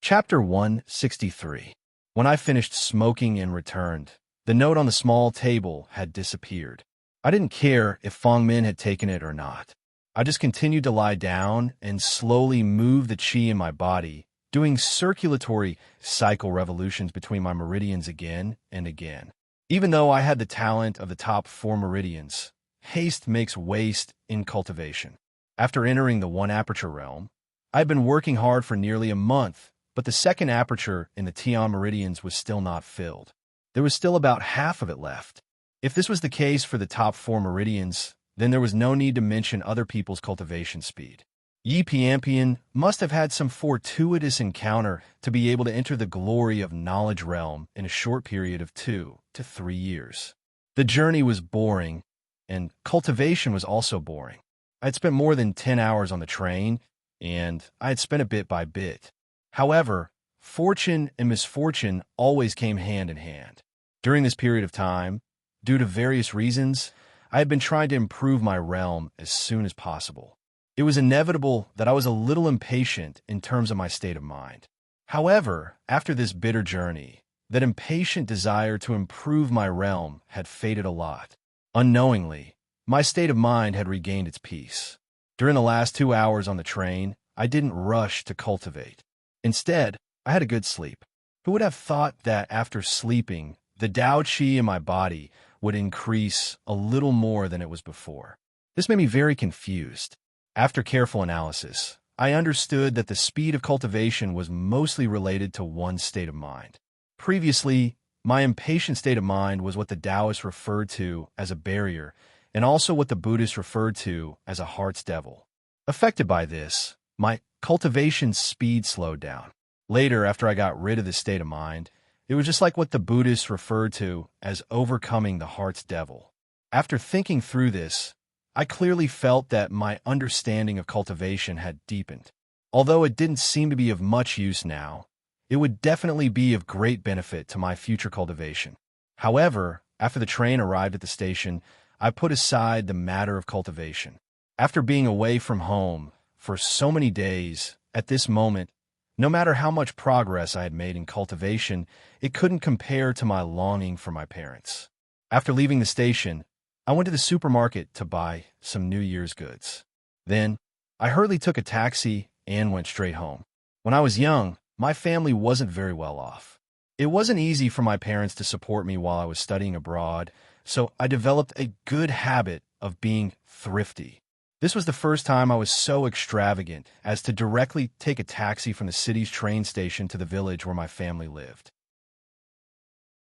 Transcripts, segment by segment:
Chapter 163. When I finished smoking and returned, the note on the small table had disappeared. I didn't care if Fong Min had taken it or not. I just continued to lie down and slowly move the qi in my body, doing circulatory cycle revolutions between my meridians again and again. Even though I had the talent of the top 4 meridians, haste makes waste in cultivation. After entering the 1 aperture realm, I had been working hard for nearly a month, but the 2nd aperture in the Tian meridians was still not filled. There was still about half of it left. If this was the case for the top 4 meridians, then there was no need to mention other people's cultivation speed. Yi Piampian must have had some fortuitous encounter to be able to enter the glory of knowledge realm in a short period of 2 to 3 years. The journey was boring, and cultivation was also boring. I had spent more than 10 hours on the train, and I had spent it bit by bit. However, fortune and misfortune always came hand in hand. During this period of time, due to various reasons, I had been trying to improve my realm as soon as possible. It was inevitable that I was a little impatient in terms of my state of mind. However, after this bitter journey, that impatient desire to improve my realm had faded a lot. Unknowingly, my state of mind had regained its peace. During the last 2 hours on the train, I didn't rush to cultivate. Instead, I had a good sleep. Who would have thought that after sleeping, the Tao Qi in my body would increase a little more than it was before? This made me very confused. After careful analysis, I understood that the speed of cultivation was mostly related to one state of mind. Previously, my impatient state of mind was what the Taoists referred to as a barrier, and also what the Buddhists referred to as a heart's devil. Affected by this, my cultivation speed slowed down. Later, after I got rid of this state of mind, it was just like what the Buddhists referred to as overcoming the heart's devil. After thinking through this, I clearly felt that my understanding of cultivation had deepened. Although it didn't seem to be of much use now, it would definitely be of great benefit to my future cultivation. However, after the train arrived at the station, I put aside the matter of cultivation. After being away from home for so many days, at this moment, no matter how much progress I had made in cultivation, it couldn't compare to my longing for my parents. After leaving the station, I went to the supermarket to buy some New Year's goods. Then, I hurriedly took a taxi and went straight home. When I was young, my family wasn't very well off. It wasn't easy for my parents to support me while I was studying abroad, so I developed a good habit of being thrifty. This was the first time I was so extravagant as to directly take a taxi from the city's train station to the village where my family lived.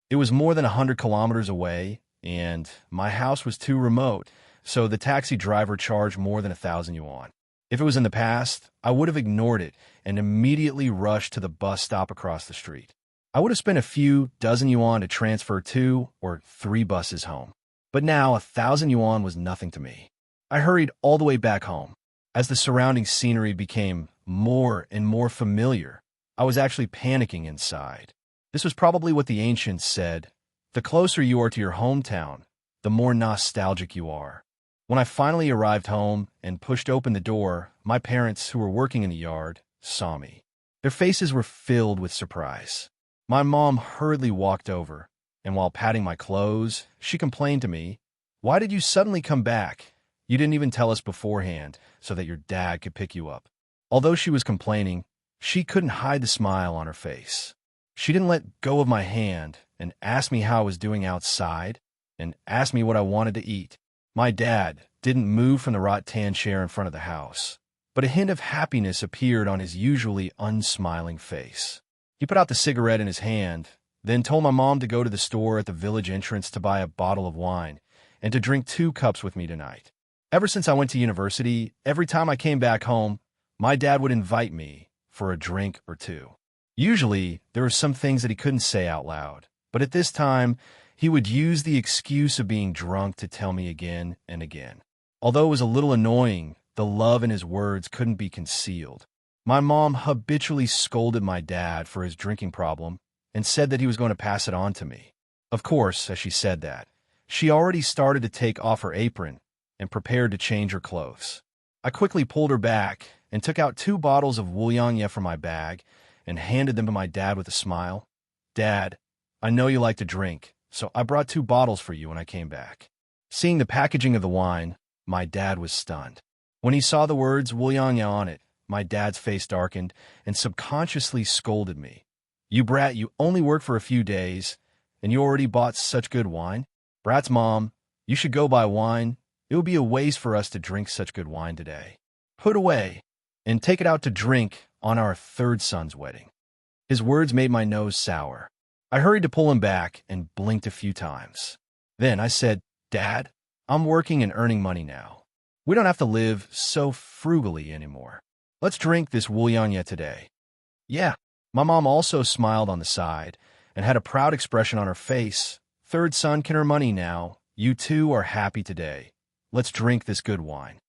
It was more than 100 kilometers away, and my house was too remote, so the taxi driver charged more than 1,000 yuan. If it was in the past, I would have ignored it and immediately rushed to the bus stop across the street. I would have spent a few dozen yuan to transfer 2 or 3 buses home. But now 1,000 yuan was nothing to me. I hurried all the way back home. As the surrounding scenery became more and more familiar, I was actually panicking inside. This was probably what the ancients said: the closer you are to your hometown, the more nostalgic you are. When I finally arrived home and pushed open the door, my parents, who were working in the yard, saw me. Their faces were filled with surprise. My mom hurriedly walked over, and while patting my clothes, she complained to me, "Why did you suddenly come back? You didn't even tell us beforehand so that your dad could pick you up." Although she was complaining, she couldn't hide the smile on her face. She didn't let go of my hand and asked me how I was doing outside and asked me what I wanted to eat. My dad didn't move from the rattan chair in front of the house, but a hint of happiness appeared on his usually unsmiling face. He put out the cigarette in his hand, then told my mom to go to the store at the village entrance to buy a bottle of wine and to drink 2 cups with me tonight. Ever since I went to university, every time I came back home, my dad would invite me for a drink or 2. Usually, there were some things that he couldn't say out loud, but at this time, he would use the excuse of being drunk to tell me again and again. Although it was a little annoying, the love in his words couldn't be concealed. My mom habitually scolded my dad for his drinking problem and said that he was going to pass it on to me. Of course, as she said that, she already started to take off her apron and prepared to change her clothes. I quickly pulled her back and took out 2 bottles of Wuliangye from my bag and handed them to my dad with a smile. "Dad, I know you like to drink, so I brought 2 bottles for you when I came back." Seeing the packaging of the wine, my dad was stunned. When he saw the words Wuliangya on it, my dad's face darkened and subconsciously scolded me. "You brat, you only worked for a few days, and you already bought such good wine? Brat's mom, you should go buy wine. It would be a waste for us to drink such good wine today. Put away, and take it out to drink on our 3rd son's wedding." His words made my nose sour. I hurried to pull him back and blinked a few times. Then I said, "Dad, I'm working and earning money now. We don't have to live so frugally anymore. Let's drink this Wuliangya today." "Yeah." My mom also smiled on the side and had a proud expression on her face. "Third son can earn money now. You two are happy today. Let's drink this good wine."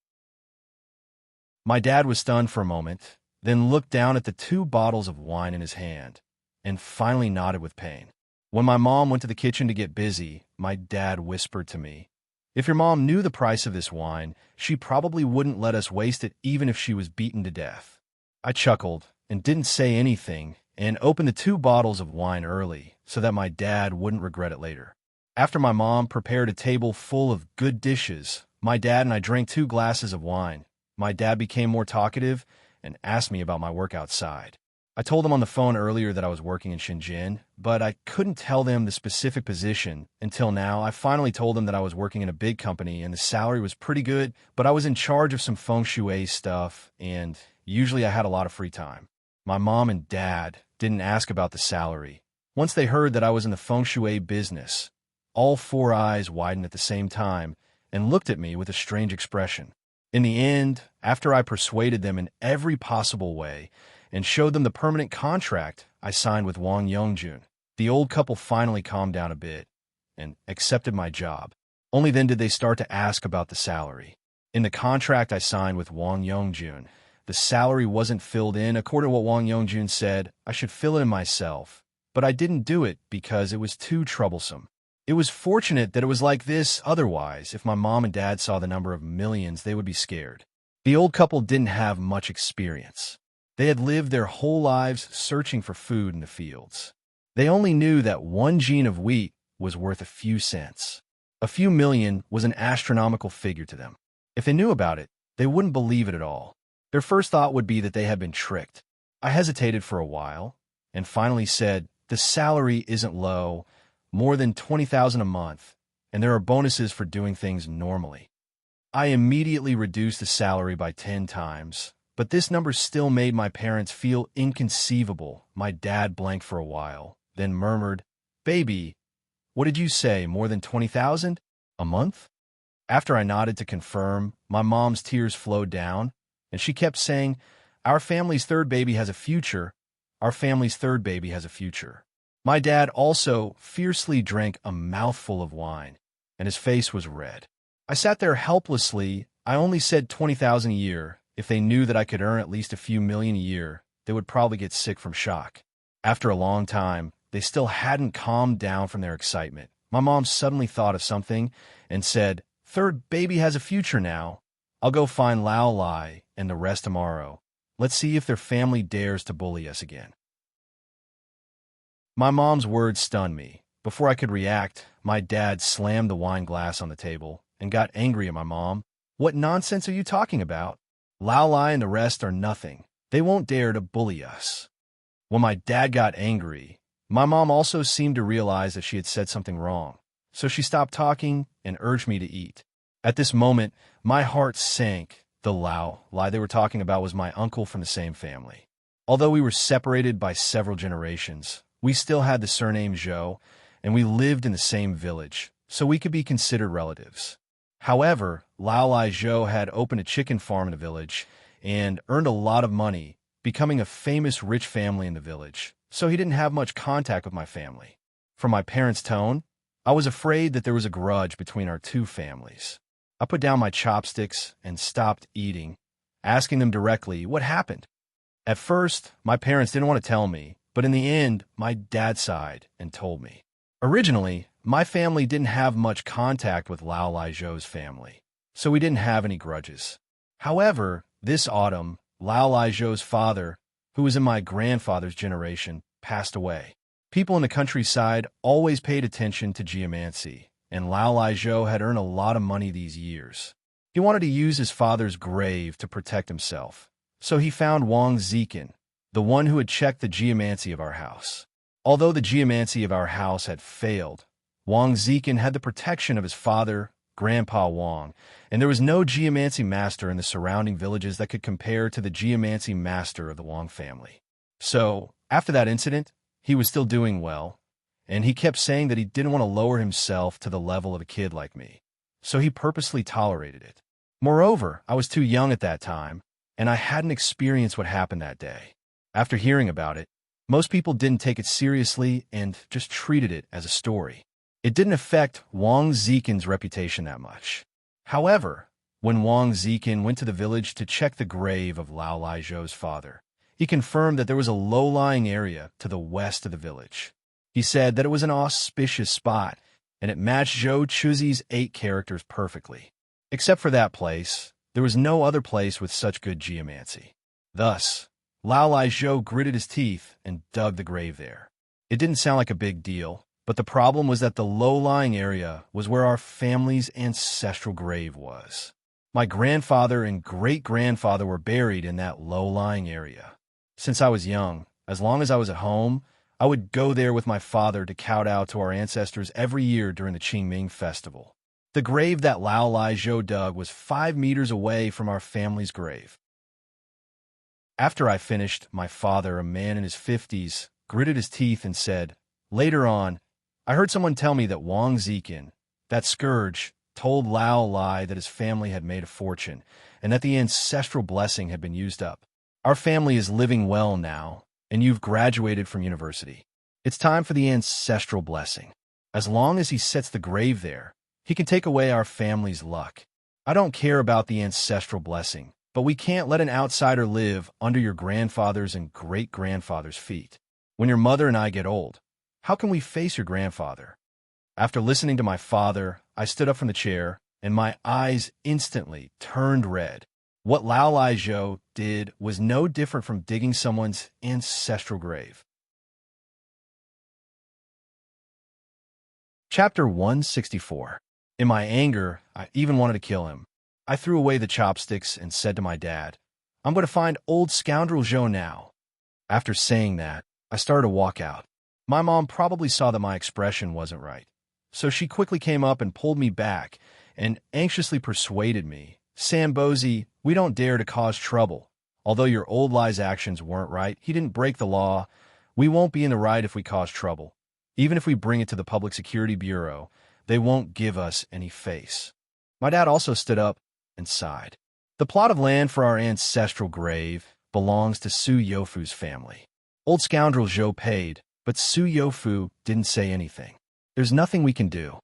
My dad was stunned for a moment, then looked down at the 2 bottles of wine in his hand, and finally nodded with pain. When my mom went to the kitchen to get busy, my dad whispered to me, "If your mom knew the price of this wine, she probably wouldn't let us waste it even if she was beaten to death." I chuckled and didn't say anything and opened the 2 bottles of wine early so that my dad wouldn't regret it later. After my mom prepared a table full of good dishes, my dad and I drank 2 glasses of wine. My dad became more talkative and asked me about my work outside. I told him on the phone earlier that I was working in Shenzhen, but I couldn't tell them the specific position until now. I finally told them that I was working in a big company and the salary was pretty good, but I was in charge of some feng shui stuff, and usually I had a lot of free time. My mom and dad didn't ask about the salary. Once they heard that I was in the feng shui business, all 4 eyes widened at the same time and looked at me with a strange expression. In the end, after I persuaded them in every possible way and showed them the permanent contract I signed with Wang Yongjun, the old couple finally calmed down a bit and accepted my job. Only then did they start to ask about the salary. In the contract I signed with Wang Yongjun, the salary wasn't filled in. According to what Wang Yongjun said, I should fill it in myself, but I didn't do it because it was too troublesome. It was fortunate that it was like this, otherwise, if my mom and dad saw the number of millions, they would be scared. The old couple didn't have much experience. They had lived their whole lives searching for food in the fields. They only knew that 1 gene of wheat was worth a few cents. A few million was an astronomical figure to them. If they knew about it, they wouldn't believe it at all. Their first thought would be that they had been tricked. I hesitated for a while and finally said, "The salary isn't low, more than 20,000 a month, and there are bonuses for doing things normally." I immediately reduced the salary by 10 times, but this number still made my parents feel inconceivable. My dad blanked for a while, then murmured, "Baby, what did you say, more than 20,000 a month?" After I nodded to confirm, my mom's tears flowed down, and she kept saying, "Our family's 3rd baby has a future. Our family's 3rd baby has a future." My dad also fiercely drank a mouthful of wine, and his face was red. I sat there helplessly. I only said 20,000 a year. If they knew that I could earn at least a few million a year, they would probably get sick from shock. After a long time, they still hadn't calmed down from their excitement. My mom suddenly thought of something and said, "3rd baby has a future now. I'll go find Lao Lai and the rest tomorrow. Let's see if their family dares to bully us again." My mom's words stunned me. Before I could react, my dad slammed the wine glass on the table and got angry at my mom. "What nonsense are you talking about? Lao Lai and the rest are nothing. They won't dare to bully us." When my dad got angry, my mom also seemed to realize that she had said something wrong, so she stopped talking and urged me to eat. At this moment, my heart sank. The Lao Lai they were talking about was my uncle from the same family. Although we were separated by several generations, we still had the surname Zhou, and we lived in the same village, so we could be considered relatives. However, Lao Lai Zhou had opened a chicken farm in the village and earned a lot of money, becoming a famous rich family in the village, so he didn't have much contact with my family. From my parents' tone, I was afraid that there was a grudge between our 2 families. I put down my chopsticks and stopped eating, asking them directly what happened. At first, my parents didn't want to tell me, but in the end, my dad sighed and told me. Originally, my family didn't have much contact with Lao Lai Zhou's family, so we didn't have any grudges. However, this autumn, Lao Lai Zhou's father who was in my grandfather's generation, passed away. People in the countryside always paid attention to geomancy, and Lao Lai Zhou had earned a lot of money these years. He wanted to use his father's grave to protect himself, so he found Wang Zikin, the one who had checked the geomancy of our house. Although the geomancy of our house had failed, Wang Zikin had the protection of his father, Grandpa Wang, and there was no geomancy master in the surrounding villages that could compare to the geomancy master of the Wang family. So, after that incident, he was still doing well, and he kept saying that he didn't want to lower himself to the level of a kid like me, so he purposely tolerated it. Moreover, I was too young at that time, and I hadn't experienced what happened that day. After hearing about it, most people didn't take it seriously and just treated it as a story. It didn't affect Wang Zikin's reputation that much. However, when Wang Zikin went to the village to check the grave of Lao Lai Zhou's father, he confirmed that there was a low-lying area to the west of the village. He said that it was an auspicious spot, and it matched Zhou Chuzi's 8 characters perfectly. Except for that place, there was no other place with such good geomancy. Thus, Lao Lai Zhou gritted his teeth and dug the grave there. It didn't sound like a big deal, but the problem was that the low-lying area was where our family's ancestral grave was. My grandfather and great-grandfather were buried in that low-lying area. Since I was young, as long as I was at home, I would go there with my father to kowtow to our ancestors every year during the Qingming festival. The grave that Lao Lai Zhou dug was 5 meters away from our family's grave. After I finished, my father, a man in his 50s, gritted his teeth and said, "Later on, I heard someone tell me that Wang Zikin, that scourge, told Lao Lai that his family had made a fortune and that the ancestral blessing had been used up. Our family is living well now, and you've graduated from university. It's time for the ancestral blessing. As long as he sets the grave there, he can take away our family's luck. I don't care about the ancestral blessing, but we can't let an outsider live under your grandfather's and great-grandfather's feet. When your mother and I get old, how can we face your grandfather?" After listening to my father, I stood up from the chair, and my eyes instantly turned red. What Lao Lai Zhou did was no different from digging someone's ancestral grave. Chapter 164. In my anger, I even wanted to kill him. I threw away the chopsticks and said to my dad, "I'm going to find old scoundrel Zhou now." After saying that, I started to walk out. My mom probably saw that my expression wasn't right, so she quickly came up and pulled me back and anxiously persuaded me, "Sambozi, we don't dare to cause trouble. Although your old Lai's actions weren't right, he didn't break the law. We won't be in the right if we cause trouble. Even if we bring it to the Public Security Bureau, they won't give us any face." My dad also stood up and sighed. "The plot of land for our ancestral grave belongs to Su Yofu's family. Old scoundrel Zhou paid, but Su Yofu didn't say anything. There's nothing we can do."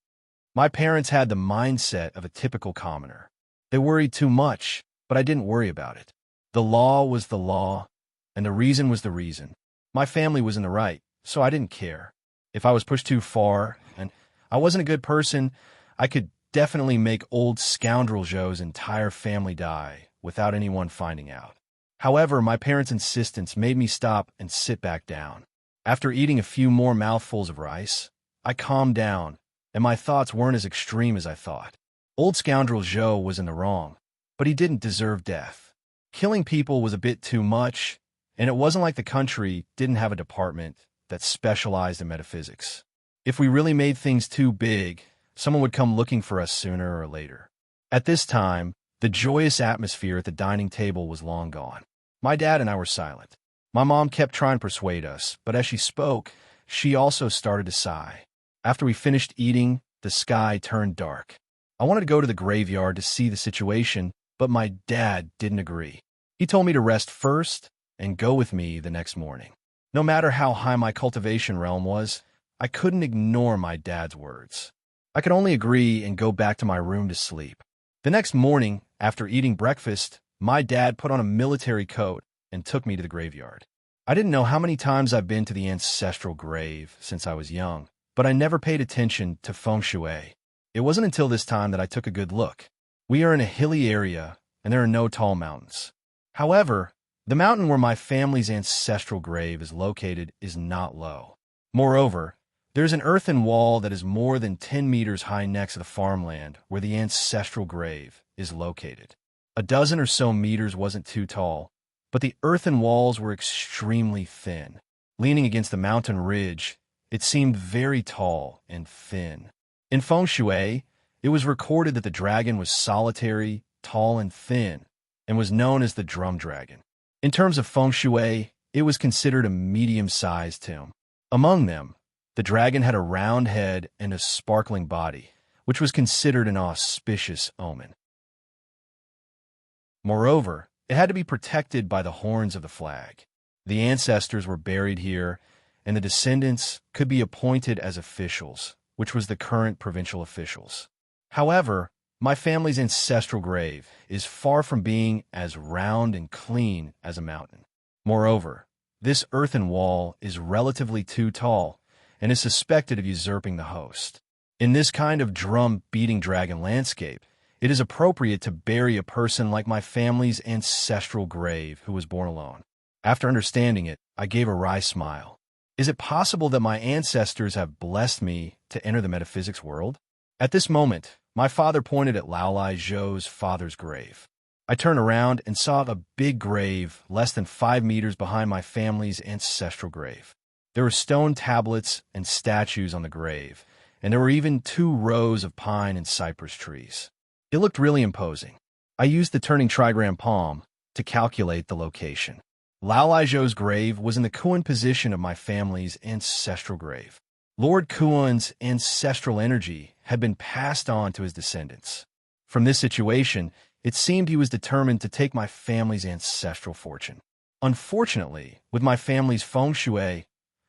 My parents had the mindset of a typical commoner. They worried too much, but I didn't worry about it. The law was the law, and the reason was the reason. My family was in the right, so I didn't care. If I was pushed too far, and I wasn't a good person, I could definitely make old scoundrel Zhou's entire family die without anyone finding out. However, my parents' insistence made me stop and sit back down. After eating a few more mouthfuls of rice, I calmed down, and my thoughts weren't as extreme as I thought. Old scoundrel Zhou was in the wrong, but he didn't deserve death. Killing people was a bit too much, and it wasn't like the country didn't have a department that specialized in metaphysics. If we really made things too big, someone would come looking for us sooner or later. At this time, the joyous atmosphere at the dining table was long gone. My dad and I were silent. My mom kept trying to persuade us, but as she spoke, she also started to sigh. After we finished eating, the sky turned dark. I wanted to go to the graveyard to see the situation, but my dad didn't agree. He told me to rest first and go with me the next morning. No matter how high my cultivation realm was, I couldn't ignore my dad's words. I could only agree and go back to my room to sleep. The next morning, after eating breakfast, my dad put on a military coat and took me to the graveyard. I didn't know how many times I've been to the ancestral grave since I was young, but I never paid attention to feng shui. It wasn't until this time that I took a good look. We are in a hilly area, and there are no tall mountains. However, The mountain where my family's ancestral grave is located is not low. Moreover, there's an earthen wall that is more than 10 meters high next to the farmland where the ancestral grave is located. A dozen or so meters wasn't too tall, but the earthen walls were extremely thin. Leaning against the mountain ridge, it seemed very tall and thin. In feng shui, it was recorded that the dragon was solitary, tall, and thin, and was known as the drum dragon. In terms of feng shui, it was considered a medium-sized tomb. Among them, the dragon had a round head and a sparkling body, which was considered an auspicious omen. Moreover, it had to be protected by the horns of the flag. The ancestors were buried here, and the descendants could be appointed as officials, which was the current provincial officials. However, my family's ancestral grave is far from being as round and clean as a mountain. Moreover, this earthen wall is relatively too tall and is suspected of usurping the host. In this kind of drum-beating dragon landscape, it is appropriate to bury a person like my family's ancestral grave who was born alone. After understanding it, I gave a wry smile. Is it possible that my ancestors have blessed me to enter the metaphysics world? At this moment, my father pointed at Lao Lai Zhou's father's grave. I turned around and saw a big grave less than 5 meters behind my family's ancestral grave. There were stone tablets and statues on the grave, and there were even 2 rows of pine and cypress trees. It looked really imposing. I used the turning trigram palm to calculate the location. Lao Lai Zhou's grave was in the Kuan position of my family's ancestral grave. Lord Kuan's ancestral energy had been passed on to his descendants. From this situation, it seemed he was determined to take my family's ancestral fortune. Unfortunately, with my family's feng shui,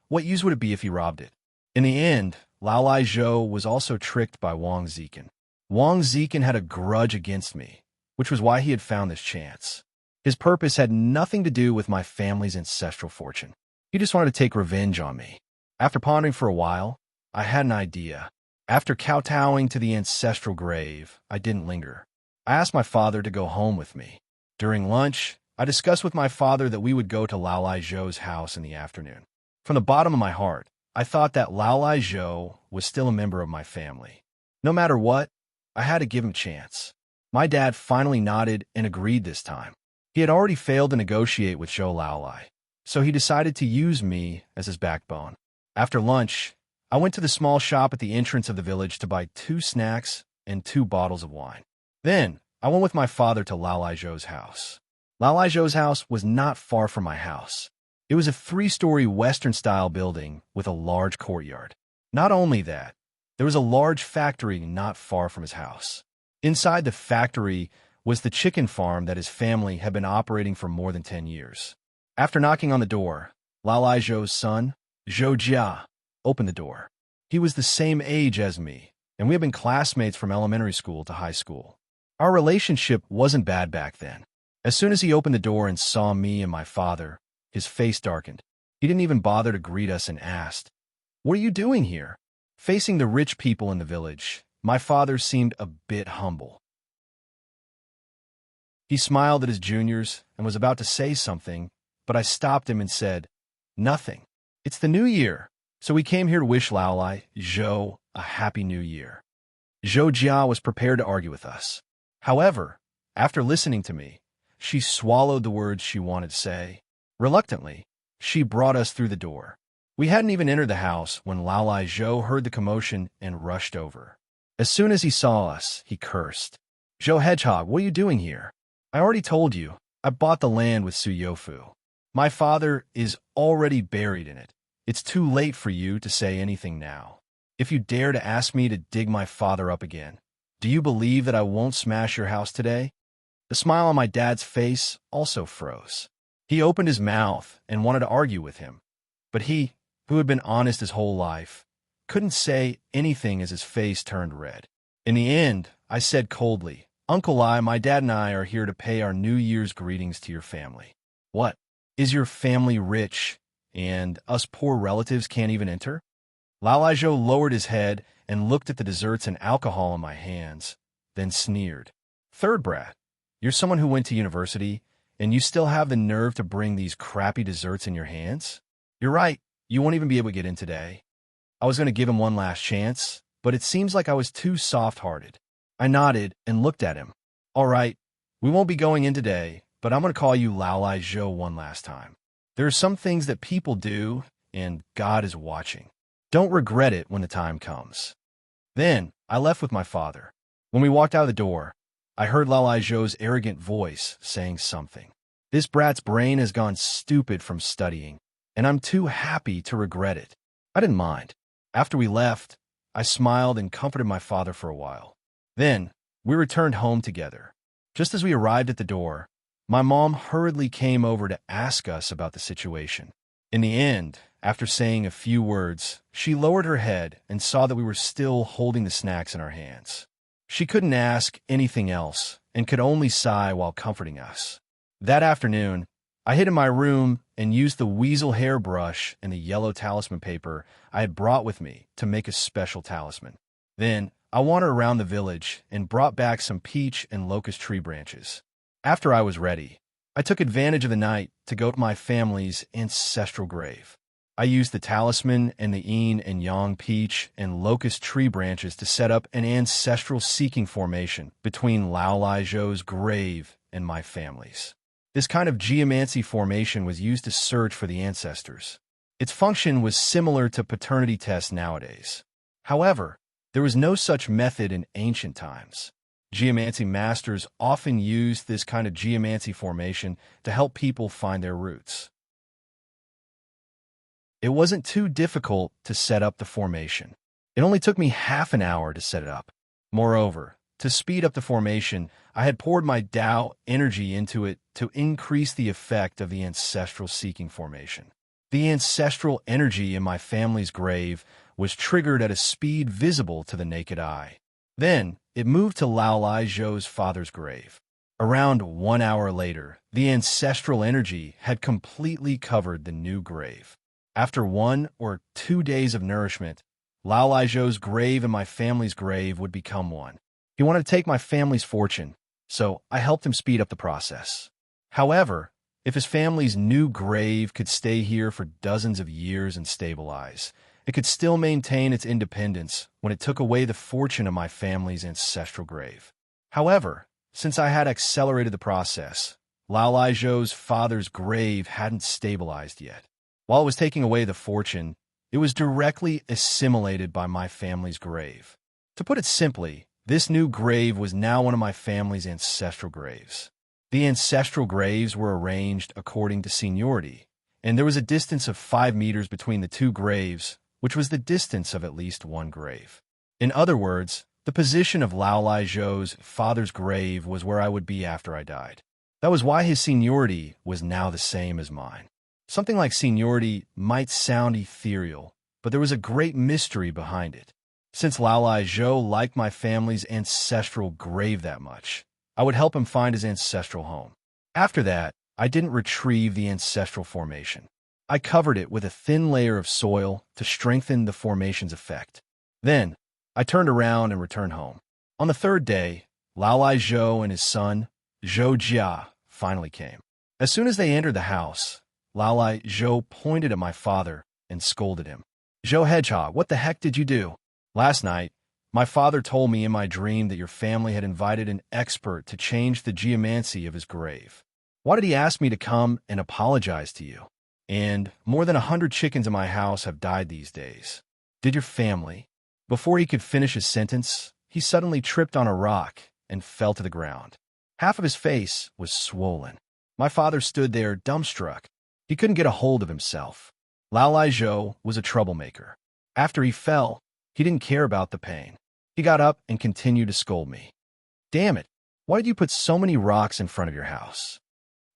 what use would it be if he robbed it? In the end, Lao Lai Zhou was also tricked by Wang Zikan. Wang Zikan had a grudge against me, which was why he had found this chance. His purpose had nothing to do with my family's ancestral fortune. He just wanted to take revenge on me. After pondering for a while, I had an idea. After kowtowing to the ancestral grave, I didn't linger. I asked my father to go home with me. During lunch, I discussed with my father that we would go to Lao Lai Zhou's house in the afternoon. From the bottom of my heart, I thought that Lao Lai Zhou was still a member of my family. No matter what, I had to give him a chance. My dad finally nodded and agreed this time. He had already failed to negotiate with Zhou Laolai, so he decided to use me as his backbone. After lunch, I went to the small shop at the entrance of the village to buy 2 snacks and 2 bottles of wine. Then, I went with my father to Lao Lai Zhou's house. Lao Lai Zhou's house was not far from my house. It was a 3-story Western-style building with a large courtyard. Not only that, there was a large factory not far from his house. Inside the factory was the chicken farm that his family had been operating for more than 10 years. After knocking on the door, Lao Lai Zhou's son, Zhou Jia, opened the door. He was the same age as me, and we had been classmates from elementary school to high school. Our relationship wasn't bad back then. As soon as he opened the door and saw me and my father, his face darkened. He didn't even bother to greet us and asked, "What are you doing here?" Facing the rich people in the village, my father seemed a bit humble. He smiled at his juniors and was about to say something, but I stopped him and said, "Nothing. It's the new year, so we came here to wish Lao Lai Zhou a happy new year." Zhou Jia was prepared to argue with us. However, after listening to me, she swallowed the words she wanted to say. Reluctantly, she brought us through the door. We hadn't even entered the house when Lao Lai Zhou heard the commotion and rushed over. As soon as he saw us, he cursed. "Zhou Hedgehog, what are you doing here? I already told you, I bought the land with Su Yofu. My father is already buried in it. It's too late for you to say anything now. If you dare to ask me to dig my father up again, do you believe that I won't smash your house today?" The smile on my dad's face also froze. He opened his mouth and wanted to argue with him, but he, who had been honest his whole life, couldn't say anything as his face turned red. In the end, I said coldly, "Uncle Lai, my dad and I are here to pay our New Year's greetings to your family." "What? Is your family rich, and us poor relatives can't even enter?" Lao Lai Zhou lowered his head and looked at the desserts and alcohol in my hands, then sneered. "Third brat, you're someone who went to university, And you still have the nerve to bring these crappy desserts in your hands? You're right, you won't even be able to get in today. I was going to give him one last chance, but it seems like I was too soft-hearted. I nodded and looked at him. All right, we won't be going in today, but I'm going to call you Lao Lai Zhou one last time. There are some things that people do, and God is watching. Don't regret it when the time comes. Then, I left with my father. When we walked out of the door, I heard Lao Lai Zhou's arrogant voice saying something. This brat's brain has gone stupid from studying, and I'm too happy to regret it. I didn't mind. After we left, I smiled and comforted my father for a while. Then, we returned home together. Just as we arrived at the door, my mom hurriedly came over to ask us about the situation. In the end, after saying a few words, she lowered her head and saw that we were still holding the snacks in our hands. She couldn't ask anything else and could only sigh while comforting us. That afternoon, I hid in my room and used the weasel hairbrush and the yellow talisman paper I had brought with me to make a special talisman. Then, I wandered around the village and brought back some peach and locust tree branches. After I was ready, I took advantage of the night to go to my family's ancestral grave. I used the talisman and the yin and yang peach and locust tree branches to set up an ancestral seeking formation between Lao Lai Zhou's grave and my family's. This kind of geomancy formation was used to search for the ancestors. Its function was similar to paternity tests nowadays. However, there was no such method in ancient times. Geomancy masters often used this kind of geomancy formation to help people find their roots. It wasn't too difficult to set up the formation. It only took me half an hour to set it up. Moreover, to speed up the formation, I had poured my Tao energy into it to increase the effect of the ancestral seeking formation. The ancestral energy in my family's grave was triggered at a speed visible to the naked eye. Then, it moved to Lao Lai Zhou's father's grave. Around 1 hour later, the ancestral energy had completely covered the new grave. After 1 or 2 days of nourishment, Lao Lai Zhou's grave and my family's grave would become one. He wanted to take my family's fortune, so I helped him speed up the process. However, if his family's new grave could stay here for dozens of years and stabilize, it could still maintain its independence when it took away the fortune of my family's ancestral grave. However, since I had accelerated the process, Lao Lai Zhou's father's grave hadn't stabilized yet. While it was taking away the fortune, it was directly assimilated by my family's grave. To put it simply, this new grave was now one of my family's ancestral graves. The ancestral graves were arranged according to seniority, and there was a distance of 5 meters between the two graves, which was the distance of at least one grave. In other words, the position of Lao Lai Zhou's father's grave was where I would be after I died. That was why his seniority was now the same as mine. Something like seniority might sound ethereal, but there was a great mystery behind it. Since Lao Lai Zhou liked my family's ancestral grave that much, I would help him find his ancestral home. After that, I didn't retrieve the ancestral formation. I covered it with a thin layer of soil to strengthen the formation's effect. Then, I turned around and returned home. On the third day, Lao Lai Zhou and his son, Zhou Jia, finally came. As soon as they entered the house, Lao Lai Zhou pointed at my father and scolded him. "Zhou Hedgehog, what the heck did you do? Last night, my father told me in my dream that your family had invited an expert to change the geomancy of his grave. Why did he ask me to come and apologize to you? And more than 100 chickens in my house have died these days. Did your family?" Before he could finish his sentence, he suddenly tripped on a rock and fell to the ground. Half of his face was swollen. My father stood there dumbstruck. He couldn't get a hold of himself. Lao Lai Zhou was a troublemaker. After he fell, he didn't care about the pain. He got up and continued to scold me. "Damn it, why did you put so many rocks in front of your house?"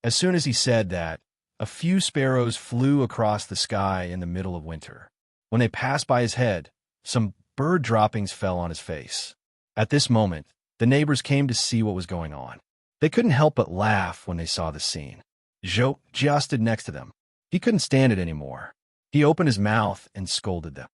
As soon as he said that, a few sparrows flew across the sky in the middle of winter. When they passed by his head, some bird droppings fell on his face. At this moment, the neighbors came to see what was going on. They couldn't help but laugh when they saw the scene. Zhou Jia stood next to them. He couldn't stand it anymore. He opened his mouth and scolded them.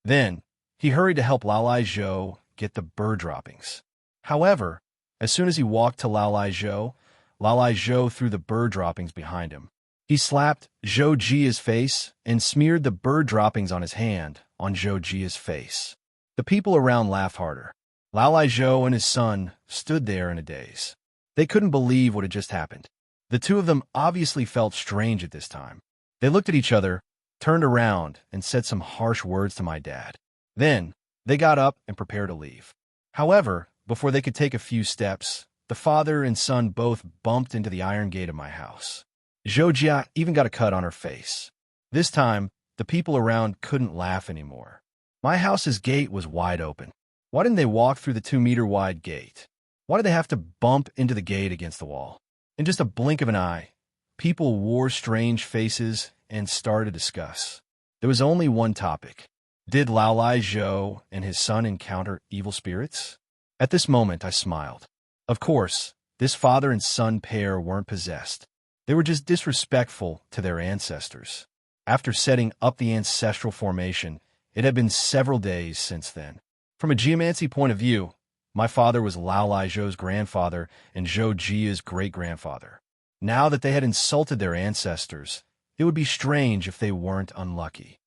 Then, he hurried to help Lao Lai Zhou get the bird droppings. However, as soon as he walked to Lao Lai Zhou, Lalai Zhou threw the bird droppings behind him. He slapped Zhou Jia's face and smeared the bird droppings on his hand on Zhou Jia's face. The people around laughed harder. Lalai Zhou and his son stood there in a daze. They couldn't believe what had just happened. The two of them obviously felt strange at this time. They looked at each other, turned around, and said some harsh words to my dad. Then, they got up and prepared to leave. However, before they could take a few steps, the father and son both bumped into the iron gate of my house. Zhou Jia even got a cut on her face. This time, the people around couldn't laugh anymore. My house's gate was wide open. Why didn't they walk through the 2-meter-wide gate? Why did they have to bump into the gate against the wall? In just a blink of an eye, people wore strange faces and started to discuss. There was only one topic. Did Lalai Zhou and his son encounter evil spirits? At this moment, I smiled. Of course, this father and son pair weren't possessed. They were just disrespectful to their ancestors. After setting up the ancestral formation, it had been several days since then. From a geomancy point of view, my father was Lalai Zhou's grandfather and Zhou Jia's great-grandfather. Now that they had insulted their ancestors, it would be strange if they weren't unlucky.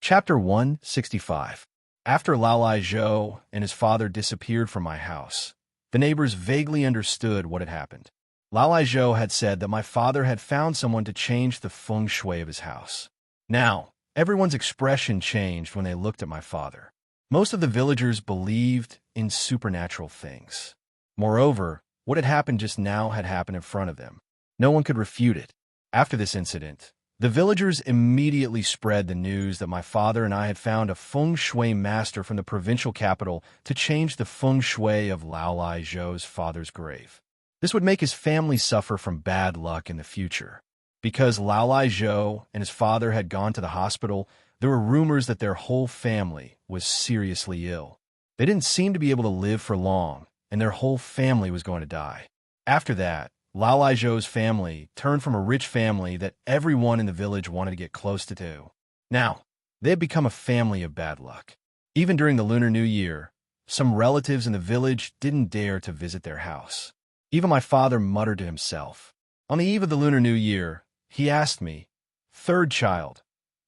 Chapter 165. After Lalai Zhou and his father disappeared from my house, the neighbors vaguely understood what had happened. Lalai Zhou had said that my father had found someone to change the feng shui of his house. Now, everyone's expression changed when they looked at my father. Most of the villagers believed in supernatural things. Moreover, what had happened just now had happened in front of them. No one could refute it. After this incident, the villagers immediately spread the news that my father and I had found a feng shui master from the provincial capital to change the feng shui of Lalai Zhou's father's grave. This would make his family suffer from bad luck in the future. Because Lalai Zhou and his father had gone to the hospital, there were rumors that their whole family was seriously ill. They didn't seem to be able to live for long, and their whole family was going to die. After that, Lalai Zhou's family turned from a rich family that everyone in the village wanted to get close to. Now, they had become a family of bad luck. Even during the Lunar New Year, some relatives in the village didn't dare to visit their house. Even my father muttered to himself. On the eve of the Lunar New Year, he asked me, "Third child,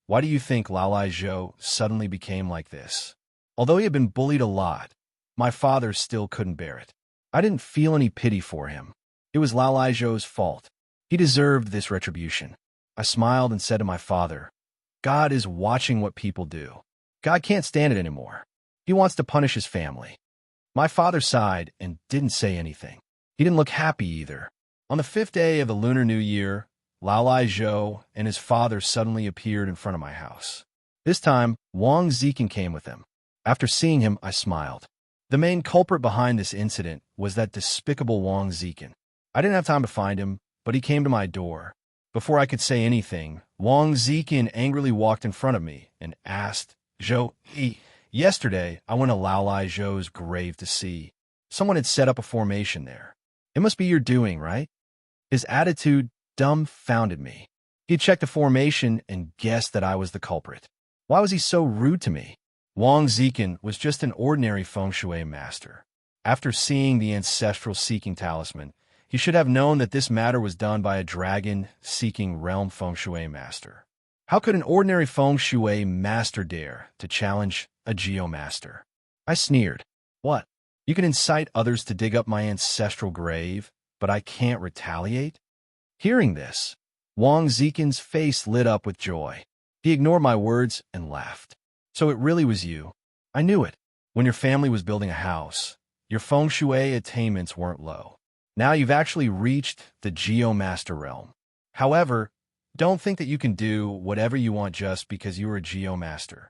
why do you think Lalai Zhou suddenly became like this?" Although he had been bullied a lot, my father still couldn't bear it. I didn't feel any pity for him. It was Lalai Zhou's fault. He deserved this retribution. I smiled and said to my father, "God is watching what people do. God can't stand it anymore. He wants to punish his family." My father sighed and didn't say anything. He didn't look happy either. On the 5th day of the Lunar New Year, Lalai Zhou and his father suddenly appeared in front of my house. This time, Wang Zikin came with them. After seeing him, I smiled. The main culprit behind this incident was that despicable Wang Zikin. I didn't have time to find him, but he came to my door. Before I could say anything, Wang Zikin angrily walked in front of me and asked, "Zhou, yesterday I went to Lalai Zhou's grave to see. Someone had set up a formation there. It must be your doing, right?" His attitude dumbfounded me. He checked the formation and guessed that I was the culprit. Why was he so rude to me? Wang Zikin was just an ordinary feng shui master. After seeing the ancestral seeking talisman, he should have known that this matter was done by a dragon-seeking realm feng shui master. How could an ordinary feng shui master dare to challenge a geomaster? I sneered. What? You can incite others to dig up my ancestral grave, but I can't retaliate? Hearing this, Wang Zikin's face lit up with joy. He ignored my words and laughed. "So it really was you. I knew it. When your family was building a house, your feng shui attainments weren't low. Now you've actually reached the geomaster realm. However, don't think that you can do whatever you want just because you are a geomaster.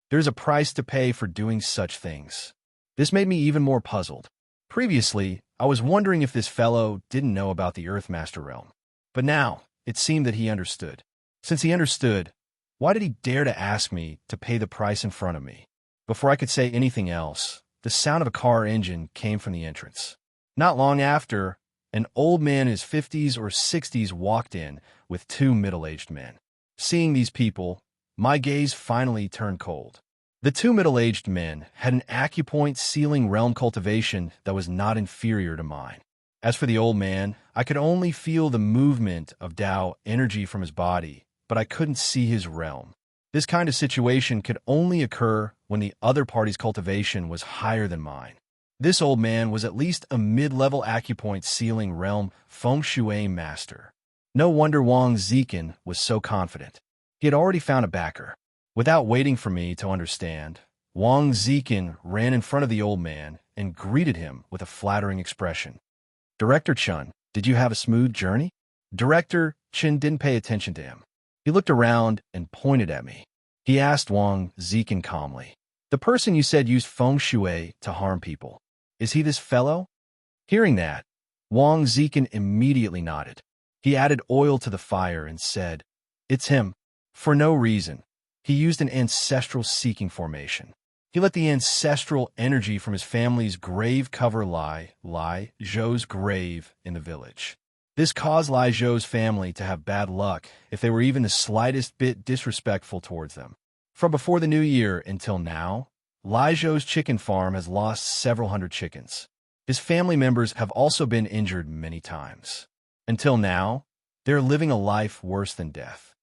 There's a price to pay for doing such things." This made me even more puzzled. Previously, I was wondering if this fellow didn't know about the Earthmaster realm. But now, it seemed that he understood. Since he understood, why did he dare to ask me to pay the price in front of me? Before I could say anything else, the sound of a car engine came from the entrance. Not long after, an old man in his 50s or 60s walked in with two middle-aged men. Seeing these people, my gaze finally turned cold. The two middle-aged men had an acupoint sealing realm cultivation that was not inferior to mine. As for the old man, I could only feel the movement of Tao energy from his body, but I couldn't see his realm. This kind of situation could only occur when the other party's cultivation was higher than mine. This old man was at least a mid-level acupoint sealing realm feng shui master. No wonder Wang Zikin was so confident. He had already found a backer. Without waiting for me to understand, Wang Zikin ran in front of the old man and greeted him with a flattering expression. "Director Chun, did you have a smooth journey?" Director Chun didn't pay attention to him. He looked around and pointed at me. He asked Wang Zikin calmly, "The person you said used feng shui to harm people, is he this fellow?" Hearing that, Wang Zikin immediately nodded. He added oil to the fire and said, "It's him." For no reason, he used an ancestral seeking formation. He let the ancestral energy from his family's grave cover Lai Zhou's grave in the village. This caused Lai Zhou's family to have bad luck if they were even the slightest bit disrespectful towards them. From before the new year until now, Lai Zhou's chicken farm has lost several hundred chickens. His family members have also been injured many times. Until now, they're living a life worse than death.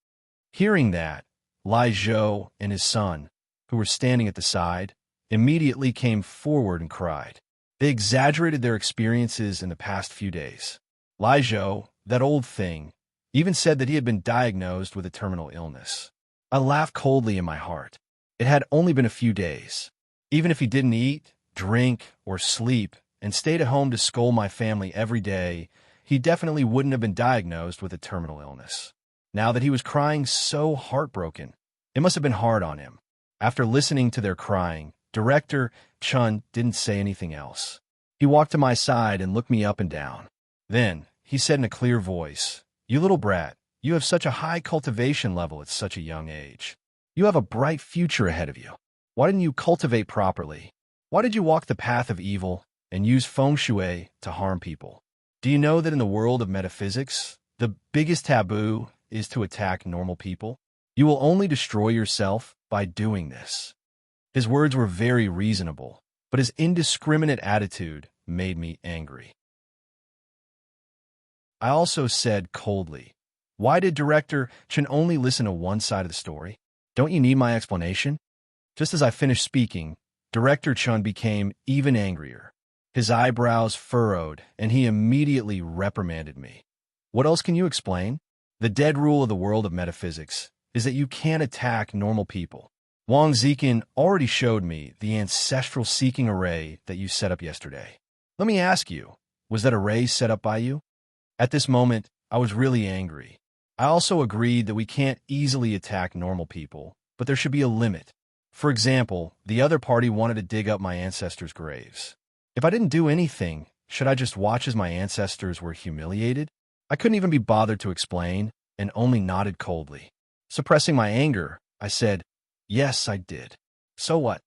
Hearing that, Lai Zhou and his son, who were standing at the side, immediately came forward and cried. They exaggerated their experiences in the past few days. Lai Zhou, that old thing, even said that he had been diagnosed with a terminal illness. I laughed coldly in my heart. It had only been a few days. Even if he didn't eat, drink, or sleep, and stayed at home to scold my family every day, he definitely wouldn't have been diagnosed with a terminal illness. Now that he was crying so heartbroken, it must have been hard on him. After listening to their crying, Director Chun didn't say anything else. He walked to my side and looked me up and down. Then, he said in a clear voice, "You little brat, you have such a high cultivation level at such a young age. You have a bright future ahead of you. Why didn't you cultivate properly? Why did you walk the path of evil and use feng shui to harm people? Do you know that in the world of metaphysics, the biggest taboo is to attack normal people? You will only destroy yourself by doing this." His words were very reasonable, but his indiscriminate attitude made me angry. I also said coldly, "Why did Director Chen only listen to one side of the story? Don't you need my explanation?" Just as I finished speaking, Director Chun became even angrier. His eyebrows furrowed, and he immediately reprimanded me. "What else can you explain? The dead rule of the world of metaphysics is that you can't attack normal people. Wang Zikin already showed me the ancestral seeking array that you set up yesterday. Let me ask you, was that array set up by you?" At this moment, I was really angry. I also agreed that we can't easily attack normal people, but there should be a limit. For example, the other party wanted to dig up my ancestors' graves. If I didn't do anything, should I just watch as my ancestors were humiliated? I couldn't even be bothered to explain, and only nodded coldly. Suppressing my anger, I said, "Yes, I did. So what?"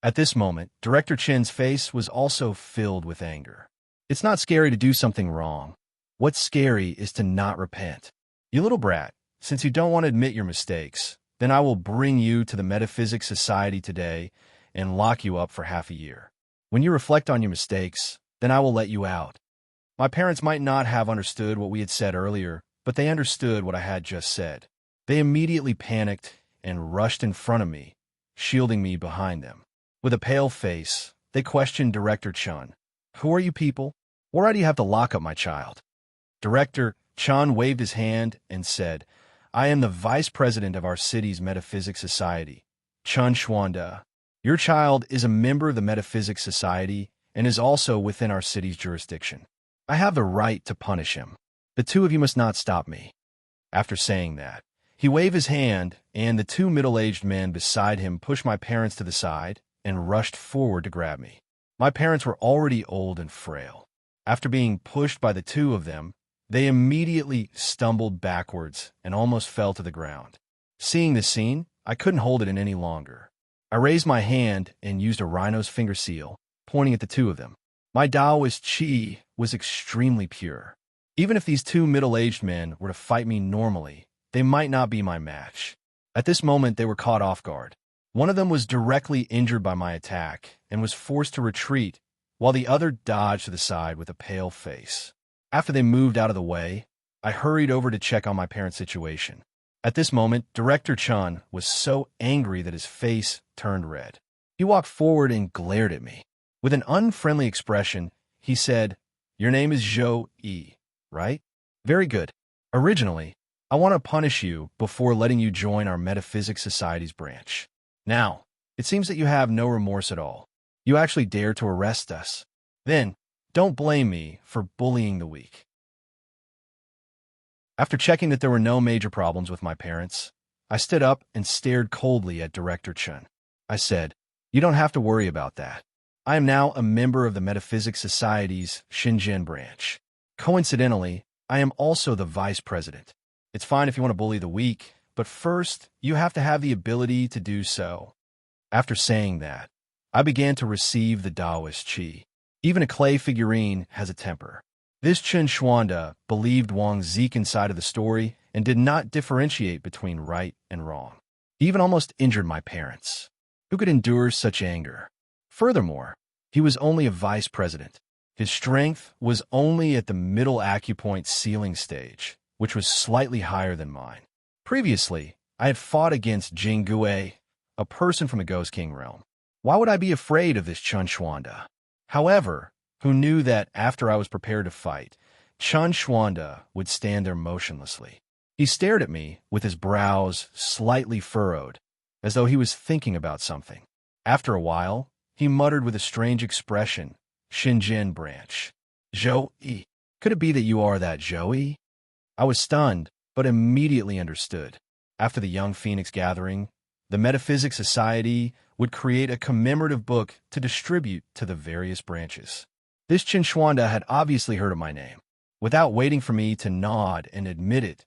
At this moment, Director Chen's face was also filled with anger. It's not scary to do something wrong. What's scary is to not repent. You little brat, since you don't want to admit your mistakes, then I will bring you to the Metaphysics Society today and lock you up for half a year. When you reflect on your mistakes, then I will let you out. My parents might not have understood what we had said earlier, but they understood what I had just said. They immediately panicked and rushed in front of me, shielding me behind them. With a pale face, they questioned Director Chun. "Who are you people? Why do you have to lock up my child?" Director Chun waved his hand and said, "I am the vice president of our city's Metaphysics Society, Chun Xuanda. Your child is a member of the Metaphysics Society and is also within our city's jurisdiction. I have the right to punish him. The two of you must not stop me." After saying that, he waved his hand, and the two middle-aged men beside him pushed my parents to the side and rushed forward to grab me. My parents were already old and frail. After being pushed by the two of them, they immediately stumbled backwards and almost fell to the ground. Seeing this scene, I couldn't hold it in any longer. I raised my hand and used a rhino's finger seal, pointing at the two of them. My Taoist chi was extremely pure. Even if these two middle-aged men were to fight me normally, they might not be my match. At this moment, they were caught off guard. One of them was directly injured by my attack and was forced to retreat, while the other dodged to the side with a pale face. After they moved out of the way, I hurried over to check on my parents' situation. At this moment, Director Chun was so angry that his face turned red. He walked forward and glared at me. With an unfriendly expression, he said, "Your name is Zhou Yi, right? Very good. Originally, I want to punish you before letting you join our Metaphysics Society's branch. Now, it seems that you have no remorse at all. You actually dare to arrest us. Then, don't blame me for bullying the weak." After checking that there were no major problems with my parents, I stood up and stared coldly at Director Chun. I said, "You don't have to worry about that. I am now a member of the Metaphysics Society's Shenzhen branch. Coincidentally, I am also the vice president. It's fine if you want to bully the weak, but first, you have to have the ability to do so." After saying that, I began to receive the Taoist Qi. Even a clay figurine has a temper. This Chen Xuanda believed Wang Zikin's side of the story and did not differentiate between right and wrong. He even almost injured my parents. Who could endure such anger? Furthermore, he was only a vice president. His strength was only at the middle acupoint ceiling stage, which was slightly higher than mine. Previously, I had fought against Jing Gue, a person from the Ghost King realm. Why would I be afraid of this Chun Xuanda? However, who knew that after I was prepared to fight, Chun Xuanda would stand there motionlessly. He stared at me with his brows slightly furrowed, as though he was thinking about something. After a while, he muttered with a strange expression, "Shenzhen branch. Zhou Yi. Could it be that you are that Zhou Yi?" I was stunned, but immediately understood. After the Young Phoenix gathering, the Metaphysics Society would create a commemorative book to distribute to the various branches. This Chen Xuanda had obviously heard of my name. Without waiting for me to nod and admit it,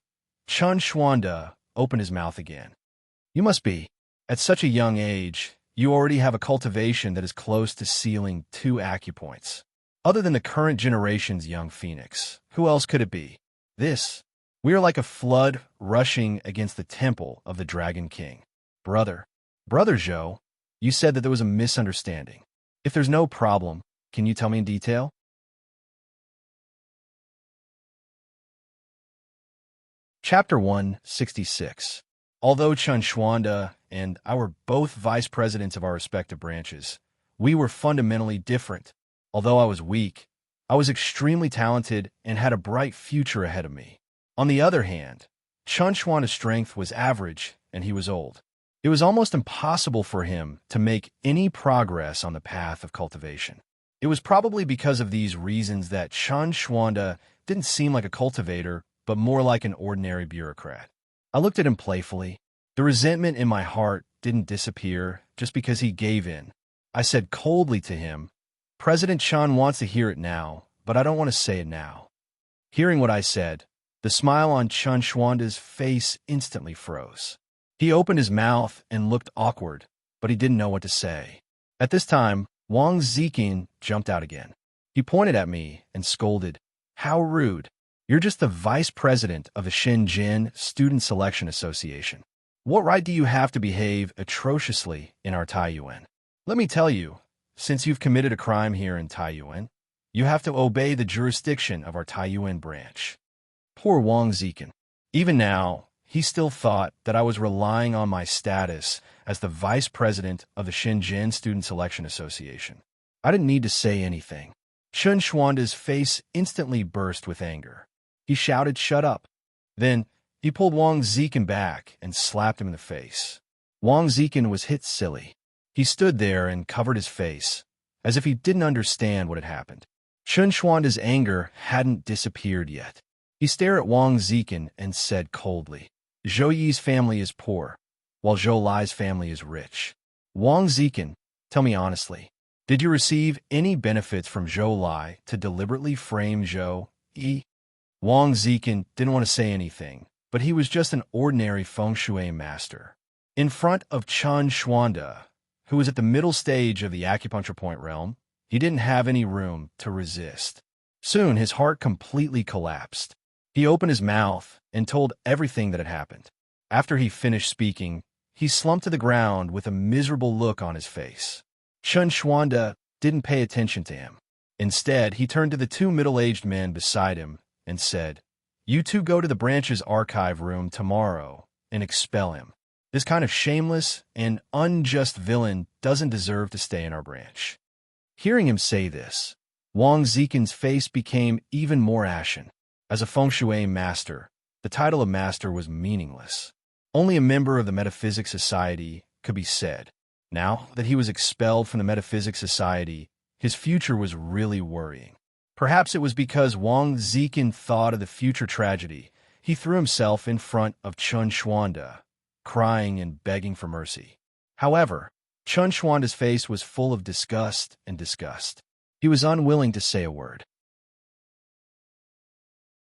Chun Xuanda opened his mouth again. "You must be. At such a young age, you already have a cultivation that is close to sealing 2 acupoints. Other than the current generation's young phoenix, who else could it be? We are like a flood rushing against the temple of the Dragon King. Brother Zhou, you said that there was a misunderstanding. If there's no problem, can you tell me in detail?" Chapter 166. Although Chun Xuanda and I were both vice presidents of our respective branches, we were fundamentally different. Although I was weak, I was extremely talented and had a bright future ahead of me. On the other hand, Chun Xuanda's strength was average and he was old. It was almost impossible for him to make any progress on the path of cultivation. It was probably because of these reasons that Chun Xuanda didn't seem like a cultivator, but more like an ordinary bureaucrat. I looked at him playfully. The resentment in my heart didn't disappear just because he gave in. I said coldly to him, "President Chun wants to hear it now, but I don't want to say it now." Hearing what I said, the smile on Chun Xuanda's face instantly froze. He opened his mouth and looked awkward, but he didn't know what to say. At this time, Wang Zikin jumped out again. He pointed at me and scolded, "How rude. You're just the vice president of the Shenzhen Student Selection Association. What right do you have to behave atrociously in our Taiyuan? Let me tell you, since you've committed a crime here in Taiyuan, you have to obey the jurisdiction of our Taiyuan branch." Poor Wang Zikin. Even now, he still thought that I was relying on my status as the vice president of the Shenzhen Student Selection Association. I didn't need to say anything. Chun Xuanda's face instantly burst with anger. He shouted, "Shut up." Then, he pulled Wang Zikin back and slapped him in the face. Wang Zikin was hit silly. He stood there and covered his face, as if he didn't understand what had happened. Chun Xuanda's anger hadn't disappeared yet. He stared at Wang Zikin and said coldly, "Zhou Yi's family is poor, while Zhou Lai's family is rich. Wang Zikin, tell me honestly, did you receive any benefits from Zhou Lai to deliberately frame Zhou Yi?" Wang Zikin didn't want to say anything, but he was just an ordinary feng shui master. In front of Chun Xuanda, who was at the middle stage of the acupuncture point realm, he didn't have any room to resist. Soon his heart completely collapsed. He opened his mouth and told everything that had happened. After he finished speaking, He slumped to the ground with a miserable look on his face. Chun Xuanda didn't pay attention to him. Instead, he turned to the two middle-aged men beside him and said, "You two go to the branch's archive room tomorrow and expel him. This kind of shameless and unjust villain doesn't deserve to stay in our branch." Hearing him say this, Wang Zikin's face became even more ashen. As a feng shui master, the title of master was meaningless. Only a member of the Metaphysics Society could be said. Now that he was expelled from the Metaphysics Society, his future was really worrying. Perhaps it was because Wang Zikin thought of the future tragedy. He threw himself in front of Chun Xuanda, crying and begging for mercy. However, Chun Xuanda's face was full of disgust and disgust. He was unwilling to say a word.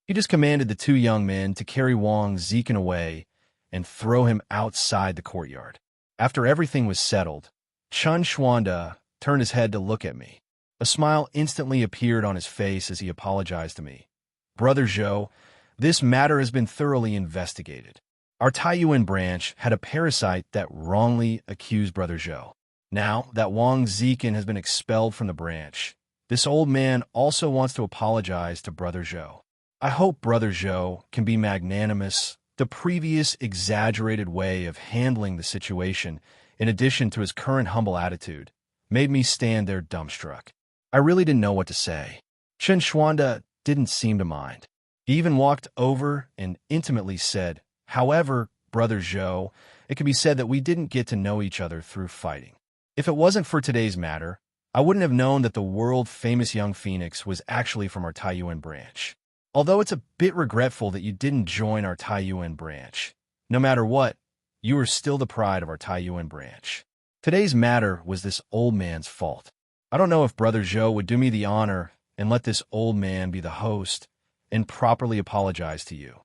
He just commanded the two young men to carry Wang Zikin away and throw him outside the courtyard. After everything was settled, Chun Xuanda turned his head to look at me. A smile instantly appeared on his face as he apologized to me. "Brother Zhou, this matter has been thoroughly investigated. Our Taiyuan branch had a parasite that wrongly accused Brother Zhou. Now that Wang Zikin has been expelled from the branch, this old man also wants to apologize to Brother Zhou. I hope Brother Zhou can be magnanimous. The previous exaggerated way of handling the situation, in addition to his current humble attitude, made me stand there dumbstruck. I really didn't know what to say." Chun Xuanda didn't seem to mind. He even walked over and intimately said, "However, Brother Zhou, it can be said that we didn't get to know each other through fighting. If it wasn't for today's matter, I wouldn't have known that the world-famous young phoenix was actually from our Taiyuan branch. Although it's a bit regretful that you didn't join our Taiyuan branch, no matter what, you are still the pride of our Taiyuan branch. Today's matter was this old man's fault. I don't know if Brother Zhou would do me the honor and let this old man be the host and properly apologize to you."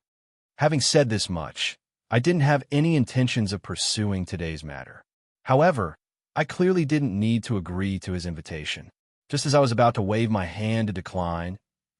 Having said this much, I didn't have any intentions of pursuing today's matter. However, I clearly didn't need to agree to his invitation. Just as I was about to wave my hand to decline,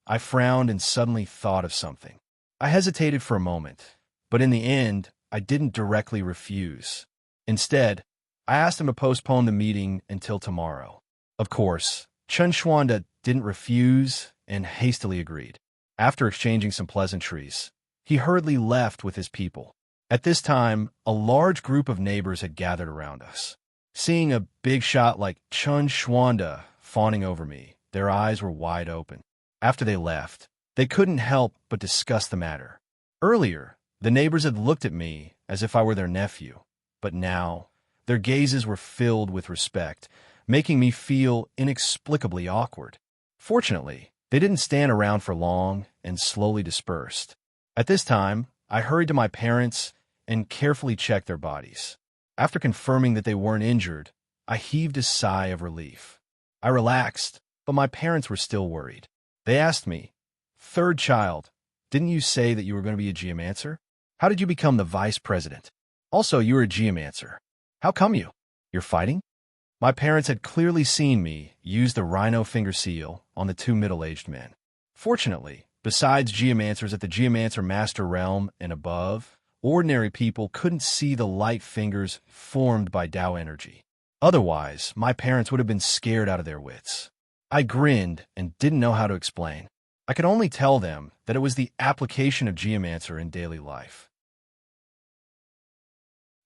I frowned and suddenly thought of something. I hesitated for a moment, but in the end, I didn't directly refuse. Instead, I asked him to postpone the meeting until tomorrow. Of course, Chun Xuanda didn't refuse and hastily agreed. After exchanging some pleasantries, he hurriedly left with his people. At this time, a large group of neighbors had gathered around us. Seeing a big shot like Chun Xuanda fawning over me, their eyes were wide open. After they left, they couldn't help but discuss the matter. Earlier, the neighbors had looked at me as if I were their nephew, but now their gazes were filled with respect, making me feel inexplicably awkward. Fortunately, they didn't stand around for long and slowly dispersed. At this time, I hurried to my parents and carefully checked their bodies. After confirming that they weren't injured, I heaved a sigh of relief. I relaxed, but my parents were still worried. They asked me, "Third child, didn't you say that you were going to be a geomancer? How did you become the vice president? Also, you were a geomancer. How come you? You're fighting?" My parents had clearly seen me use the rhino finger seal on the two middle-aged men. Fortunately, besides geomancers at the Geomancer Master Realm and above, ordinary people couldn't see the light fingers formed by Tao energy. Otherwise, my parents would have been scared out of their wits. I grinned and didn't know how to explain. I could only tell them that it was the application of geomancer in daily life.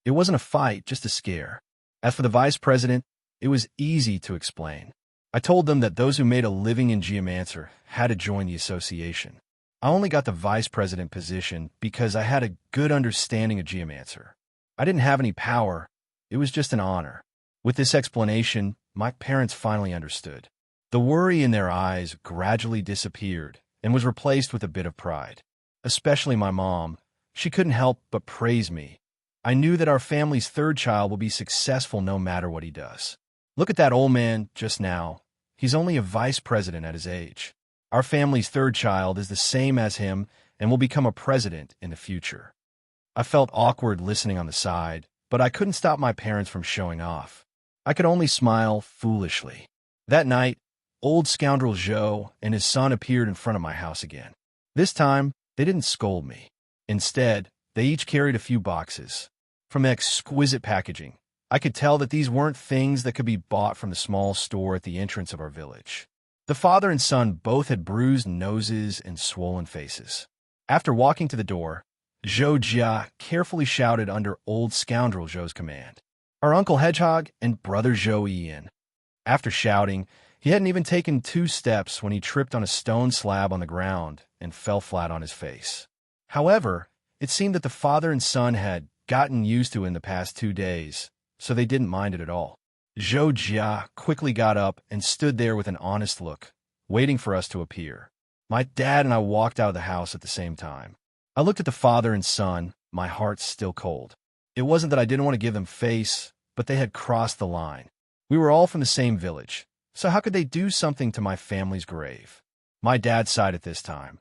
It wasn't a fight, just a scare. As for the vice president, it was easy to explain. I told them that those who made a living in geomancer had to join the association. I only got the vice president position because I had a good understanding of geomancer. I didn't have any power. It was just an honor. With this explanation, my parents finally understood. The worry in their eyes gradually disappeared and was replaced with a bit of pride. Especially my mom. She couldn't help but praise me. I knew that our family's third child will be successful no matter what he does. Look at that old man just now. He's only a vice president at his age. Our family's third child is the same as him and will become a president in the future. I felt awkward listening on the side, but I couldn't stop my parents from showing off. I could only smile foolishly. That night, old scoundrel Zhou and his son appeared in front of my house again. This time, they didn't scold me. Instead, they each carried a few boxes. from exquisite packaging. I could tell that these weren't things that could be bought from the small store at the entrance of our village. The father and son both had bruised noses and swollen faces. After walking to the door, Zhou Jia carefully shouted under old scoundrel Zhou's command, "Our Uncle Hedgehog and Brother Zhou Ian." After shouting, he hadn't even taken 2 steps when he tripped on a stone slab on the ground and fell flat on his face. However, it seemed that the father and son had gotten used to it in the past 2 days, so they didn't mind it at all. Zhou Jia quickly got up and stood there with an honest look, waiting for us to appear. My dad and I walked out of the house at the same time. I looked at the father and son, my heart still cold. It wasn't that I didn't want to give them face, but they had crossed the line. We were all from the same village, so how could they do something to my family's grave? My dad sighed at this time.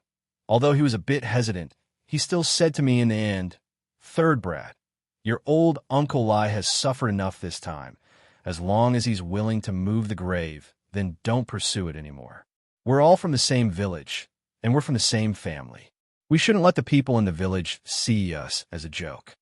Although he was a bit hesitant, he still said to me in the end, "Third brat, your old Uncle Lai has suffered enough this time. As long as he's willing to move the grave, then don't pursue it anymore. We're all from the same village, and we're from the same family. We shouldn't let the people in the village see us as a joke."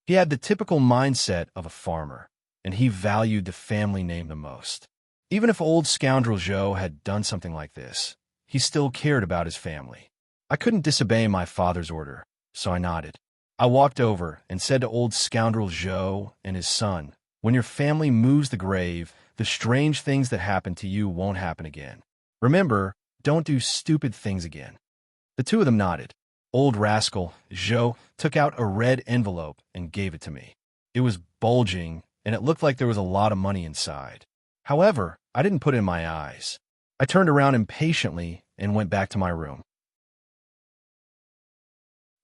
He had the typical mindset of a farmer, and he valued the family name the most. Even if old scoundrel Zhou had done something like this, he still cared about his family. I couldn't disobey my father's order, so I nodded. I walked over and said to old scoundrel Zhou and his son, "When your family moves the grave, the strange things that happen to you won't happen again. Remember, don't do stupid things again." The 2 of them nodded. Old rascal, Zhou, took out a red envelope and gave it to me. It was bulging, and it looked like there was a lot of money inside. However, I didn't put it in my eyes. I turned around impatiently and went back to my room.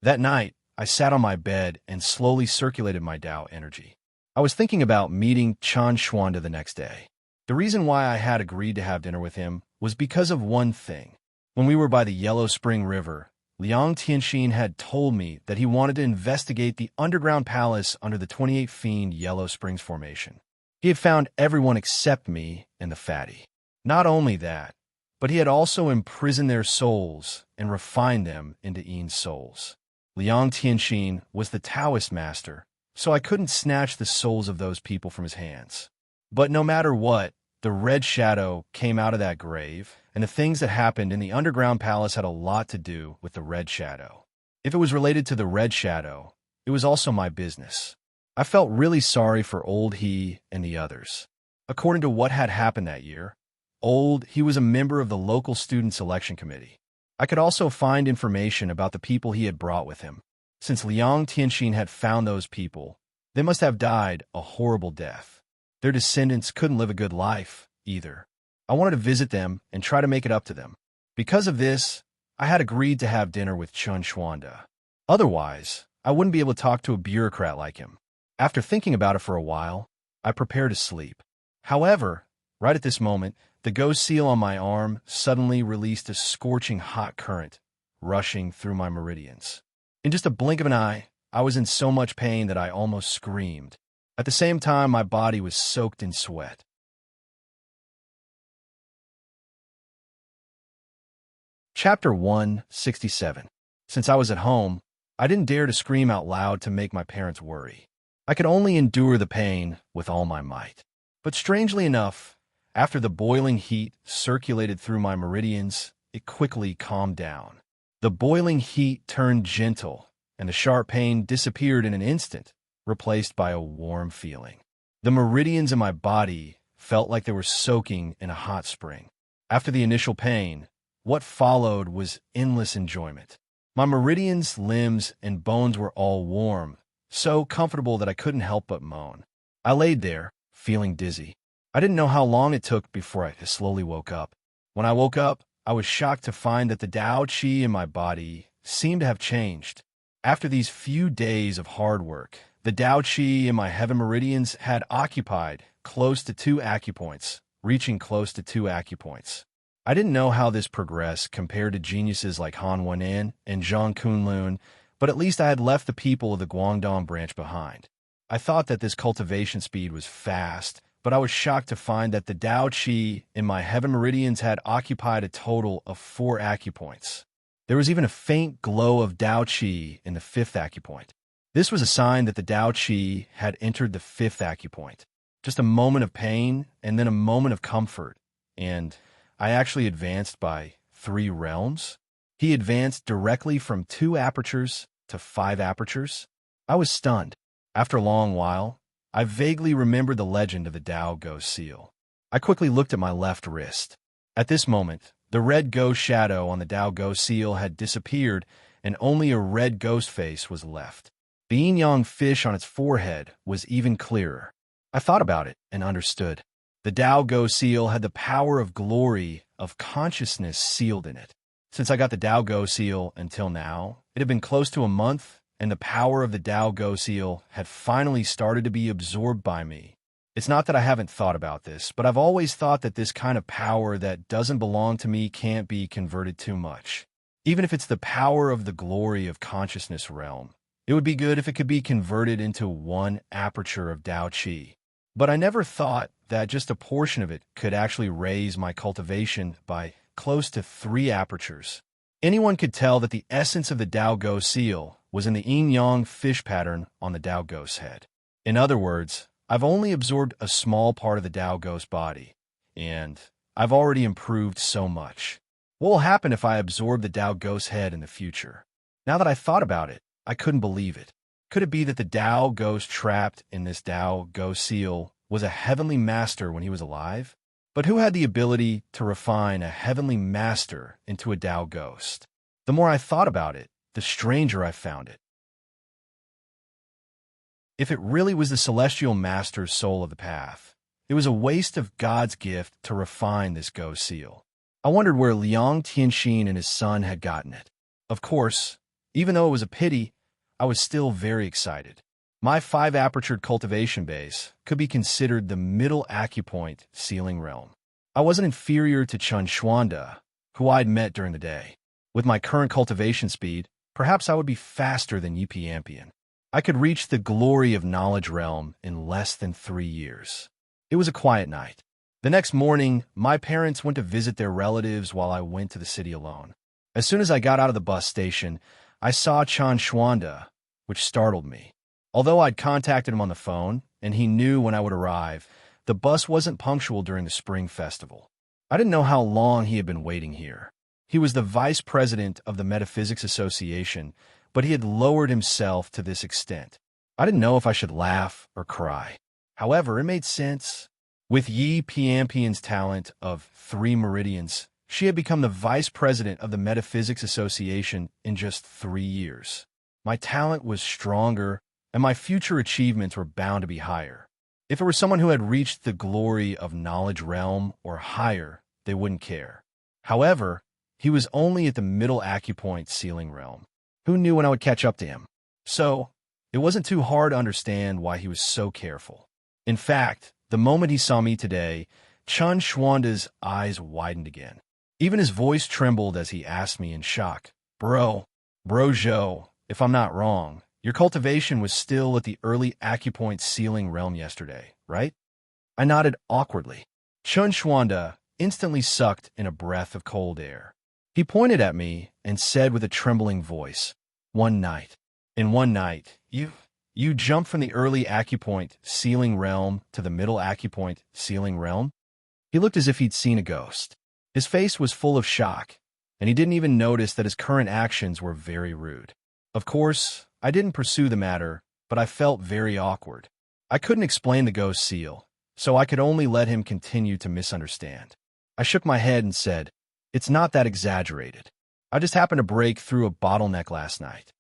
That night, I sat on my bed and slowly circulated my Tao energy. I was thinking about meeting Chan Xuanda the next day. The reason why I had agreed to have dinner with him was because of one thing. When we were by the Yellow Spring River, Liang Tianxin had told me that he wanted to investigate the underground palace under the 28 Fiend Yellow Springs Formation. He had found everyone except me and the fatty. Not only that, but he had also imprisoned their souls and refined them into Yin's souls. Liang Tianxin was the Taoist master, so I couldn't snatch the souls of those people from his hands. But no matter what, the red shadow came out of that grave, and the things that happened in the underground palace had a lot to do with the red shadow. If it was related to the red shadow, it was also my business. I felt really sorry for Old He and the others. According to what had happened that year, Old He was a member of the local student selection committee. I could also find information about the people he had brought with him. Since Liang Tianxin had found those people, they must have died a horrible death. Their descendants couldn't live a good life, either. I wanted to visit them and try to make it up to them. Because of this, I had agreed to have dinner with Chan Xuanda. Otherwise, I wouldn't be able to talk to a bureaucrat like him. After thinking about it for a while, I prepared to sleep. However, right at this moment, the ghost seal on my arm suddenly released a scorching hot current, rushing through my meridians. In just a blink of an eye, I was in so much pain that I almost screamed. At the same time, my body was soaked in sweat. Chapter 167. Since I was at home, I didn't dare to scream out loud to make my parents worry. I could only endure the pain with all my might. But strangely enough, after the boiling heat circulated through my meridians, it quickly calmed down. The boiling heat turned gentle, and the sharp pain disappeared in an instant, replaced by a warm feeling. The meridians in my body felt like they were soaking in a hot spring. After the initial pain, what followed was endless enjoyment. My meridians, limbs, and bones were all warm, so comfortable that I couldn't help but moan. I laid there, feeling dizzy. I didn't know how long it took before I slowly woke up. When I woke up, I was shocked to find that the Tao Qi in my body seemed to have changed. After these few days of hard work, the Tao Qi in my heaven meridians had occupied close to 2 acupoints, reaching close to 2 acupoints. I didn't know how this progressed compared to geniuses like Han Wenan and Zhang Kunlun, but at least I had left the people of the Guangdong branch behind. I thought that this cultivation speed was fast, but I was shocked to find that the Tao Qi in my heaven meridians had occupied a total of 4 acupoints. There was even a faint glow of Tao Qi in the 5th acupoint. This was a sign that the Tao Chi had entered the fifth acupoint. Just a moment of pain and then a moment of comfort, and I actually advanced by 3 realms. He advanced directly from 2 apertures to 5 apertures. I was stunned. After a long while, I vaguely remembered the legend of the Tao Ghost Seal. I quickly looked at my left wrist. At this moment, the red ghost shadow on the Tao Ghost Seal had disappeared, and only a red ghost face was left. The yin-yang fish on its forehead was even clearer. I thought about it and understood. The Tao Ghost Seal had the power of glory, of consciousness sealed in it. Since I got the Tao Ghost Seal until now, it had been close to a month, and the power of the Tao Ghost Seal had finally started to be absorbed by me. It's not that I haven't thought about this, but I've always thought that this kind of power that doesn't belong to me can't be converted too much. Even if it's the power of the glory of consciousness realm, it would be good if it could be converted into 1 aperture of Tao Chi. But I never thought that just a portion of it could actually raise my cultivation by close to 3 apertures. Anyone could tell that the essence of the Tao Ghost Seal was in the yin-yang fish pattern on the Tao Ghost's head. In other words, I've only absorbed a small part of the Tao Ghost body, and I've already improved so much. What will happen if I absorb the Tao Ghost's head in the future? Now that I thought about it, I couldn't believe it. Could it be that the Tao Ghost trapped in this Tao Ghost Seal was a heavenly master when he was alive? But who had the ability to refine a heavenly master into a Tao Ghost? The more I thought about it, the stranger I found it. If it really was the celestial master's soul of the path, it was a waste of God's gift to refine this Ghost Seal. I wondered where Liang Tianxin and his son had gotten it. Of course, even though it was a pity, I was still very excited. My 5-apertured cultivation base could be considered the middle acupoint sealing realm. I wasn't inferior to Chun Xuanda, who I'd met during the day. With my current cultivation speed, perhaps I would be faster than Yipyampian. I could reach the glory of knowledge realm in less than 3 years. It was a quiet night. The next morning, my parents went to visit their relatives while I went to the city alone. As soon as I got out of the bus station, I saw Chun Xuanda, which startled me. Although I'd contacted him on the phone, and he knew when I would arrive, the bus wasn't punctual during the spring festival. I didn't know how long he had been waiting here. He was the vice president of the Metaphysics Association, but he had lowered himself to this extent. I didn't know if I should laugh or cry. However, it made sense. With Yi Piampian's talent of 3 meridians, she had become the vice president of the Metaphysics Association in just 3 years. My talent was stronger, and my future achievements were bound to be higher. If it were someone who had reached the glory of knowledge realm or higher, they wouldn't care. However, he was only at the middle acupoint sealing realm. Who knew when I would catch up to him? So, it wasn't too hard to understand why he was so careful. In fact, the moment he saw me today, Chun Xuanda's eyes widened again. Even his voice trembled as he asked me in shock, Bro Zhou, if I'm not wrong, your cultivation was still at the early acupoint sealing realm yesterday, right? I nodded awkwardly. Chun Xuanda instantly sucked in a breath of cold air. He pointed at me and said with a trembling voice, In 1 night, you jumped from the early acupoint sealing realm to the middle acupoint sealing realm? He looked as if he'd seen a ghost. His face was full of shock, and he didn't even notice that his current actions were very rude. Of course, I didn't pursue the matter, but I felt very awkward. I couldn't explain the Ghost Seal, so I could only let him continue to misunderstand. I shook my head and said, It's not that exaggerated. I just happened to break through a bottleneck last night.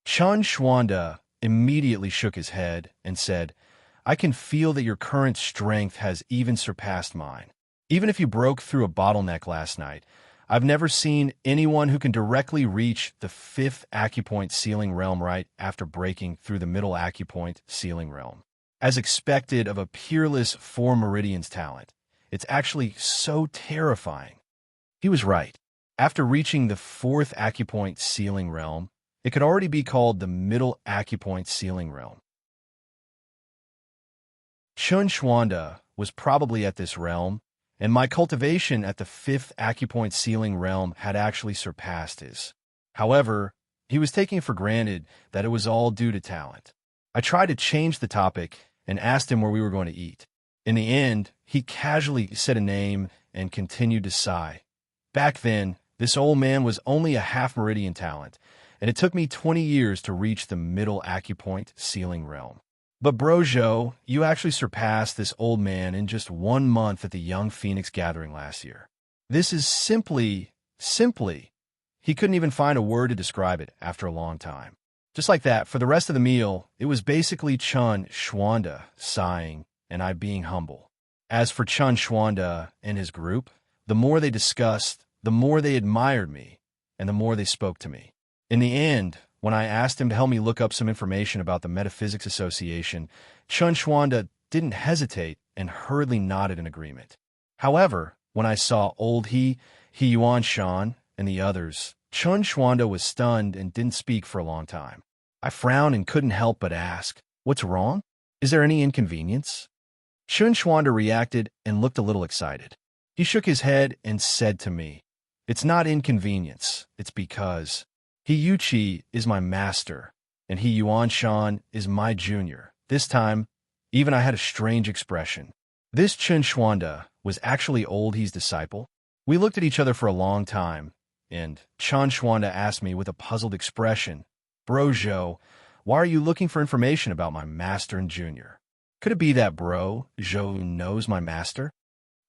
Chun Xuanda immediately shook his head and said, I can feel that your current strength has even surpassed mine. Even if you broke through a bottleneck last night, I've never seen anyone who can directly reach the 5th acupoint sealing realm right after breaking through the middle acupoint sealing realm. As expected of a peerless 4 meridians talent, it's actually so terrifying. He was right. After reaching the 4th acupoint sealing realm, it could already be called the middle acupoint sealing realm. Chun Xuanda was probably at this realm, and my cultivation at the 5th acupoint sealing realm had actually surpassed his. However, He was taking it for granted that it was all due to talent. I tried to change the topic and asked him where we were going to eat. In the end, he casually said a name and continued to sigh. Back then, this old man was only a half-meridian talent, and it took me 20 years to reach the middle acupoint sealing realm. But Brojo, you actually surpassed this old man in just 1 month at the Young Phoenix Gathering last year. This is simply. He couldn't even find a word to describe it after a long time. Just like that, for the rest of the meal, it was basically Chun Shwanda sighing and I being humble. As for Chun Shwanda and his group, the more they discussed, the more they admired me, and the more they spoke to me. In the end, when I asked him to help me look up some information about the Metaphysics Association, Chun Shwanda didn't hesitate and hurriedly nodded in agreement. However, when I saw old He Yuan Shan, and the others, Chun Shwanda was stunned and didn't speak for a long time. I frowned and couldn't help but ask, "What's wrong? Is there any inconvenience?" Chun Shwanda reacted and looked a little excited. He shook his head and said to me, "It's not inconvenience, it's because He Yuchi is my master, and He Yuan Shan is my junior." This time, even I had a strange expression. This Chun Shwanda was actually old He's disciple. We looked at each other for a long time, and Chun Shwanda asked me with a puzzled expression, "Bro, why are you looking for information about my master and junior? Could it be that Bro Zhou knows my master?"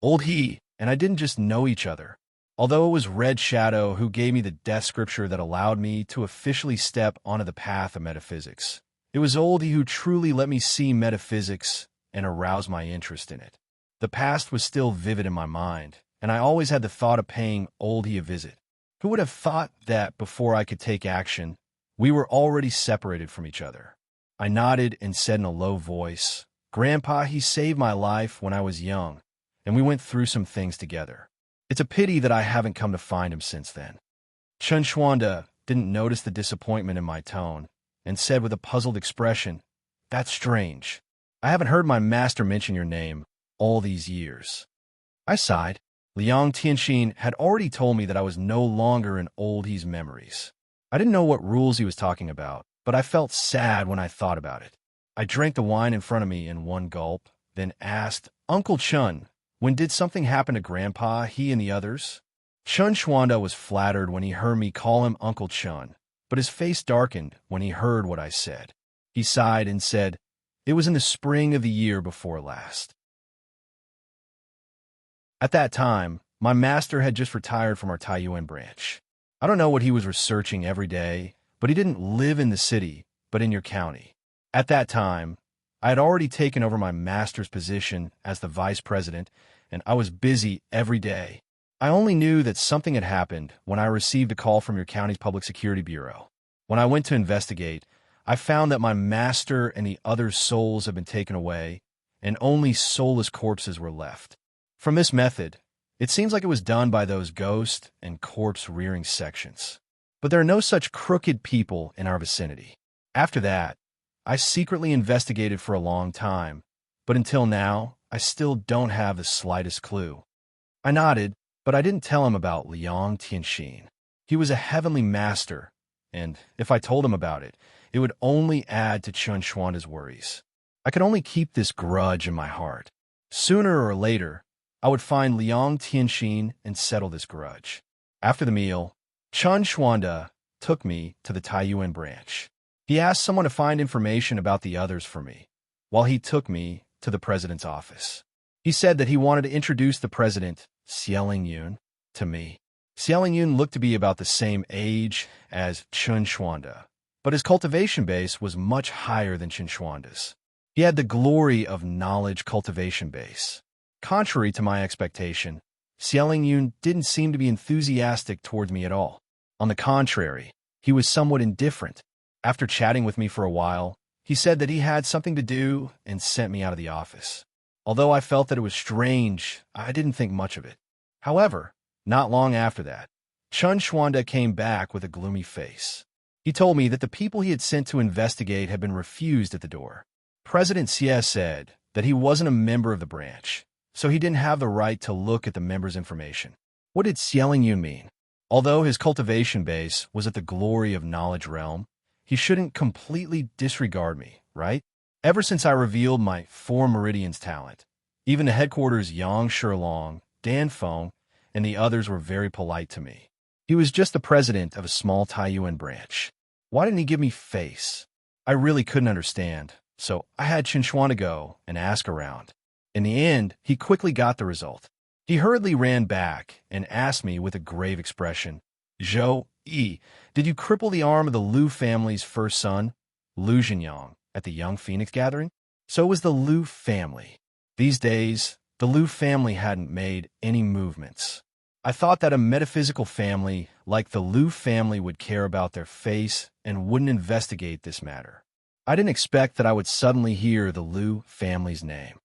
Old He and I didn't just know each other. Although it was Red Shadow who gave me the death scripture that allowed me to officially step onto the path of metaphysics, it was Old He who truly let me see metaphysics and arouse my interest in it. The past was still vivid in my mind, and I always had the thought of paying Old He a visit. Who would have thought that before I could take action, we were already separated from each other? I nodded and said in a low voice, "Grandpa, he saved my life when I was young, and we went through some things together. It's a pity that I haven't come to find him since then." Chun Shwanda didn't notice the disappointment in my tone and said with a puzzled expression, "That's strange. I haven't heard my master mention your name all these years." I sighed. Liang Tianxin had already told me that I was no longer in Old He's memories. I didn't know what rules he was talking about, but I felt sad when I thought about it. I drank the wine in front of me in one gulp, then asked, "Uncle Chun, when did something happen to Grandpa, he and the others?" Chun Shwanda was flattered when he heard me call him Uncle Chun, but his face darkened when he heard what I said. He sighed and said, "It was in the spring of the year before last." At that time, my master had just retired from our Taiyuan branch. I don't know what he was researching every day, but he didn't live in the city, but in your county. At that time, I had already taken over my master's position as the vice president, and I was busy every day. I only knew that something had happened when I received a call from your county's public security bureau. When I went to investigate, I found that my master and the other souls had been taken away, and only soulless corpses were left. From this method, it seems like it was done by those ghost and corpse-rearing sections. But there are no such crooked people in our vicinity. After that, I secretly investigated for a long time, but until now, I still don't have the slightest clue. I nodded, but I didn't tell him about Liang Tianxin. He was a heavenly master, and if I told him about it, it would only add to Chun Shwanda's worries. I could only keep this grudge in my heart. Sooner or later, I would find Liang Tianxin and settle this grudge. After the meal, Chun Shwanda took me to the Taiyuan branch. He asked someone to find information about the others for me, while he took me to the president's office. He said that he wanted to introduce the president, Xieling Yun, to me. Xieling Yun looked to be about the same age as Chun Shwanda, but his cultivation base was much higher than Chun Shwanda's. He had the glory of knowledge cultivation base. Contrary to my expectation, Xieling Yun didn't seem to be enthusiastic towards me at all. On the contrary, he was somewhat indifferent. After chatting with me for a while, he said that he had something to do and sent me out of the office. Although I felt that it was strange, I didn't think much of it. However, not long after that, Chun Shwanda came back with a gloomy face. He told me that the people he had sent to investigate had been refused at the door. President Xie said that he wasn't a member of the branch, so he didn't have the right to look at the members' information. What did Xieling Yun mean? Although his cultivation base was at the glory of knowledge realm, he shouldn't completely disregard me, right? Ever since I revealed my Four Meridians talent, even the headquarters Yang Shilong, Dan Feng, and the others were very polite to me. He was just the president of a small Taiyuan branch. Why didn't he give me face? I really couldn't understand, so I had Chinchuan to go and ask around. In the end, he quickly got the result. He hurriedly ran back and asked me with a grave expression, "Zhou Yi, did you cripple the arm of the Liu family's first son, Liu Zhenyang, at the Young Phoenix gathering?" So was the Liu family. These days, the Liu family hadn't made any movements. I thought that a metaphysical family like the Liu family would care about their face and wouldn't investigate this matter. I didn't expect that I would suddenly hear the Liu family's name.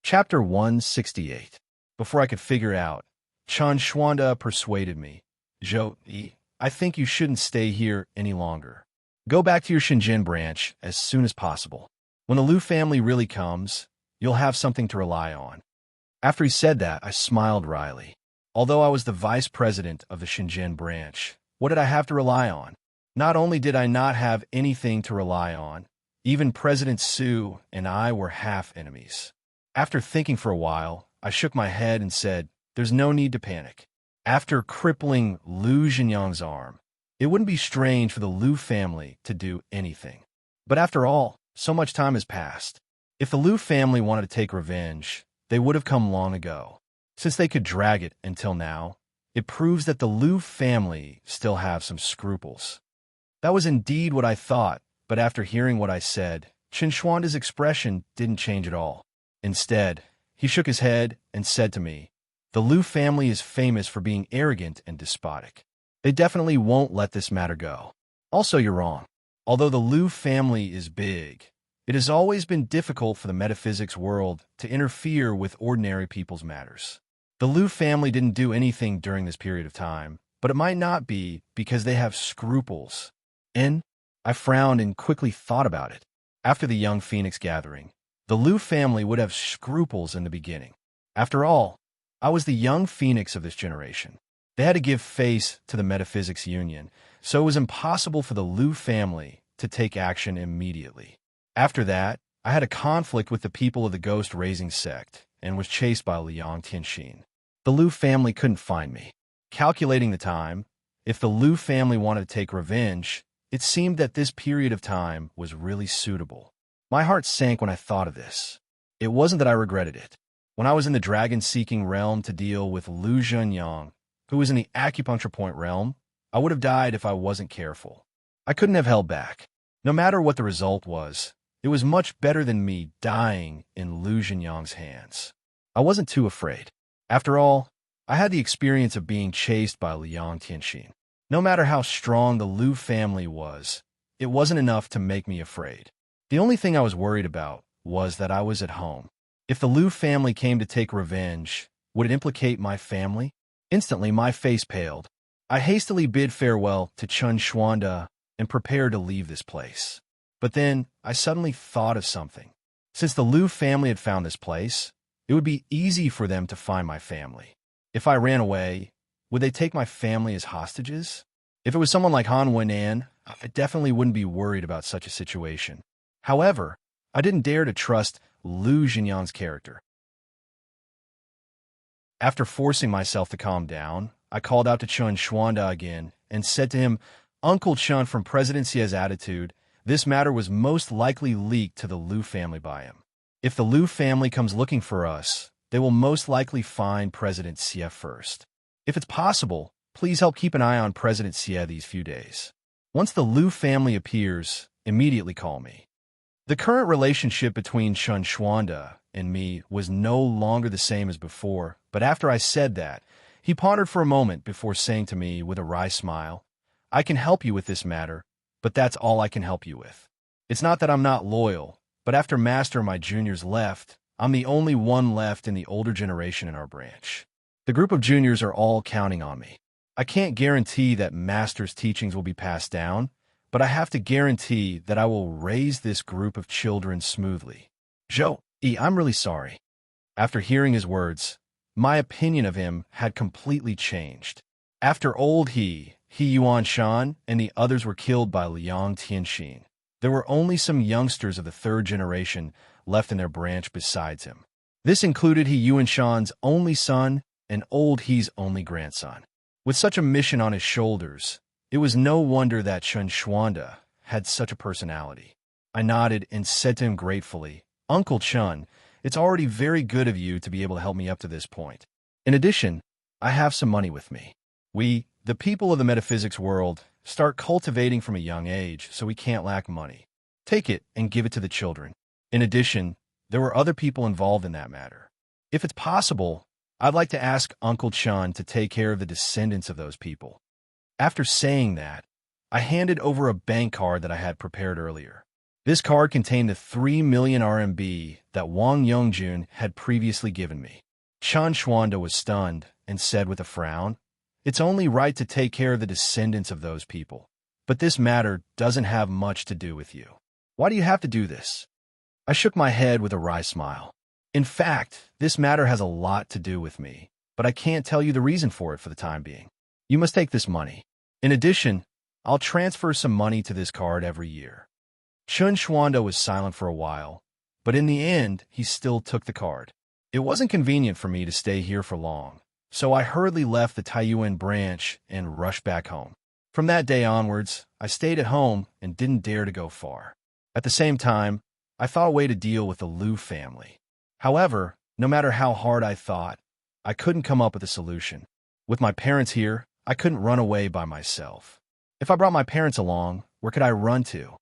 Chapter 168. Before I could figure out, Chan Xuanda persuaded me. "Zhou Yi, I think you shouldn't stay here any longer. Go back to your Shenzhen branch as soon as possible. When the Liu family really comes, you'll have something to rely on." After he said that, I smiled wryly. Although I was the vice president of the Shenzhen branch, what did I have to rely on? Not only did I not have anything to rely on, even President Su and I were half enemies. After thinking for a while, I shook my head and said, "There's no need to panic." After crippling Liu Zhenyang's arm, it wouldn't be strange for the Liu family to do anything. But after all, so much time has passed. If the Liu family wanted to take revenge, they would have come long ago. Since they could drag it until now, it proves that the Liu family still have some scruples. That was indeed what I thought, but after hearing what I said, Qin Xuanda's expression didn't change at all. Instead, he shook his head and said to me, "The Liu family is famous for being arrogant and despotic. They definitely won't let this matter go. Also, you're wrong. Although the Liu family is big, it has always been difficult for the metaphysics world to interfere with ordinary people's matters. The Liu family didn't do anything during this period of time, but it might not be because they have scruples." I frowned and quickly thought about it. After the Young Phoenix gathering, the Liu family would have scruples in the beginning. After all, I was the Young Phoenix of this generation. They had to give face to the Metaphysics Union, so it was impossible for the Liu family to take action immediately. After that, I had a conflict with the people of the ghost-raising sect and was chased by Liang Tianxin. The Liu family couldn't find me. Calculating the time, if the Liu family wanted to take revenge, it seemed that this period of time was really suitable. My heart sank when I thought of this. It wasn't that I regretted it. When I was in the dragon-seeking realm to deal with Liu Zhenyang, who was in the acupuncture point realm, I would have died if I wasn't careful. I couldn't have held back. No matter what the result was, it was much better than me dying in Liu Zhenyang's hands. I wasn't too afraid. After all, I had the experience of being chased by Liang Tianxin. No matter how strong the Liu family was, it wasn't enough to make me afraid. The only thing I was worried about was that I was at home. If the Liu family came to take revenge, would it implicate my family? Instantly, my face paled. I hastily bid farewell to Chun Xuanda and prepared to leave this place. But then, I suddenly thought of something. Since the Liu family had found this place, it would be easy for them to find my family. If I ran away, would they take my family as hostages? If it was someone like Han Wenan, I definitely wouldn't be worried about such a situation. However, I didn't dare to trust Liu Zhenyang's character. After forcing myself to calm down, I called out to Chun Xuanda again and said to him, "Uncle Chun, from President Xie's attitude, this matter was most likely leaked to the Liu family by him. If the Liu family comes looking for us, they will most likely find President Xie first. If it's possible, please help keep an eye on President Xie these few days. Once the Liu family appears, immediately call me." The current relationship between Chun Xuanda and me was no longer the same as before, but after I said that, he pondered for a moment before saying to me with a wry smile, "I can help you with this matter, but that's all I can help you with. It's not that I'm not loyal, but after Master and my juniors left, I'm the only one left in the older generation in our branch. The group of juniors are all counting on me. I can't guarantee that Master's teachings will be passed down, but I have to guarantee that I will raise this group of children smoothly. Zhou Yi, I'm really sorry. After hearing his words, my opinion of him had completely changed. After old He Yuan Shan, and the others were killed by Liang Tianxin, there were only some youngsters of the third generation left in their branch besides him. This included He Yuan Shan's only son and old He's only grandson. With such a mission on his shoulders, it was no wonder that Chen Xuanda had such a personality. I nodded and said to him gratefully, "Uncle Chen, it's already very good of you to be able to help me up to this point. In addition, I have some money with me. We, the people of the metaphysics world, start cultivating from a young age, so we can't lack money. Take it and give it to the children. In addition, there were other people involved in that matter. If it's possible, I'd like to ask Uncle Chen to take care of the descendants of those people." After saying that, I handed over a bank card that I had prepared earlier. This card contained the 3 million RMB that Wang Yongjun had previously given me. Chen Xuanda was stunned and said with a frown, "It's only right to take care of the descendants of those people. But this matter doesn't have much to do with you. Why do you have to do this?" I shook my head with a wry smile. "In fact, this matter has a lot to do with me, but I can't tell you the reason for it for the time being. You must take this money. In addition, I'll transfer some money to this card every year." Chen Xuanda was silent for a while, but in the end, he still took the card. It wasn't convenient for me to stay here for long, so I hurriedly left the Taiyuan branch and rushed back home. From that day onwards, I stayed at home and didn't dare to go far. At the same time, I thought a way to deal with the Liu family. However, no matter how hard I thought, I couldn't come up with a solution. With my parents here, I couldn't run away by myself. If I brought my parents along, where could I run to?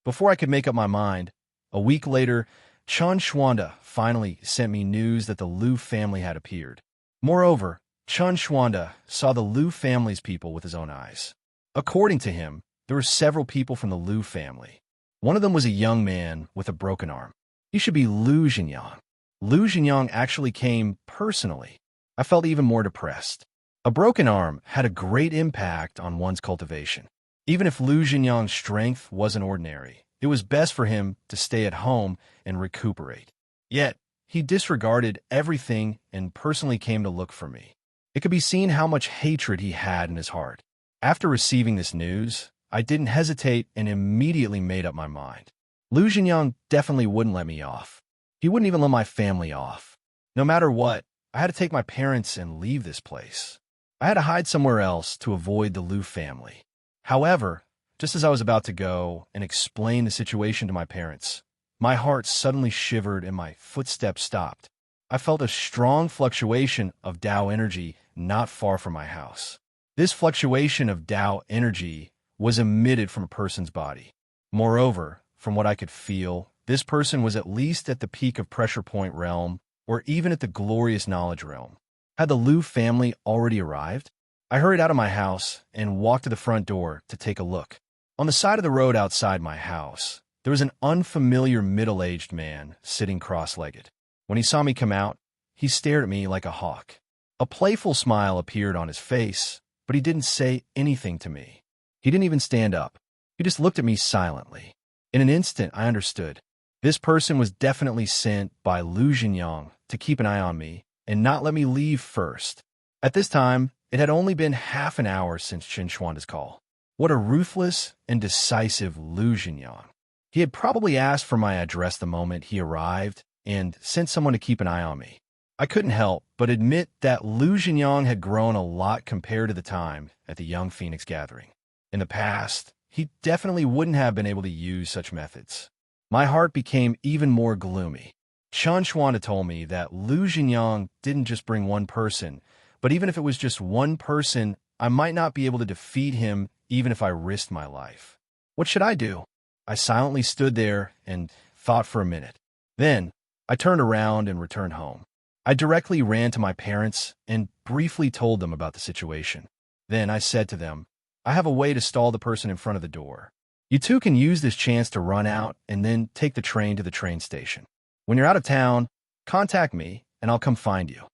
Before I could make up my mind, a week later, Chen Xuanda finally sent me news that the Liu family had appeared. Moreover, Chen Xuanda saw the Liu family's people with his own eyes. According to him, there were several people from the Liu family. One of them was a young man with a broken arm. He should be Liu Xingyang. Liu Xingyang actually came personally. I felt even more depressed. A broken arm had a great impact on one's cultivation. Even if Liu Xingyang's strength wasn't ordinary, it was best for him to stay at home and recuperate. Yet, he disregarded everything and personally came to look for me. It could be seen how much hatred he had in his heart. After receiving this news, I didn't hesitate and immediately made up my mind. Liu Xingyang definitely wouldn't let me off. He wouldn't even let my family off. No matter what, I had to take my parents and leave this place. I had to hide somewhere else to avoid the Liu family. However, just as I was about to go and explain the situation to my parents, my heart suddenly shivered and my footsteps stopped. I felt a strong fluctuation of Tao energy not far from my house. This fluctuation of Tao energy was emitted from a person's body. Moreover, from what I could feel, this person was at least at the peak of pressure point realm or even at the glorious knowledge realm. Had the Liu family already arrived? I hurried out of my house and walked to the front door to take a look. On the side of the road outside my house, there was an unfamiliar middle-aged man sitting cross-legged. When he saw me come out, he stared at me like a hawk. A playful smile appeared on his face, but he didn't say anything to me. He didn't even stand up. He just looked at me silently. In an instant, I understood. This person was definitely sent by Liu Xingyang to keep an eye on me and not let me leave first. At this time, it had only been half an hour since Chen Xuanda's call. What a ruthless and decisive Liu Xingyang. He had probably asked for my address the moment he arrived and sent someone to keep an eye on me. I couldn't help but admit that Liu Xingyang had grown a lot compared to the time at the Young Phoenix gathering. In the past, he definitely wouldn't have been able to use such methods. My heart became even more gloomy. Chen Xuanda told me that Liu Xingyang didn't just bring one person, but even if it was just one person, I might not be able to defeat him even if I risked my life. What should I do? I silently stood there and thought for a minute. Then, I turned around and returned home. I directly ran to my parents and briefly told them about the situation. Then I said to them, "I have a way to stall the person in front of the door. You two can use this chance to run out and then take the train to the train station. When you're out of town, contact me and I'll come find you."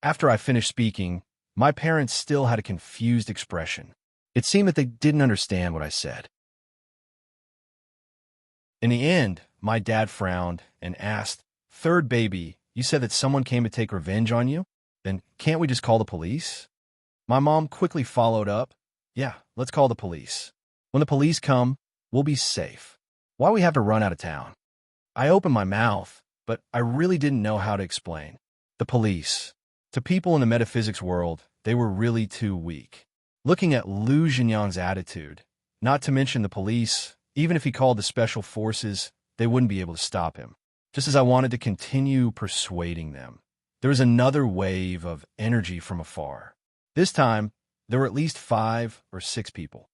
After I finished speaking, my parents still had a confused expression. It seemed that they didn't understand what I said. In the end, my dad frowned and asked, "Third baby, you said that someone came to take revenge on you? Then can't we just call the police?" My mom quickly followed up, "Yeah, let's call the police. When the police come, we'll be safe. Why we have to run out of town?" I opened my mouth, but I really didn't know how to explain. The police. To people in the metaphysics world, they were really too weak. Looking at Lu Jinyang's attitude, not to mention the police, even if he called the special forces, they wouldn't be able to stop him. Just as I wanted to continue persuading them, there was another wave of energy from afar. This time, there were at least 5 or 6 people.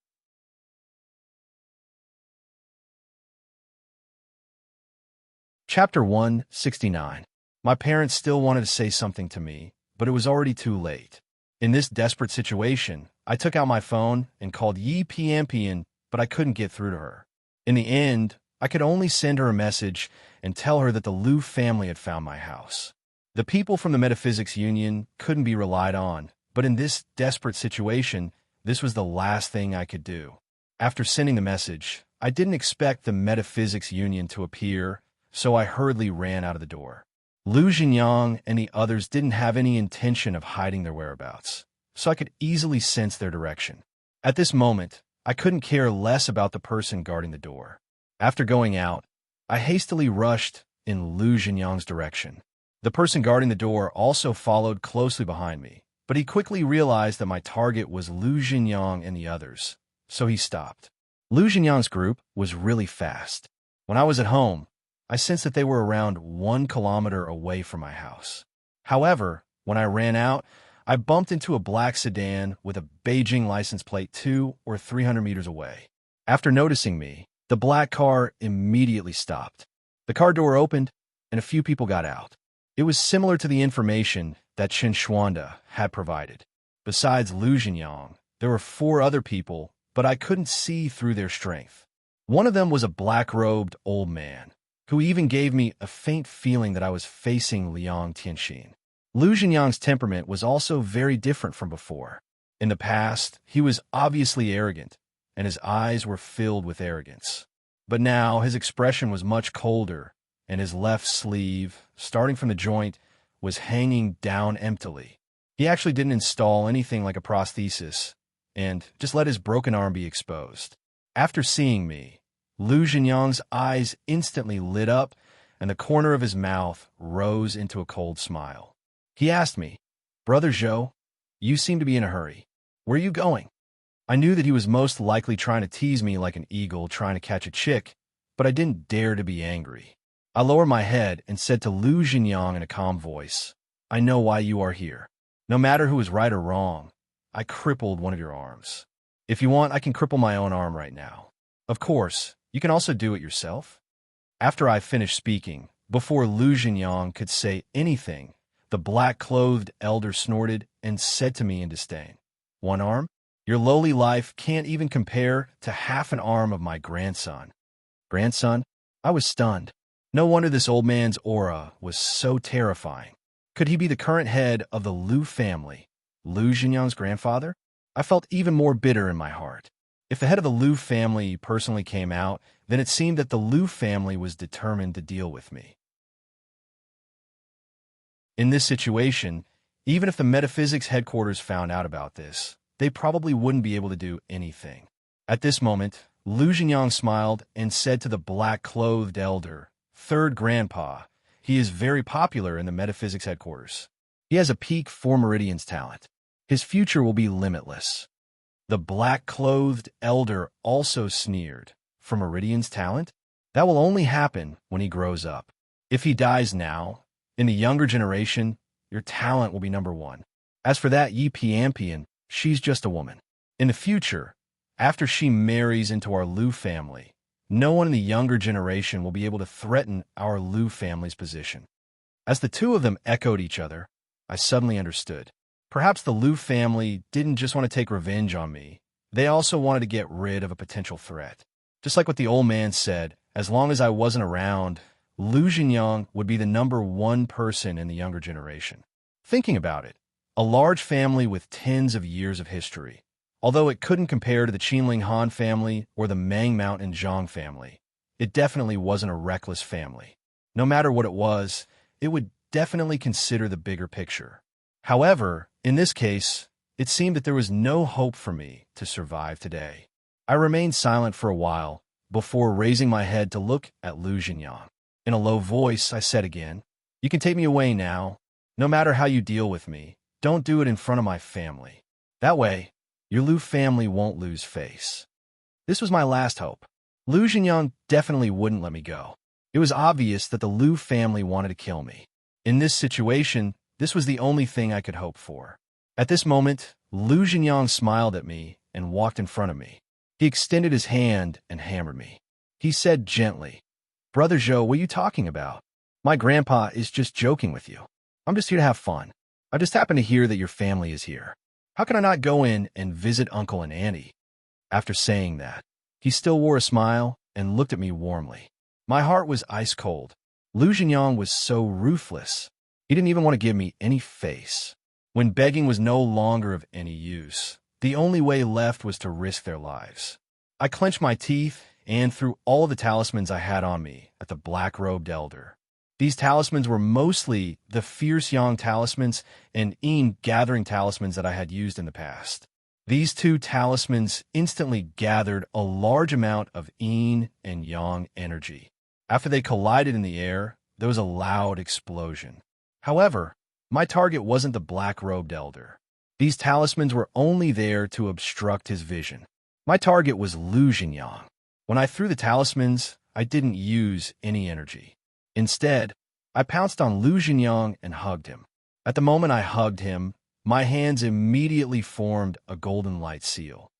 Chapter 169. My parents still wanted to say something to me, but it was already too late. In this desperate situation, I took out my phone and called Yi Piampian, but I couldn't get through to her. In the end, I could only send her a message and tell her that the Lu family had found my house. The people from the Metaphysics Union couldn't be relied on, but in this desperate situation, this was the last thing I could do. After sending the message, I didn't expect the Metaphysics Union to appear, so I hurriedly ran out of the door. Lu Jinyang and the others didn't have any intention of hiding their whereabouts, so I could easily sense their direction. At this moment, I couldn't care less about the person guarding the door. After going out, I hastily rushed in Lu Jinyang's direction. The person guarding the door also followed closely behind me, but he quickly realized that my target was Lu Jinyang and the others, so he stopped. Lu Jinyang's group was really fast. When I was at home, I sensed that they were around 1 kilometer away from my house. However, when I ran out, I bumped into a black sedan with a Beijing license plate 200 or 300 meters away. After noticing me, the black car immediately stopped. The car door opened, and a few people got out. It was similar to the information that Chen Xuanda had provided. Besides Lu Jinyang, there were 4 other people, but I couldn't see through their strength. One of them was a black-robed old man, who even gave me a faint feeling that I was facing Liang Tianxin. Lu Jinyang's temperament was also very different from before. In the past, he was obviously arrogant, and his eyes were filled with arrogance. But now his expression was much colder, and his left sleeve, starting from the joint, was hanging down emptily. He actually didn't install anything like a prosthesis, and just let his broken arm be exposed. After seeing me, Lu Jinyang's eyes instantly lit up, and the corner of his mouth rose into a cold smile. He asked me, "Brother Zhou, you seem to be in a hurry. Where are you going?" I knew that he was most likely trying to tease me like an eagle trying to catch a chick, but I didn't dare to be angry. I lowered my head and said to Lu Jinyang in a calm voice, "I know why you are here. No matter who is right or wrong, I crippled one of your arms. If you want, I can cripple my own arm right now. Of course, you can also do it yourself." After I finished speaking, before Lu Jinyang could say anything, the black-clothed elder snorted and said to me in disdain, "1 arm? Your lowly life can't even compare to half an arm of my grandson." Grandson? I was stunned. No wonder this old man's aura was so terrifying. Could he be the current head of the Lu family, Lu Jinyang's grandfather? I felt even more bitter in my heart. If the head of the Lu family personally came out, then it seemed that the Lu family was determined to deal with me. In this situation, even if the metaphysics headquarters found out about this, they probably wouldn't be able to do anything. At this moment, Lu Jinyang smiled and said to the black-clothed elder, "Third grandpa, he is very popular in the metaphysics headquarters. He has a peak for Meridian's talent. His future will be limitless." The black-clothed elder also sneered, "For Meridian's talent? That will only happen when he grows up. If he dies now, in the younger generation, your talent will be number 1. As for that Yi Piampian, she's just a woman. In the future, after she marries into our Lu family, no one in the younger generation will be able to threaten our Lu family's position." As the two of them echoed each other, I suddenly understood. Perhaps the Lu family didn't just want to take revenge on me. They also wanted to get rid of a potential threat. Just like what the old man said, as long as I wasn't around, Lu Jinyang would be the number 1 person in the younger generation. Thinking about it, a large family with tens of years of history. Although it couldn't compare to the Qinling Han family or the Mang Mountain Zhang family, it definitely wasn't a reckless family. No matter what it was, it would definitely consider the bigger picture. However, in this case, it seemed that there was no hope for me to survive today. I remained silent for a while before raising my head to look at Lu Jinyang. In a low voice, I said again, "You can take me away now. No matter how you deal with me, don't do it in front of my family. That way, your Lu family won't lose face." This was my last hope. Lu Jinyang definitely wouldn't let me go. It was obvious that the Lu family wanted to kill me. In this situation, this was the only thing I could hope for. At this moment, Lu Jinyang smiled at me and walked in front of me. He extended his hand and hammered me. He said gently, "Brother Zhou, what are you talking about? My grandpa is just joking with you. I'm just here to have fun. I just happened to hear that your family is here. How can I not go in and visit Uncle and Auntie?" After saying that, he still wore a smile and looked at me warmly. My heart was ice cold. Lu Jinyang was so ruthless. He didn't even want to give me any face. When begging was no longer of any use, the only way left was to risk their lives. I clenched my teeth and threw all the talismans I had on me at the black-robed elder. These talismans were mostly the fierce yang talismans and yin gathering talismans that I had used in the past. These two talismans instantly gathered a large amount of yin and yang energy. After they collided in the air, there was a loud explosion. However, my target wasn't the black-robed elder. These talismans were only there to obstruct his vision. My target was Lu Jinyang. When I threw the talismans, I didn't use any energy. Instead, I pounced on Lu Jinyang and hugged him. At the moment I hugged him, my hands immediately formed a golden light seal.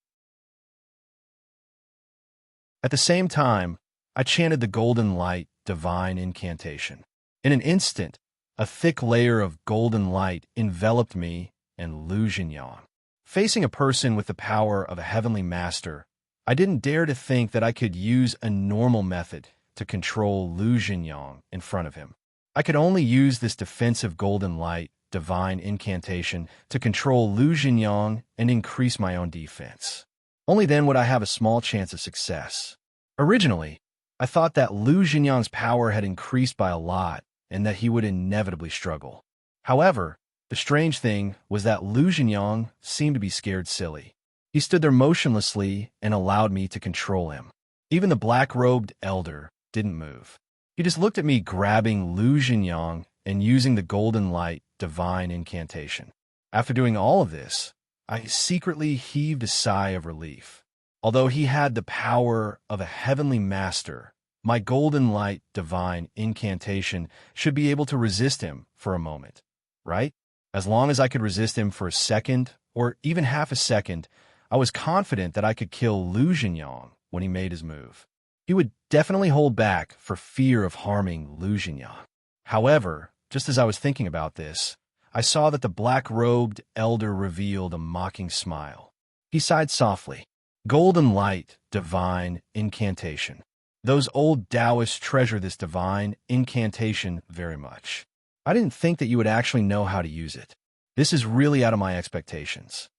At the same time, I chanted the golden light divine incantation. In an instant, a thick layer of golden light enveloped me and Lu Jinyang. Facing a person with the power of a heavenly master, I didn't dare to think that I could use a normal method to control Lu Jinyang in front of him. I could only use this defensive golden light divine incantation to control Lu Jinyang and increase my own defense. Only then would I have a small chance of success. Originally, I thought that Lu Jinyang's power had increased by a lot and that he would inevitably struggle. However, the strange thing was that Lu Jinyang seemed to be scared silly. He stood there motionlessly and allowed me to control him. Even the black-robed elder didn't move. He just looked at me grabbing Lu Jinyang and using the golden light divine incantation. After doing all of this, I secretly heaved a sigh of relief. Although he had the power of a heavenly master, my golden light divine incantation should be able to resist him for a moment, right? As long as I could resist him for a second or even half a second, I was confident that I could kill Lu Jinyang when he made his move. He would definitely hold back for fear of harming Lu Jinyang. However, just as I was thinking about this, I saw that the black-robed elder revealed a mocking smile. He sighed softly. Golden light, divine incantation. Those old Taoists treasure this divine incantation very much. I didn't think that you would actually know how to use it. This is really out of my expectations.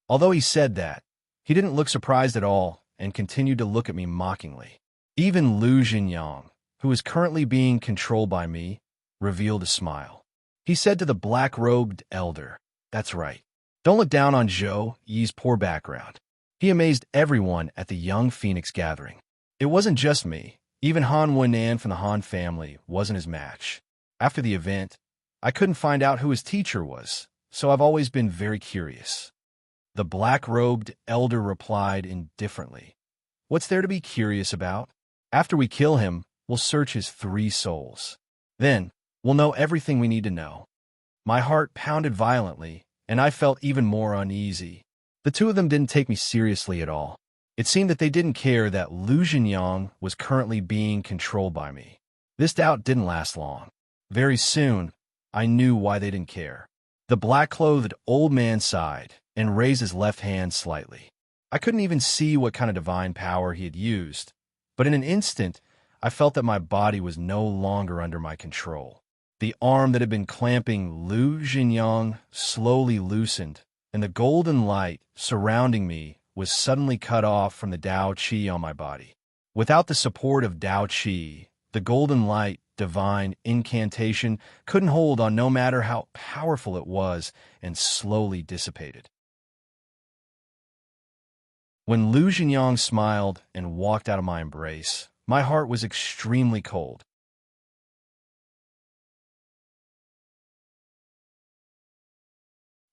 Although he said that, he didn't look surprised at all and continued to look at me mockingly. Even Lu Jinyang, who is currently being controlled by me, revealed a smile. He said to the black-robed elder, "That's right. Don't look down on Zhou Yi's poor background." He amazed everyone at the young Phoenix gathering. It wasn't just me. Even Han Wennan from the Han family wasn't his match. After the event, I couldn't find out who his teacher was, so I've always been very curious. The black-robed elder replied indifferently, "What's there to be curious about? After we kill him, we'll search his 3 souls. Then, we'll know everything we need to know." My heart pounded violently, and I felt even more uneasy. The two of them didn't take me seriously at all. It seemed that they didn't care that Lu Jinyang was currently being controlled by me. This doubt didn't last long. Very soon, I knew why they didn't care. The black-clothed old man sighed and raised his left hand slightly. I couldn't even see what kind of divine power he had used, but in an instant, I felt that my body was no longer under my control. The arm that had been clamping Lu Jinyang slowly loosened, and the golden light surrounding me was suddenly cut off from the Tao Qi on my body. Without the support of Tao Chi, the golden light, divine incantation couldn't hold on no matter how powerful it was, and slowly dissipated. When Lu Jinyang smiled and walked out of my embrace, my heart was extremely cold.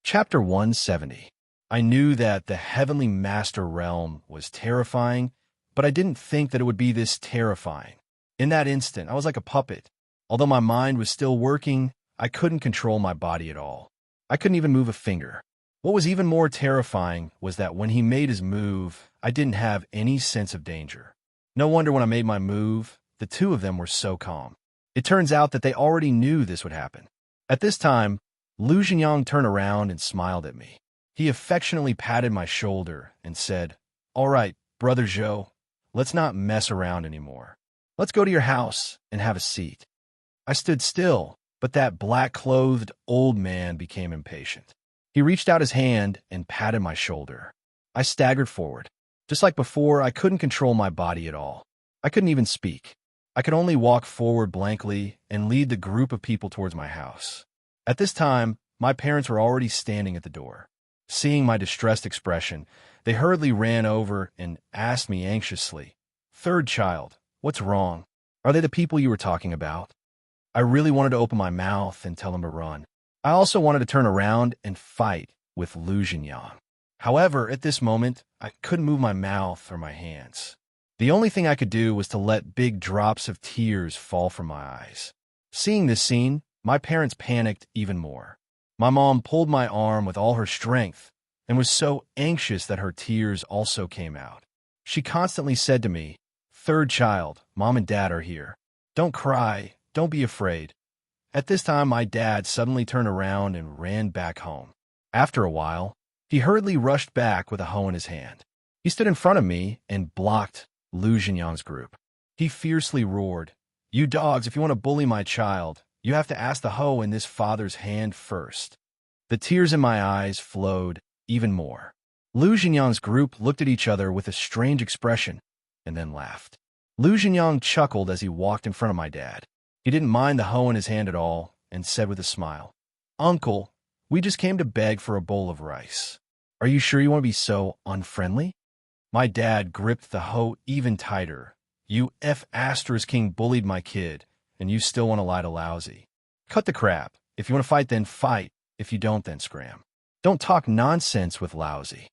Chapter 170. I knew that the Heavenly Master Realm was terrifying, but I didn't think that it would be this terrifying. In that instant, I was like a puppet. Although my mind was still working, I couldn't control my body at all. I couldn't even move a finger. What was even more terrifying was that when he made his move, I didn't have any sense of danger. No wonder when I made my move, the two of them were so calm. It turns out that they already knew this would happen. At this time, Lu Jinyang turned around and smiled at me. He affectionately patted my shoulder and said, "All right, Brother Zhou, let's not mess around anymore. Let's go to your house and have a seat." I stood still, but that black-clothed old man became impatient. He reached out his hand and patted my shoulder. I staggered forward. Just like before, I couldn't control my body at all. I couldn't even speak. I could only walk forward blankly and lead the group of people towards my house. At this time, my parents were already standing at the door. Seeing my distressed expression, they hurriedly ran over and asked me anxiously, "Third child, what's wrong? Are they the people you were talking about?" I really wanted to open my mouth and tell them to run. I also wanted to turn around and fight with Lu Jinyang. However, at this moment, I couldn't move my mouth or my hands. The only thing I could do was to let big drops of tears fall from my eyes. Seeing this scene, my parents panicked even more. My mom pulled my arm with all her strength and was so anxious that her tears also came out. She constantly said to me, "Third child, Mom and Dad are here. Don't cry, don't be afraid." At this time, my dad suddenly turned around and ran back home. After a while, he hurriedly rushed back with a hoe in his hand. He stood in front of me and blocked Lu Jinyang's group. He fiercely roared, "You dogs, if you want to bully my child, you have to ask the hoe in this father's hand first." The tears in my eyes flowed even more. Lu Jinyang's group looked at each other with a strange expression and then laughed. Lu Jinyang chuckled as he walked in front of my dad. He didn't mind the hoe in his hand at all and said with a smile, "Uncle, we just came to beg for a bowl of rice. Are you sure you want to be so unfriendly?" My dad gripped the hoe even tighter. "You F***king bullied my kid, and you still want to lie to Lousy. Cut the crap. If you want to fight, then fight. If you don't, then scram. Don't talk nonsense with Lousy."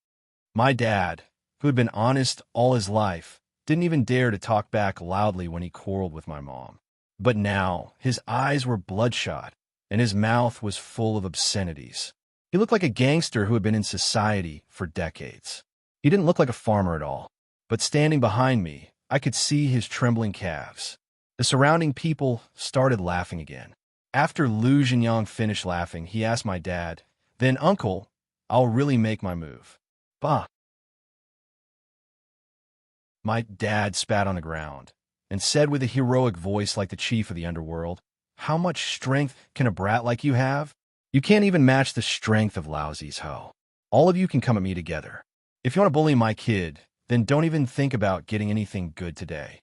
My dad, who had been honest all his life, didn't even dare to talk back loudly when he quarreled with my mom. But now, his eyes were bloodshot, and his mouth was full of obscenities. He looked like a gangster who had been in society for decades. He didn't look like a farmer at all, but standing behind me, I could see his trembling calves. The surrounding people started laughing again. After Lu Jinyang finished laughing, he asked my dad, "Then, Uncle, I'll really make my move." "Bah." My dad spat on the ground and said with a heroic voice like the chief of the underworld, "How much strength can a brat like you have? You can't even match the strength of Lousy's hoe. All of you can come at me together. If you want to bully my kid, then don't even think about getting anything good today."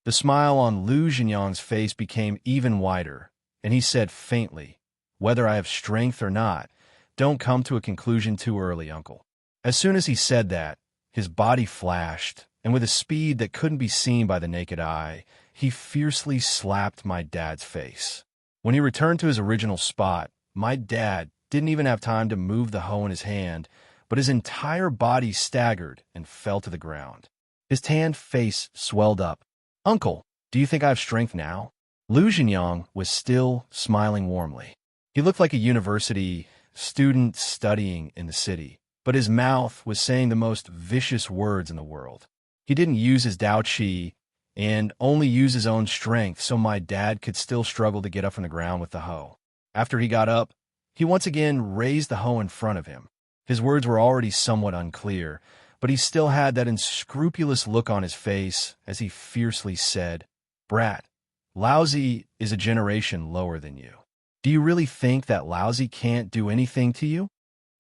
The smile on Lu Jinyang's face became even wider, and he said faintly, "Whether I have strength or not, don't come to a conclusion too early, Uncle." As soon as he said that, his body flashed, and with a speed that couldn't be seen by the naked eye, he fiercely slapped my dad's face. When he returned to his original spot, my dad didn't even have time to move the hoe in his hand, but his entire body staggered and fell to the ground. His tanned face swelled up. "Uncle, do you think I have strength now?" Lu Jinyang was still smiling warmly. He looked like a university student studying in the city, but his mouth was saying the most vicious words in the world. He didn't use his Tao Chi and only used his own strength, so my dad could still struggle to get up from the ground with the hoe. After he got up, he once again raised the hoe in front of him. His words were already somewhat unclear, but he still had that unscrupulous look on his face as he fiercely said, "Brat, Lousy is a generation lower than you. Do you really think that Lousy can't do anything to you?"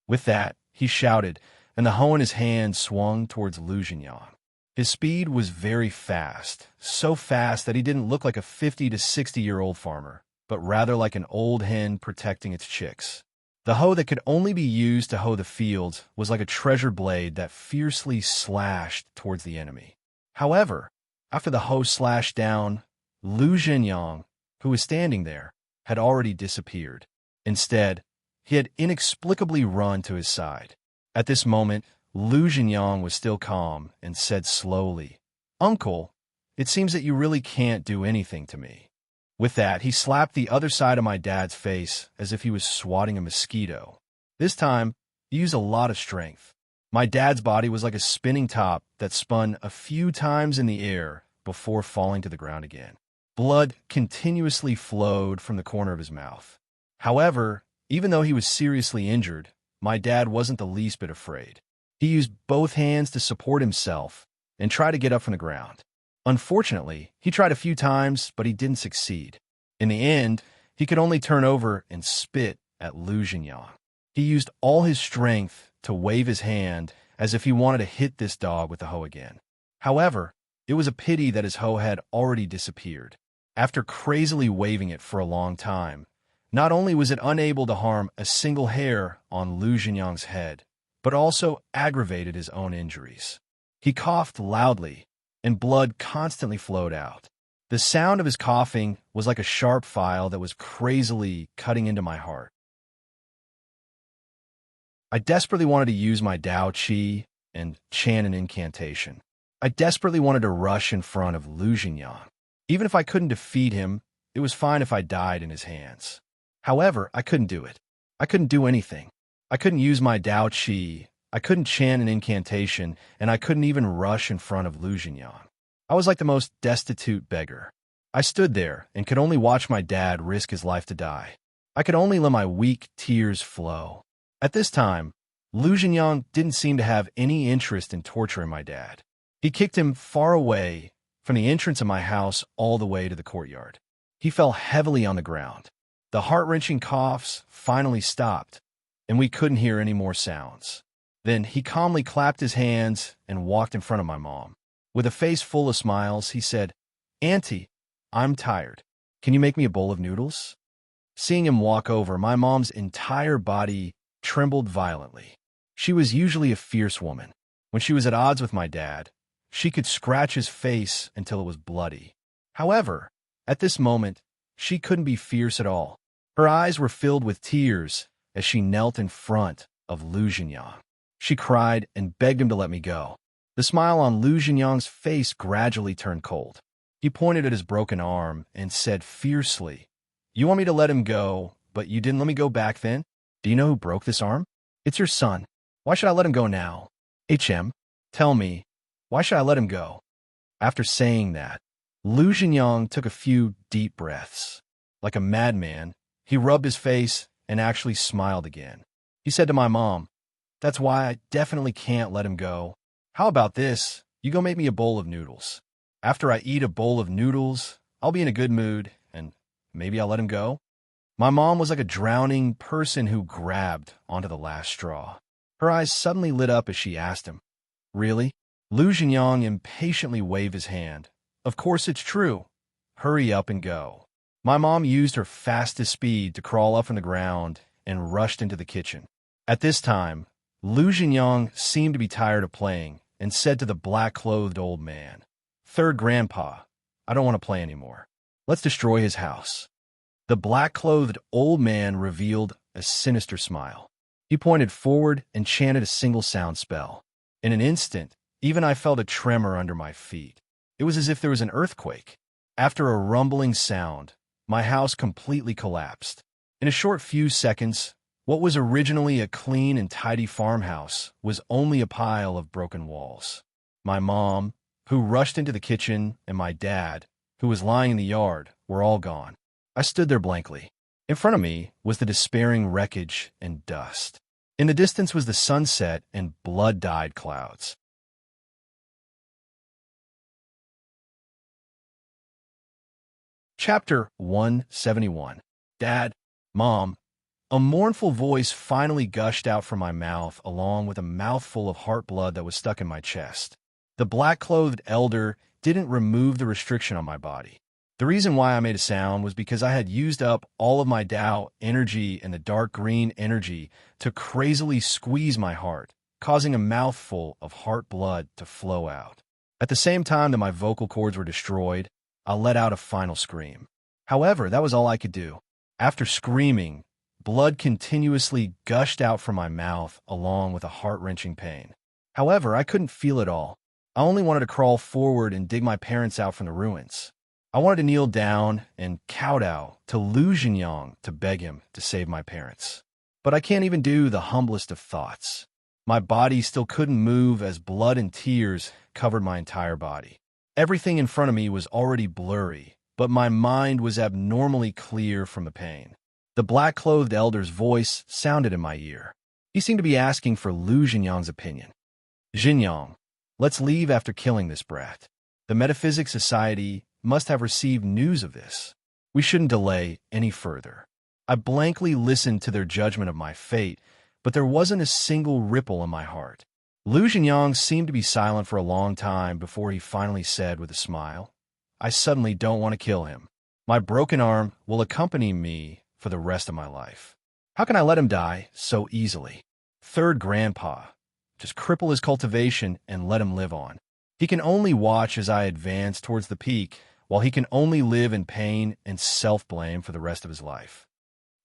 With that, he shouted, and the hoe in his hand swung towards Lu Jinyang. His speed was very fast, so fast that he didn't look like a 50 to 60-year-old farmer, but rather like an old hen protecting its chicks. The hoe that could only be used to hoe the fields was like a treasure blade that fiercely slashed towards the enemy. However, after the hoe slashed down, Lu Zhenyang, who was standing there, had already disappeared. Instead, he had inexplicably run to his side. At this moment, Lu Zhenyang was still calm and said slowly, "Uncle, it seems that you really can't do anything to me." With that, he slapped the other side of my dad's face as if he was swatting a mosquito. This time, he used a lot of strength. My dad's body was like a spinning top that spun a few times in the air before falling to the ground again. Blood continuously flowed from the corner of his mouth. However, even though he was seriously injured, my dad wasn't the least bit afraid. He used both hands to support himself and try to get up from the ground. Unfortunately, he tried a few times, but he didn't succeed. In the end, he could only turn over and spit at Lu Zhenyang. He used all his strength to wave his hand as if he wanted to hit this dog with the hoe again. However, it was a pity that his hoe had already disappeared. After crazily waving it for a long time, not only was it unable to harm a single hair on Lu Zhenyang's head, but also aggravated his own injuries. He coughed loudly, and blood constantly flowed out. The sound of his coughing was like a sharp file that was crazily cutting into my heart. I desperately wanted to use my Dao Qi and chant an incantation. I desperately wanted to rush in front of Lu Zhenyang. Even if I couldn't defeat him, it was fine if I died in his hands. However, I couldn't do it. I couldn't do anything. I couldn't use my Dao Qi, I couldn't chant an incantation, and I couldn't even rush in front of Lu Zhenyang. I was like the most destitute beggar. I stood there and could only watch my dad risk his life to die. I could only let my weak tears flow. At this time, Lu Zhenyang didn't seem to have any interest in torturing my dad. He kicked him far away from the entrance of my house all the way to the courtyard. He fell heavily on the ground. The heart-wrenching coughs finally stopped, and we couldn't hear any more sounds. Then he calmly clapped his hands and walked in front of my mom. With a face full of smiles, he said, "Auntie, I'm tired. Can you make me a bowl of noodles?" Seeing him walk over, my mom's entire body trembled violently. She was usually a fierce woman. When she was at odds with my dad, she could scratch his face until it was bloody. However, at this moment, she couldn't be fierce at all. Her eyes were filled with tears as she knelt in front of Lu Zhenyang. She cried and begged him to let me go. The smile on Lu Zhenyang's face gradually turned cold. He pointed at his broken arm and said fiercely, "You want me to let him go, but you didn't let me go back then? Do you know who broke this arm? It's your son. Why should I let him go now? Tell me, why should I let him go?" After saying that, Lu Zhenyang took a few deep breaths. Like a madman, he rubbed his face and actually smiled again. He said to my mom, "That's why I definitely can't let him go. How about this? You go make me a bowl of noodles. After I eat a bowl of noodles, I'll be in a good mood, and maybe I'll let him go." My mom was like a drowning person who grabbed onto the last straw. Her eyes suddenly lit up as she asked him, "Really?" Lu Zhenyang impatiently waved his hand. "Of course it's true. Hurry up and go." My mom used her fastest speed to crawl up from the ground and rushed into the kitchen. At this time, Lu Zhenyang seemed to be tired of playing and said to the black-clothed old man, "Third grandpa, I don't want to play anymore. Let's destroy his house." The black-clothed old man revealed a sinister smile. He pointed forward and chanted a single sound spell. In an instant, even I felt a tremor under my feet. It was as if there was an earthquake. After a rumbling sound, my house completely collapsed. In a short few seconds, what was originally a clean and tidy farmhouse was only a pile of broken walls. My mom, who rushed into the kitchen, and my dad, who was lying in the yard, were all gone. I stood there blankly. In front of me was the despairing wreckage and dust. In the distance was the sunset and blood-dyed clouds. Chapter 171. Dad, Mom. A mournful voice finally gushed out from my mouth along with a mouthful of heart blood that was stuck in my chest. The black-clothed elder didn't remove the restriction on my body. The reason why I made a sound was because I had used up all of my Tao energy and the dark green energy to crazily squeeze my heart, causing a mouthful of heart blood to flow out. At the same time that my vocal cords were destroyed, I let out a final scream. However, that was all I could do. After screaming, blood continuously gushed out from my mouth along with a heart-wrenching pain. However, I couldn't feel it all. I only wanted to crawl forward and dig my parents out from the ruins. I wanted to kneel down and kowtow to Lu Jinyang to beg him to save my parents. But I can't even do the humblest of thoughts. My body still couldn't move as blood and tears covered my entire body. Everything in front of me was already blurry, but my mind was abnormally clear from the pain. The black-clothed elder's voice sounded in my ear. He seemed to be asking for Lu Jinyang's opinion. Jinyang, let's leave after killing this brat. The Metaphysics Society must have received news of this. We shouldn't delay any further. I blankly listened to their judgment of my fate, but there wasn't a single ripple in my heart. Lu Jinyang seemed to be silent for a long time before he finally said with a smile, I suddenly don't want to kill him. My broken arm will accompany me for the rest of my life. How can I let him die so easily? Third grandpa, just cripple his cultivation and let him live on. He can only watch as I advance towards the peak, while he can only live in pain and self-blame for the rest of his life.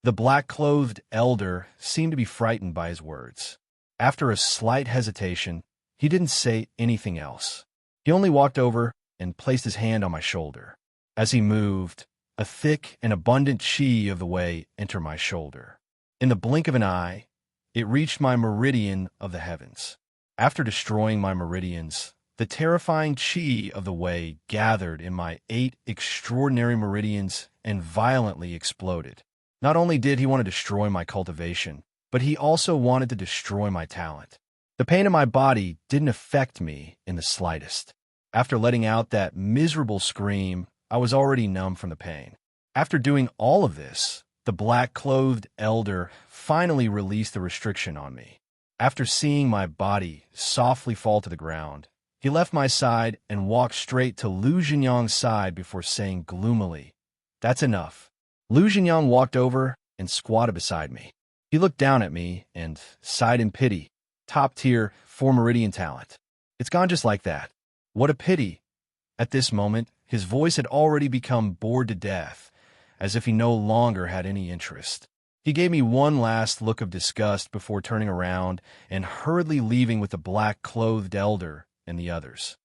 The black-clothed elder seemed to be frightened by his words. After a slight hesitation, he didn't say anything else. He only walked over and placed his hand on my shoulder. As he moved, a thick and abundant chi of the way entered my shoulder. In the blink of an eye, it reached my meridian of the heavens. After destroying my meridians, the terrifying chi of the way gathered in my 8 extraordinary meridians and violently exploded. Not only did he want to destroy my cultivation, but he also wanted to destroy my talent. The pain in my body didn't affect me in the slightest. After letting out that miserable scream, I was already numb from the pain. After doing all of this, the black-clothed elder finally released the restriction on me. After seeing my body softly fall to the ground, he left my side and walked straight to Lu Jinyang's side before saying gloomily, That's enough. Lu Jinyang walked over and squatted beside me. He looked down at me and sighed in pity. Top-tier 4-meridian talent. It's gone just like that. What a pity. At this moment, his voice had already become bored to death, as if he no longer had any interest. He gave me one last look of disgust before turning around and hurriedly leaving with the black-clothed elder and the others.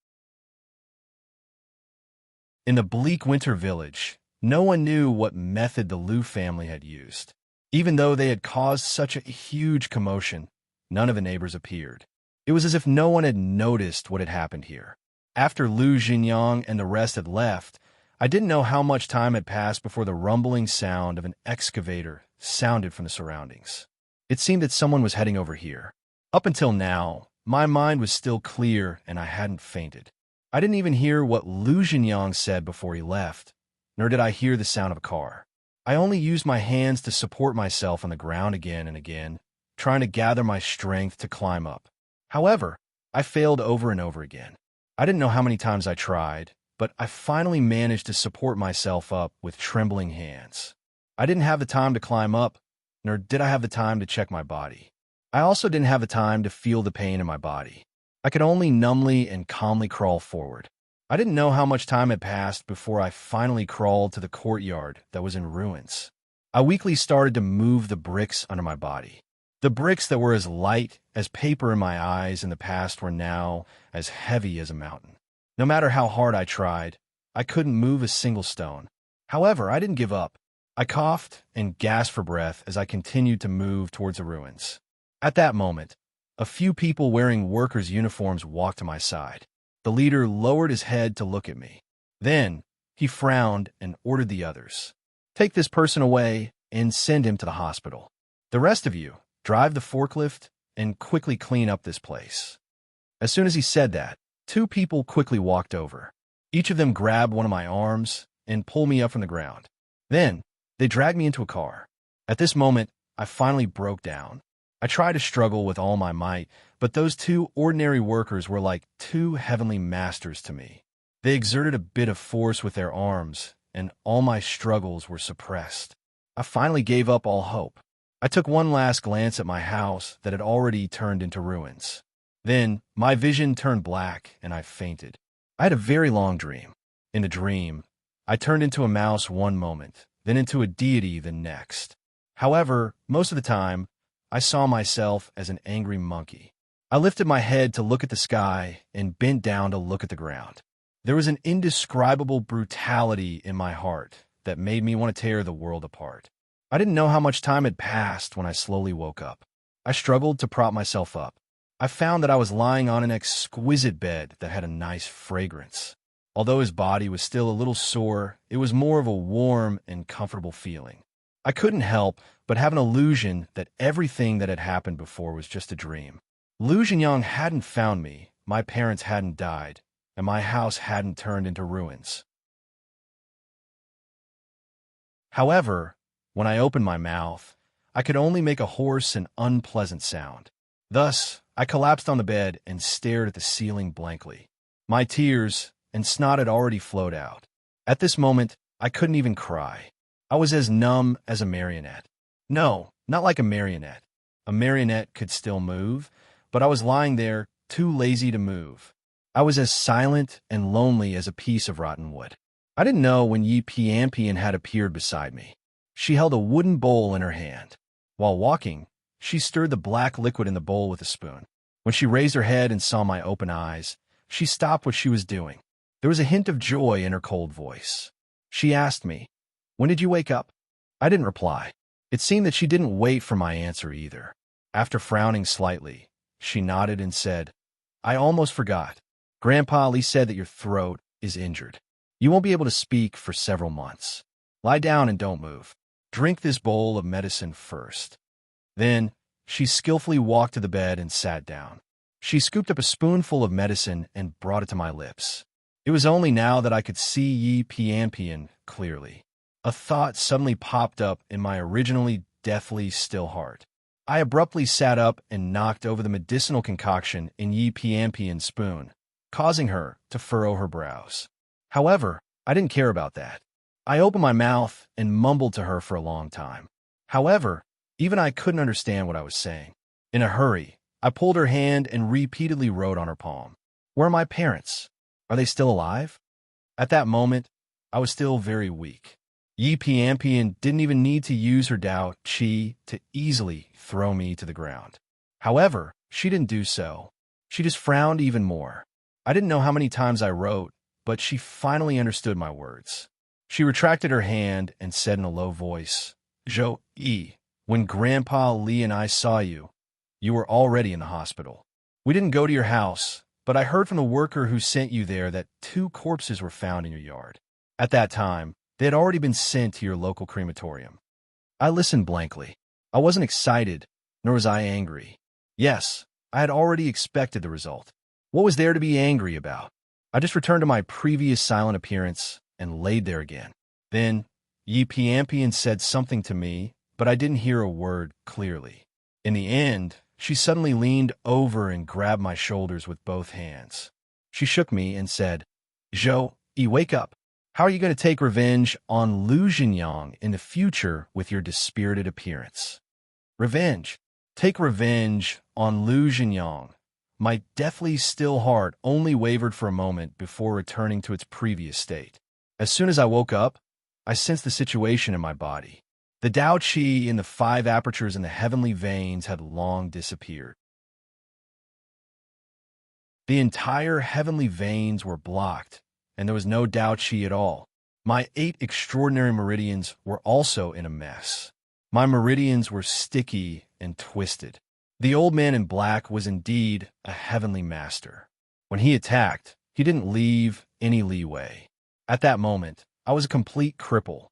In the bleak winter village, no one knew what method the Liu family had used. Even though they had caused such a huge commotion, none of the neighbors appeared. It was as if no one had noticed what had happened here. After Lu Jinyang and the rest had left, I didn't know how much time had passed before the rumbling sound of an excavator sounded from the surroundings. It seemed that someone was heading over here. Up until now, my mind was still clear and I hadn't fainted. I didn't even hear what Lu Jinyang said before he left, nor did I hear the sound of a car. I only used my hands to support myself on the ground again and again, trying to gather my strength to climb up. However, I failed over and over again. I didn't know how many times I tried, but I finally managed to support myself up with trembling hands. I didn't have the time to climb up, nor did I have the time to check my body. I also didn't have the time to feel the pain in my body. I could only numbly and calmly crawl forward. I didn't know how much time had passed before I finally crawled to the courtyard that was in ruins. I weakly started to move the bricks under my body. The bricks that were as light as paper in my eyes in the past were now as heavy as a mountain. No matter how hard I tried, I couldn't move a single stone. However, I didn't give up. I coughed and gasped for breath as I continued to move towards the ruins. At that moment, a few people wearing workers' uniforms walked to my side. The leader lowered his head to look at me. Then, he frowned and ordered the others, "Take this person away and send him to the hospital. The rest of you, drive the forklift and quickly clean up this place." As soon as he said that, 2 people quickly walked over. Each of them grabbed one of my arms and pulled me up from the ground. Then, they dragged me into a car. At this moment, I finally broke down. I tried to struggle with all my might, but those two ordinary workers were like two heavenly masters to me. They exerted a bit of force with their arms, and all my struggles were suppressed. I finally gave up all hope. I took one last glance at my house that had already turned into ruins. Then my vision turned black, and I fainted. I had a very long dream. In the dream, I turned into a mouse one moment, then into a deity the next. However, most of the time, I saw myself as an angry monkey. I lifted my head to look at the sky and bent down to look at the ground. There was an indescribable brutality in my heart that made me want to tear the world apart. I didn't know how much time had passed when I slowly woke up. I struggled to prop myself up. I found that I was lying on an exquisite bed that had a nice fragrance. Although his body was still a little sore, it was more of a warm and comfortable feeling. I couldn't help but have an illusion that everything that had happened before was just a dream. Lu Jianyang hadn't found me, my parents hadn't died, and my house hadn't turned into ruins. However, when I opened my mouth, I could only make a hoarse and unpleasant sound. Thus, I collapsed on the bed and stared at the ceiling blankly. My tears and snot had already flowed out. At this moment, I couldn't even cry. I was as numb as a marionette. No, not like a marionette. A marionette could still move, but I was lying there, too lazy to move. I was as silent and lonely as a piece of rotten wood. I didn't know when Yi Pianpian had appeared beside me. She held a wooden bowl in her hand. While walking, she stirred the black liquid in the bowl with a spoon. When she raised her head and saw my open eyes, she stopped what she was doing. There was a hint of joy in her cold voice. She asked me, "When did you wake up?" I didn't reply. It seemed that she didn't wait for my answer either. After frowning slightly, she nodded and said, "I almost forgot. Grandpa Lee said that your throat is injured. You won't be able to speak for several months. Lie down and don't move. Drink this bowl of medicine first." Then, she skillfully walked to the bed and sat down. She scooped up a spoonful of medicine and brought it to my lips. It was only now that I could see Yi Pianpian clearly. A thought suddenly popped up in my originally deathly still heart. I abruptly sat up and knocked over the medicinal concoction in Yi Pianpian's spoon, causing her to furrow her brows. However, I didn't care about that. I opened my mouth and mumbled to her for a long time. However, even I couldn't understand what I was saying. In a hurry, I pulled her hand and repeatedly wrote on her palm, "Where are my parents? Are they still alive?" At that moment, I was still very weak. Yi Pianpian didn't even need to use her Dao Qi to easily throw me to the ground. However, she didn't do so. She just frowned even more. I didn't know how many times I wrote, but she finally understood my words. She retracted her hand and said in a low voice, "Zhou Yi, when Grandpa Li and I saw you, you were already in the hospital. We didn't go to your house, but I heard from the worker who sent you there that 2 corpses were found in your yard. At that time, they had already been sent to your local crematorium." I listened blankly. I wasn't excited, nor was I angry. Yes, I had already expected the result. What was there to be angry about? I just returned to my previous silent appearance and laid there again. Then, Yi Pianpian said something to me, but I didn't hear a word clearly. In the end, she suddenly leaned over and grabbed my shoulders with both hands. She shook me and said, "Zhou Yi, wake up. How are you going to take revenge on Lu Jianyang in the future with your dispirited appearance?" Revenge. Take revenge on Lu Jianyang. My deathly still heart only wavered for a moment before returning to its previous state. As soon as I woke up, I sensed the situation in my body. The Dao Qi in the 5 apertures in the heavenly veins had long disappeared. The entire heavenly veins were blocked, and there was no Dao Qi at all. My 8 extraordinary meridians were also in a mess. My meridians were sticky and twisted. The old man in black was indeed a heavenly master. When he attacked, he didn't leave any leeway. At that moment, I was a complete cripple.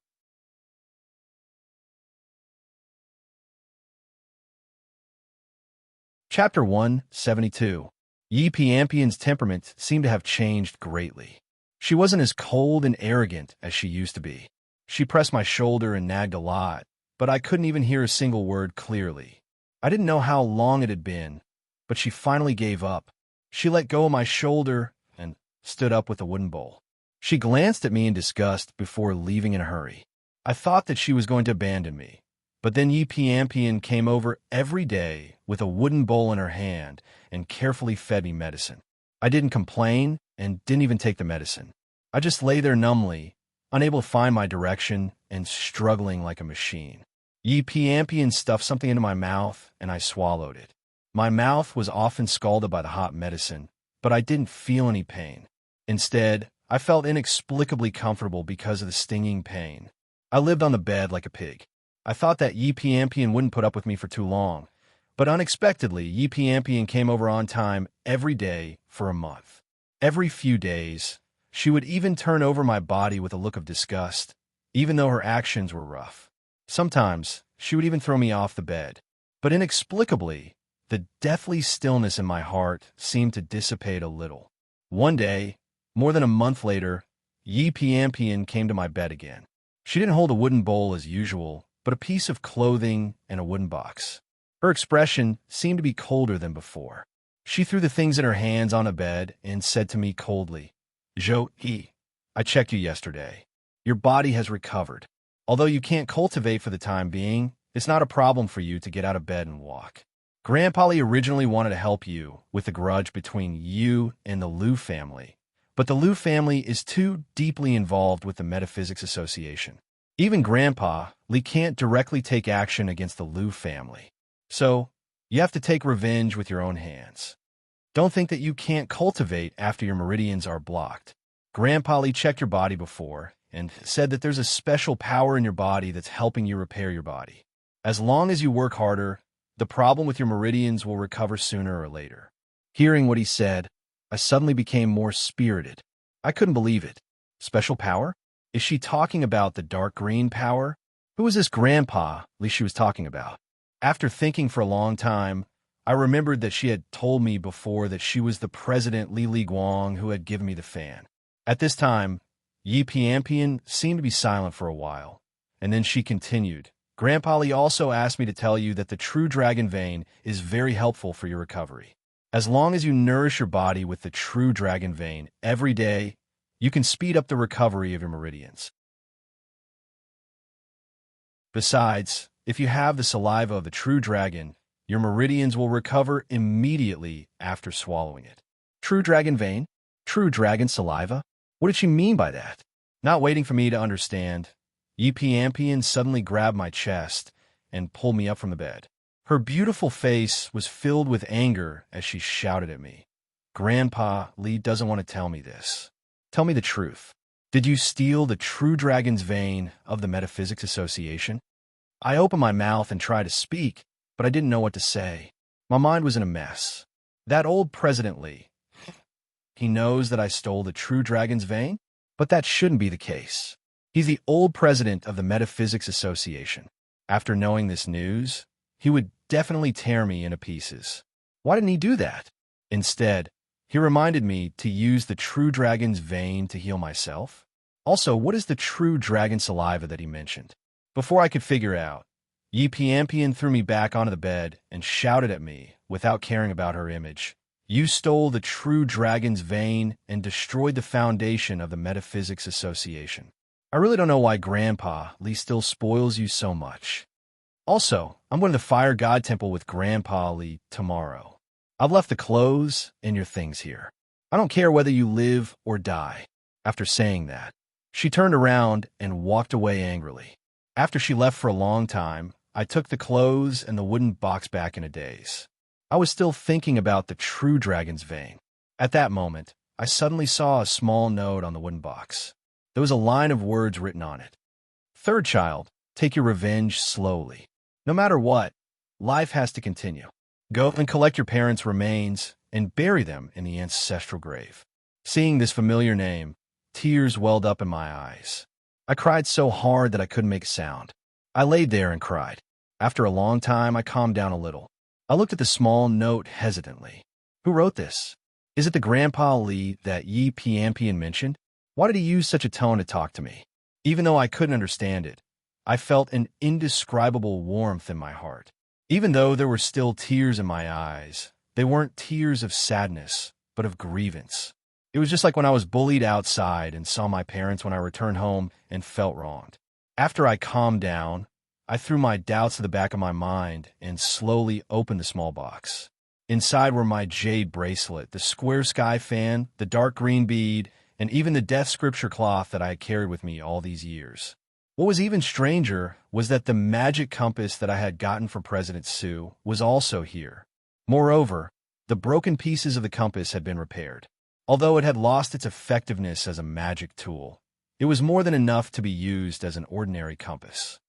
Chapter 172. Yi Pianpian's temperament seemed to have changed greatly. She wasn't as cold and arrogant as she used to be. She pressed my shoulder and nagged a lot, but I couldn't even hear a single word clearly. I didn't know how long it had been, but she finally gave up. She let go of my shoulder and stood up with a wooden bowl. She glanced at me in disgust before leaving in a hurry. I thought that she was going to abandon me, but then Yee came over every day with a wooden bowl in her hand and carefully fed me medicine. I didn't complain and didn't even take the medicine. I just lay there numbly, unable to find my direction and struggling like a machine. Yee stuffed something into my mouth and I swallowed it. My mouth was often scalded by the hot medicine, but I didn't feel any pain. Instead, I felt inexplicably comfortable because of the stinging pain. I lived on the bed like a pig. I thought that Yee wouldn't put up with me for too long, but unexpectedly, Yee came over on time every day for a month. Every few days, she would even turn over my body with a look of disgust, even though her actions were rough. Sometimes, she would even throw me off the bed. But inexplicably, the deathly stillness in my heart seemed to dissipate a little. One day, more than a month later, Yee came to my bed again. She didn't hold a wooden bowl as usual, but a piece of clothing and a wooden box. Her expression seemed to be colder than before. She threw the things in her hands on a bed and said to me coldly, "Jo-Yi, I checked you yesterday. Your body has recovered. Although you can't cultivate for the time being, it's not a problem for you to get out of bed and walk. Grandpa Lee originally wanted to help you with the grudge between you and the Liu family, but the Liu family is too deeply involved with the Metaphysics Association. Even Grandpa Lee can't directly take action against the Liu family. So, you have to take revenge with your own hands. Don't think that you can't cultivate after your meridians are blocked. Grandpa Lee checked your body before and said that there's a special power in your body that's helping you repair your body. As long as you work harder, the problem with your meridians will recover sooner or later." Hearing what he said, I suddenly became more spirited. I couldn't believe it. Special power? Is she talking about the dark green power? Who was this Grandpa Lee she was talking about? After thinking for a long time, I remembered that she had told me before that she was the President Li Guang who had given me the fan. At this time, Yee seemed to be silent for a while, and then she continued, "Grandpa Lee also asked me to tell you that the true dragon vein is very helpful for your recovery. As long as you nourish your body with the true dragon vein every day, you can speed up the recovery of your meridians. Besides, if you have the saliva of the true dragon, your meridians will recover immediately after swallowing it." True dragon vein? True dragon saliva? What did she mean by that? Not waiting for me to understand, Yee suddenly grabbed my chest and pulled me up from the bed. Her beautiful face was filled with anger as she shouted at me, "Grandpa Lee doesn't want to tell me this. Tell me the truth. Did you steal the true dragon's vein of the Metaphysics Association?" I opened my mouth and tried to speak, but I didn't know what to say. My mind was in a mess. That old President Lee, he knows that I stole the true dragon's vein? But that shouldn't be the case. He's the old president of the Metaphysics Association. After knowing this news, he would definitely tear me into pieces. Why didn't he do that? Instead, he reminded me to use the true dragon's vein to heal myself. Also, what is the true dragon saliva that he mentioned? Before I could figure out, Yee threw me back onto the bed and shouted at me, without caring about her image, "You stole the true dragon's vein and destroyed the foundation of the Metaphysics Association. I really don't know why Grandpa Lee still spoils you so much. Also, I'm going to the Fire God Temple with Grandpa Lee tomorrow. I've left the clothes and your things here. I don't care whether you live or die." After saying that, she turned around and walked away angrily. After she left for a long time, I took the clothes and the wooden box back in a daze. I was still thinking about the true dragon's vein. At that moment, I suddenly saw a small note on the wooden box. There was a line of words written on it. "Third child, take your revenge slowly. No matter what, life has to continue. Go and collect your parents' remains and bury them in the ancestral grave." Seeing this familiar name, tears welled up in my eyes. I cried so hard that I couldn't make a sound. I laid there and cried. After a long time, I calmed down a little. I looked at the small note hesitantly. Who wrote this? Is it the Grandpa Lee that Yee mentioned? Why did he use such a tone to talk to me? Even though I couldn't understand it, I felt an indescribable warmth in my heart. Even though there were still tears in my eyes, they weren't tears of sadness, but of grievance. It was just like when I was bullied outside and saw my parents when I returned home and felt wronged. After I calmed down, I threw my doubts to the back of my mind and slowly opened the small box. Inside were my jade bracelet, the square sky fan, the dark green bead, and even the death scripture cloth that I had carried with me all these years. What was even stranger was that the magic compass that I had gotten from President Sue was also here. Moreover, the broken pieces of the compass had been repaired. Although it had lost its effectiveness as a magic tool, it was more than enough to be used as an ordinary compass.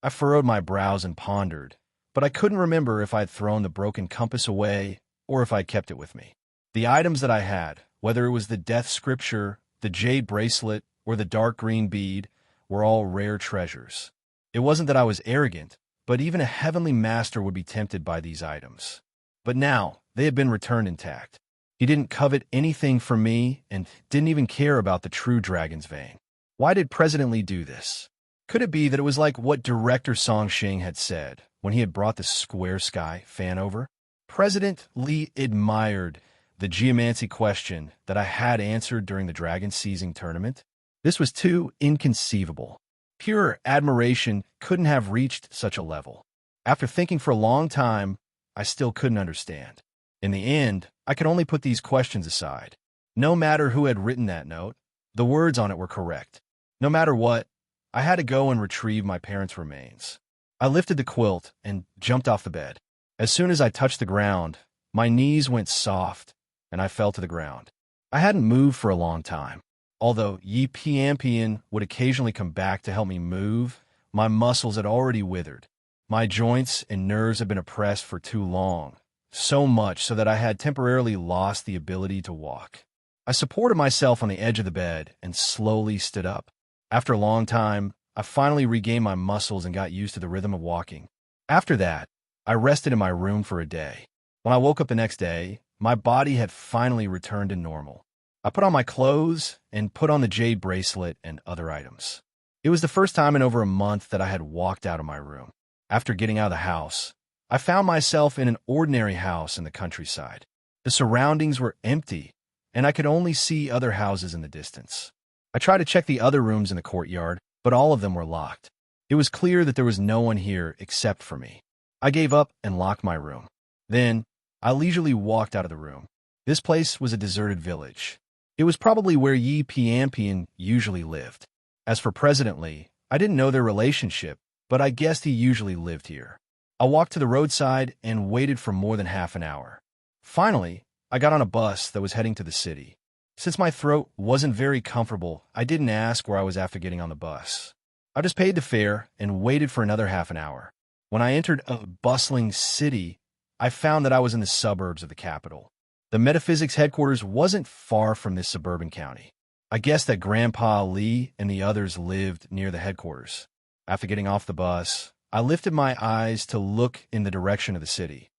I furrowed my brows and pondered, but I couldn't remember if I had thrown the broken compass away or if I kept it with me. The items that I had, whether it was the death scripture, the jade bracelet, or the dark green bead, were all rare treasures. It wasn't that I was arrogant, but even a heavenly master would be tempted by these items. But now, they had been returned intact. He didn't covet anything from me and didn't even care about the true dragon's vein. Why did President Lee do this? Could it be that it was like what director Song Shing had said when he had brought the square sky fan over? President Lee admired the geomancy question that I had answered during the dragon seizing tournament. This was too inconceivable. Pure admiration couldn't have reached such a level. After thinking for a long time, I still couldn't understand. In the end, I could only put these questions aside. No matter who had written that note, the words on it were correct. No matter what, I had to go and retrieve my parents' remains. I lifted the quilt and jumped off the bed. As soon as I touched the ground, my knees went soft, and I fell to the ground. I hadn't moved for a long time. Although Yi Piampian would occasionally come back to help me move, my muscles had already withered. My joints and nerves had been oppressed for too long, so much so that I had temporarily lost the ability to walk. I supported myself on the edge of the bed and slowly stood up. After a long time, I finally regained my muscles and got used to the rhythm of walking. After that, I rested in my room for a day. When I woke up the next day, my body had finally returned to normal. I put on my clothes and put on the jade bracelet and other items. It was the first time in over a month that I had walked out of my room. After getting out of the house, I found myself in an ordinary house in the countryside. The surroundings were empty, and I could only see other houses in the distance. I tried to check the other rooms in the courtyard, but all of them were locked. It was clear that there was no one here except for me. I gave up and locked my room. Then, I leisurely walked out of the room. This place was a deserted village. It was probably where Yi Piampian usually lived. As for President Lee, I didn't know their relationship, but I guessed he usually lived here. I walked to the roadside and waited for more than half an hour. Finally, I got on a bus that was heading to the city. Since my throat wasn't very comfortable, I didn't ask where I was after getting on the bus. I just paid the fare and waited for another half an hour. When I entered a bustling city, I found that I was in the suburbs of the capital. The metaphysics headquarters wasn't far from this suburban county. I guessed that Grandpa Lee and the others lived near the headquarters. After getting off the bus, I lifted my eyes to look in the direction of the city.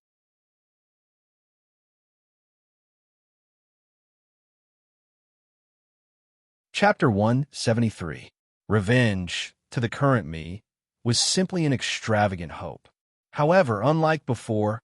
Chapter 173. Revenge, to the current me, was simply an extravagant hope. However, unlike before,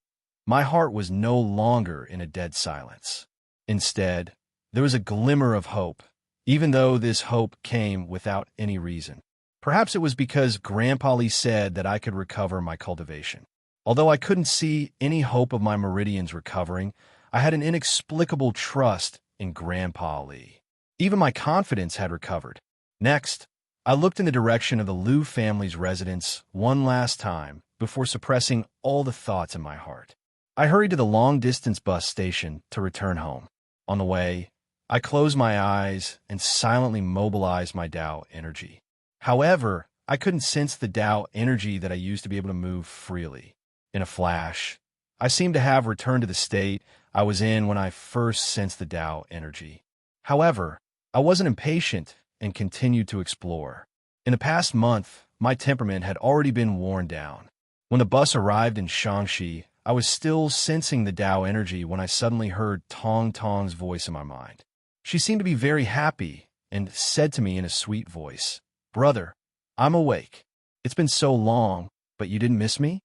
my heart was no longer in a dead silence. Instead, there was a glimmer of hope, even though this hope came without any reason. Perhaps it was because Grandpa Lee said that I could recover my cultivation. Although I couldn't see any hope of my meridians recovering, I had an inexplicable trust in Grandpa Lee. Even my confidence had recovered. Next, I looked in the direction of the Liu family's residence one last time before suppressing all the thoughts in my heart. I hurried to the long-distance bus station to return home. On the way, I closed my eyes and silently mobilized my Tao energy. However, I couldn't sense the Tao energy that I used to be able to move freely. In a flash, I seemed to have returned to the state I was in when I first sensed the Tao energy. However, I wasn't impatient and continued to explore. In the past month, my temperament had already been worn down. When the bus arrived in Shaanxi, I was still sensing the Tao energy when I suddenly heard Tong Tong's voice in my mind. She seemed to be very happy and said to me in a sweet voice, "Brother, I'm awake." It's been so long, but you didn't miss me?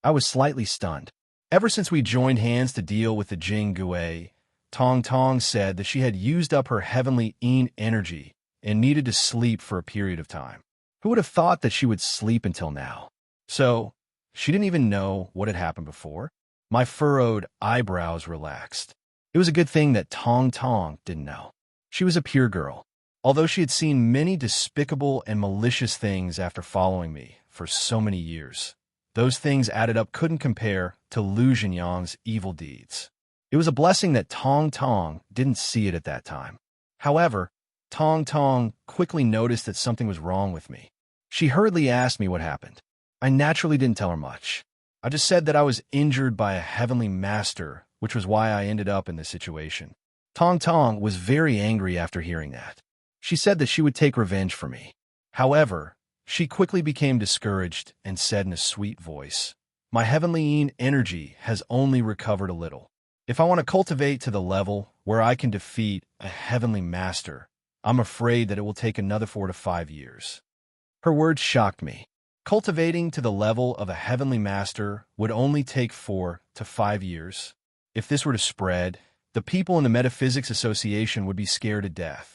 I was slightly stunned. Ever since we joined hands to deal with the Jing Gui, Tong Tong said that she had used up her heavenly Yin energy and needed to sleep for a period of time. Who would have thought that she would sleep until now? So, she didn't even know what had happened before? My furrowed eyebrows relaxed. It was a good thing that Tong Tong didn't know. She was a pure girl. Although she had seen many despicable and malicious things after following me for so many years, those things added up couldn't compare to Lu Jinyang's evil deeds. It was a blessing that Tong Tong didn't see it at that time. However, Tong Tong quickly noticed that something was wrong with me. She hurriedly asked me what happened. I naturally didn't tell her much. I just said that I was injured by a heavenly master, which was why I ended up in this situation. Tong Tong was very angry after hearing that. She said that she would take revenge for me. However, she quickly became discouraged and said in a sweet voice, "My heavenly Yin energy has only recovered a little. If I want to cultivate to the level where I can defeat a heavenly master, I'm afraid that it will take another 4 to 5 years." Her words shocked me. Cultivating to the level of a heavenly master would only take 4 to 5 years. If this were to spread, the people in the Metaphysics Association would be scared to death.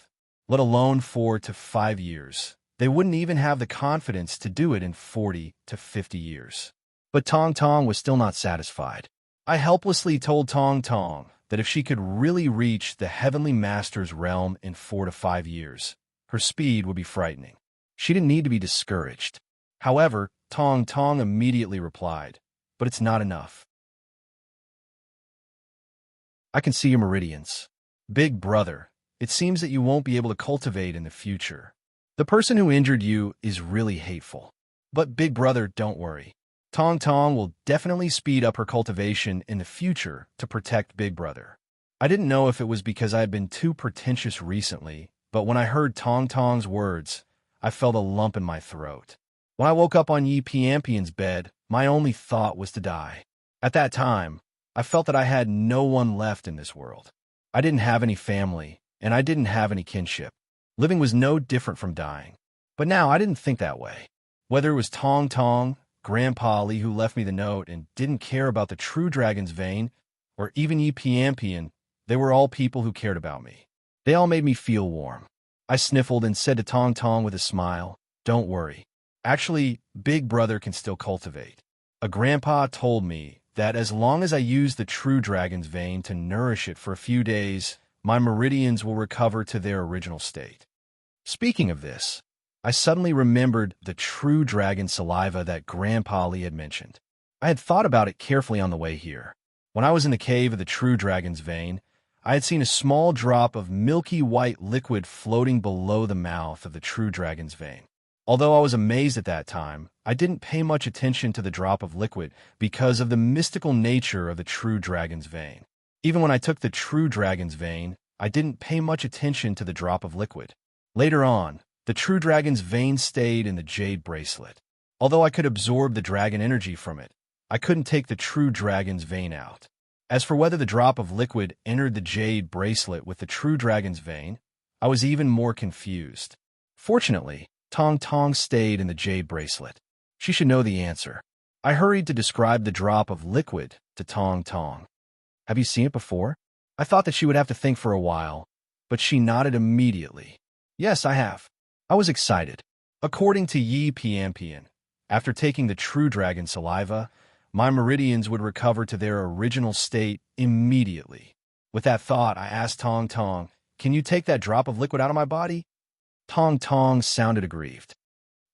Let alone 4 to 5 years. They wouldn't even have the confidence to do it in 40 to 50 years. But Tong Tong was still not satisfied. I helplessly told Tong Tong that if she could really reach the heavenly master's realm in 4 to 5 years, her speed would be frightening. She didn't need to be discouraged. However, Tong Tong immediately replied, "But it's not enough. I can see your meridians. Big brother, it seems that you won't be able to cultivate in the future. The person who injured you is really hateful. But big brother, don't worry. Tong Tong will definitely speed up her cultivation in the future to protect big brother." I didn't know if it was because I had been too pretentious recently, but when I heard Tong Tong's words, I felt a lump in my throat. When I woke up on Yi Piampian's bed, my only thought was to die. At that time, I felt that I had no one left in this world. I didn't have any family, and I didn't have any kinship. Living was no different from dying. But now I didn't think that way. Whether it was Tong Tong, Grandpa Li who left me the note and didn't care about the true dragon's vein, or even Yi Piampian, they were all people who cared about me. They all made me feel warm. I sniffled and said to Tong Tong with a smile, "Don't worry. Actually, big brother can still cultivate." A grandpa told me that as long as I use the true dragon's vein to nourish it for a few days, my meridians will recover to their original state. Speaking of this, I suddenly remembered the true dragon saliva that Grandpa Li had mentioned. I had thought about it carefully on the way here. When I was in the cave of the true dragon's vein, I had seen a small drop of milky white liquid floating below the mouth of the true dragon's vein. Although I was amazed at that time, I didn't pay much attention to the drop of liquid because of the mystical nature of the true dragon's vein. Even when I took the true dragon's vein, I didn't pay much attention to the drop of liquid. Later on, the true dragon's vein stayed in the jade bracelet. Although I could absorb the dragon energy from it, I couldn't take the true dragon's vein out. As for whether the drop of liquid entered the jade bracelet with the true dragon's vein, I was even more confused. Fortunately, Tong Tong stayed in the jade bracelet. She should know the answer. I hurried to describe the drop of liquid to Tong Tong. "Have you seen it before?" I thought that she would have to think for a while, but she nodded immediately. "Yes, I have." I was excited. According to Yi Piampian, after taking the true dragon saliva, my meridians would recover to their original state immediately. With that thought, I asked Tong Tong, "Can you take that drop of liquid out of my body?" Tong Tong sounded aggrieved.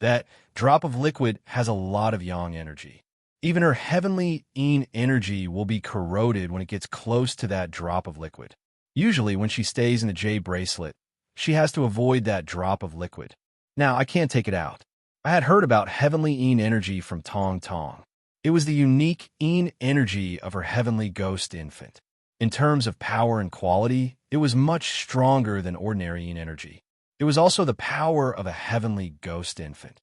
That drop of liquid has a lot of yang energy. Even her heavenly Yin energy will be corroded when it gets close to that drop of liquid. Usually, when she stays in the jade bracelet, she has to avoid that drop of liquid. Now, I can't take it out. I had heard about heavenly Yin energy from Tong Tong. It was the unique Yin energy of her heavenly ghost infant. In terms of power and quality, it was much stronger than ordinary Yin energy. It was also the power of a heavenly ghost infant.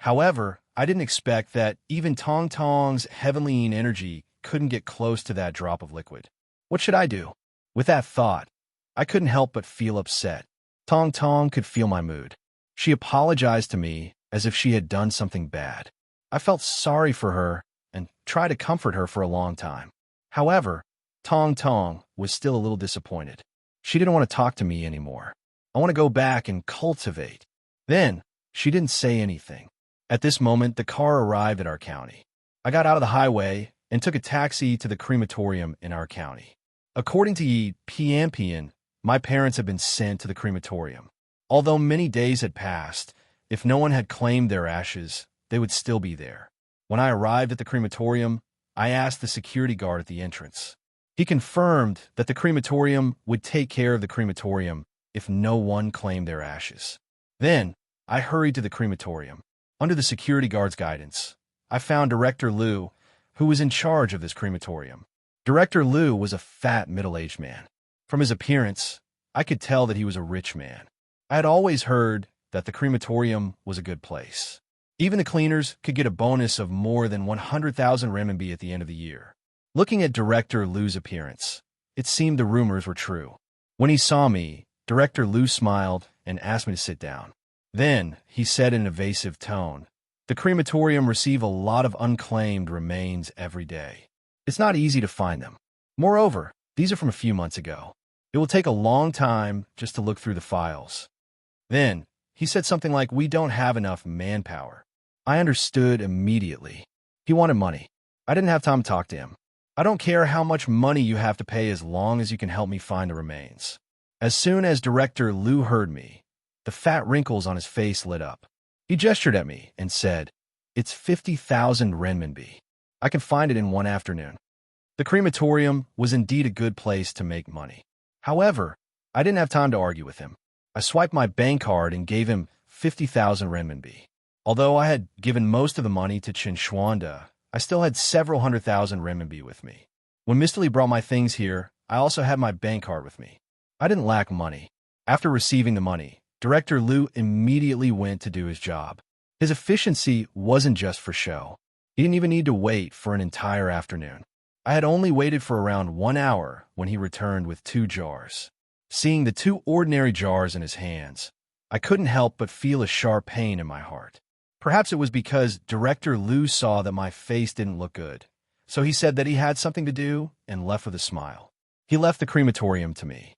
However, I didn't expect that even Tong Tong's heavenly Yin energy couldn't get close to that drop of liquid. What should I do? With that thought, I couldn't help but feel upset. Tong Tong could feel my mood. She apologized to me as if she had done something bad. I felt sorry for her and tried to comfort her for a long time. However, Tong Tong was still a little disappointed. She didn't want to talk to me anymore. I want to go back and cultivate. Then, she didn't say anything. At this moment, the car arrived at our county. I got out of the highway and took a taxi to the crematorium in our county. According to Yi Pian, my parents had been sent to the crematorium. Although many days had passed, if no one had claimed their ashes, they would still be there. When I arrived at the crematorium, I asked the security guard at the entrance. He confirmed that the crematorium would take care of the crematorium if no one claimed their ashes. Then, I hurried to the crematorium. Under the security guard's guidance, I found Director Liu, who was in charge of this crematorium. Director Liu was a fat, middle-aged man. From his appearance, I could tell that he was a rich man. I had always heard that the crematorium was a good place. Even the cleaners could get a bonus of more than 100,000 renminbi at the end of the year. Looking at Director Liu's appearance, it seemed the rumors were true. When he saw me, Director Liu smiled and asked me to sit down. Then, he said in an evasive tone, "The crematorium receives a lot of unclaimed remains every day. It's not easy to find them. Moreover, these are from a few months ago. It will take a long time just to look through the files." Then, he said something like, "We don't have enough manpower." I understood immediately. He wanted money. I didn't have time to talk to him. "I don't care how much money you have to pay as long as you can help me find the remains." As soon as Director Liu heard me, the fat wrinkles on his face lit up. He gestured at me and said, "It's 50,000 renminbi. I can find it in one afternoon." The crematorium was indeed a good place to make money. However, I didn't have time to argue with him. I swiped my bank card and gave him 50,000 renminbi. Although I had given most of the money to Qin Xuanda, I still had several 100,000 renminbi with me. When Mr. Lee brought my things here, I also had my bank card with me. I didn't lack money. After receiving the money, Director Liu immediately went to do his job. His efficiency wasn't just for show. He didn't even need to wait for an entire afternoon. I had only waited for around 1 hour when he returned with 2 jars. Seeing the 2 ordinary jars in his hands, I couldn't help but feel a sharp pain in my heart. Perhaps it was because Director Liu saw that my face didn't look good, so he said that he had something to do and left with a smile. He left the crematorium to me.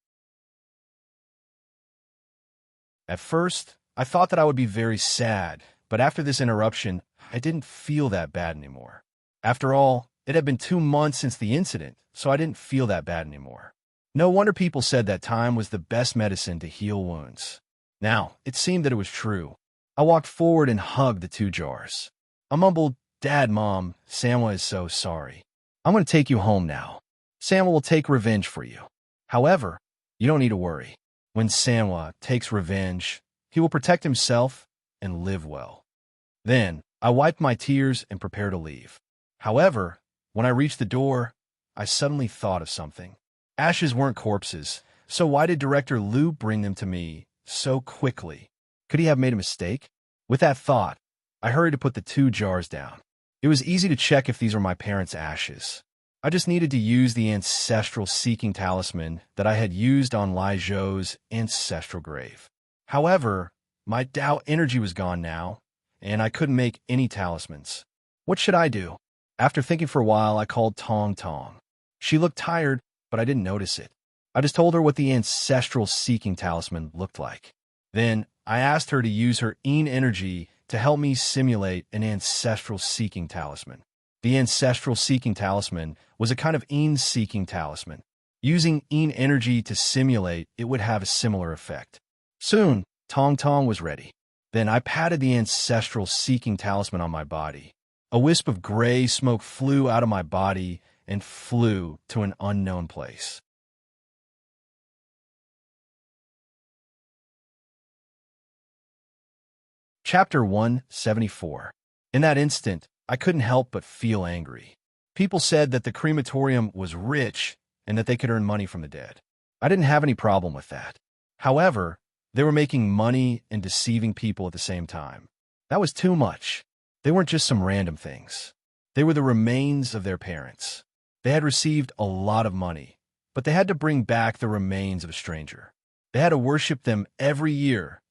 At first, I thought that I would be very sad, but after this interruption, I didn't feel that bad anymore. After all, it had been 2 months since the incident, so I didn't feel that bad anymore. No wonder people said that time was the best medicine to heal wounds. Now, it seemed that it was true. I walked forward and hugged the 2 jars. I mumbled, "Dad, Mom, Samwa is so sorry. I'm going to take you home now. Samwa will take revenge for you. However, you don't need to worry. When Samwa takes revenge, he will protect himself and live well." Then, I wiped my tears and prepared to leave. However, when I reached the door, I suddenly thought of something. Ashes weren't corpses, so why did Director Liu bring them to me so quickly? Could he have made a mistake? With that thought, I hurried to put the 2 jars down. It was easy to check if these were my parents' ashes. I just needed to use the ancestral seeking talisman that I had used on Lai Zhou's ancestral grave. However, my Tao energy was gone now, and I couldn't make any talismans. What should I do? After thinking for a while, I called Tong Tong. She looked tired, but I didn't notice it. I just told her what the ancestral seeking talisman looked like. Then, I asked her to use her Yin energy to help me simulate an ancestral seeking talisman. The ancestral seeking talisman was a kind of Yin seeking talisman. Using Yin energy to simulate it would have a similar effect. Soon, Tong Tong was ready. Then I patted the ancestral seeking talisman on my body. A wisp of gray smoke flew out of my body and flew to an unknown place. Chapter 174. In that instant, I couldn't help but feel angry. People said that the crematorium was rich and that they could earn money from the dead. I didn't have any problem with that. However, they were making money and deceiving people at the same time. That was too much. They weren't just some random things. They were the remains of their parents. They had received a lot of money, but they had to bring back the remains of a stranger. They had to worship them every year.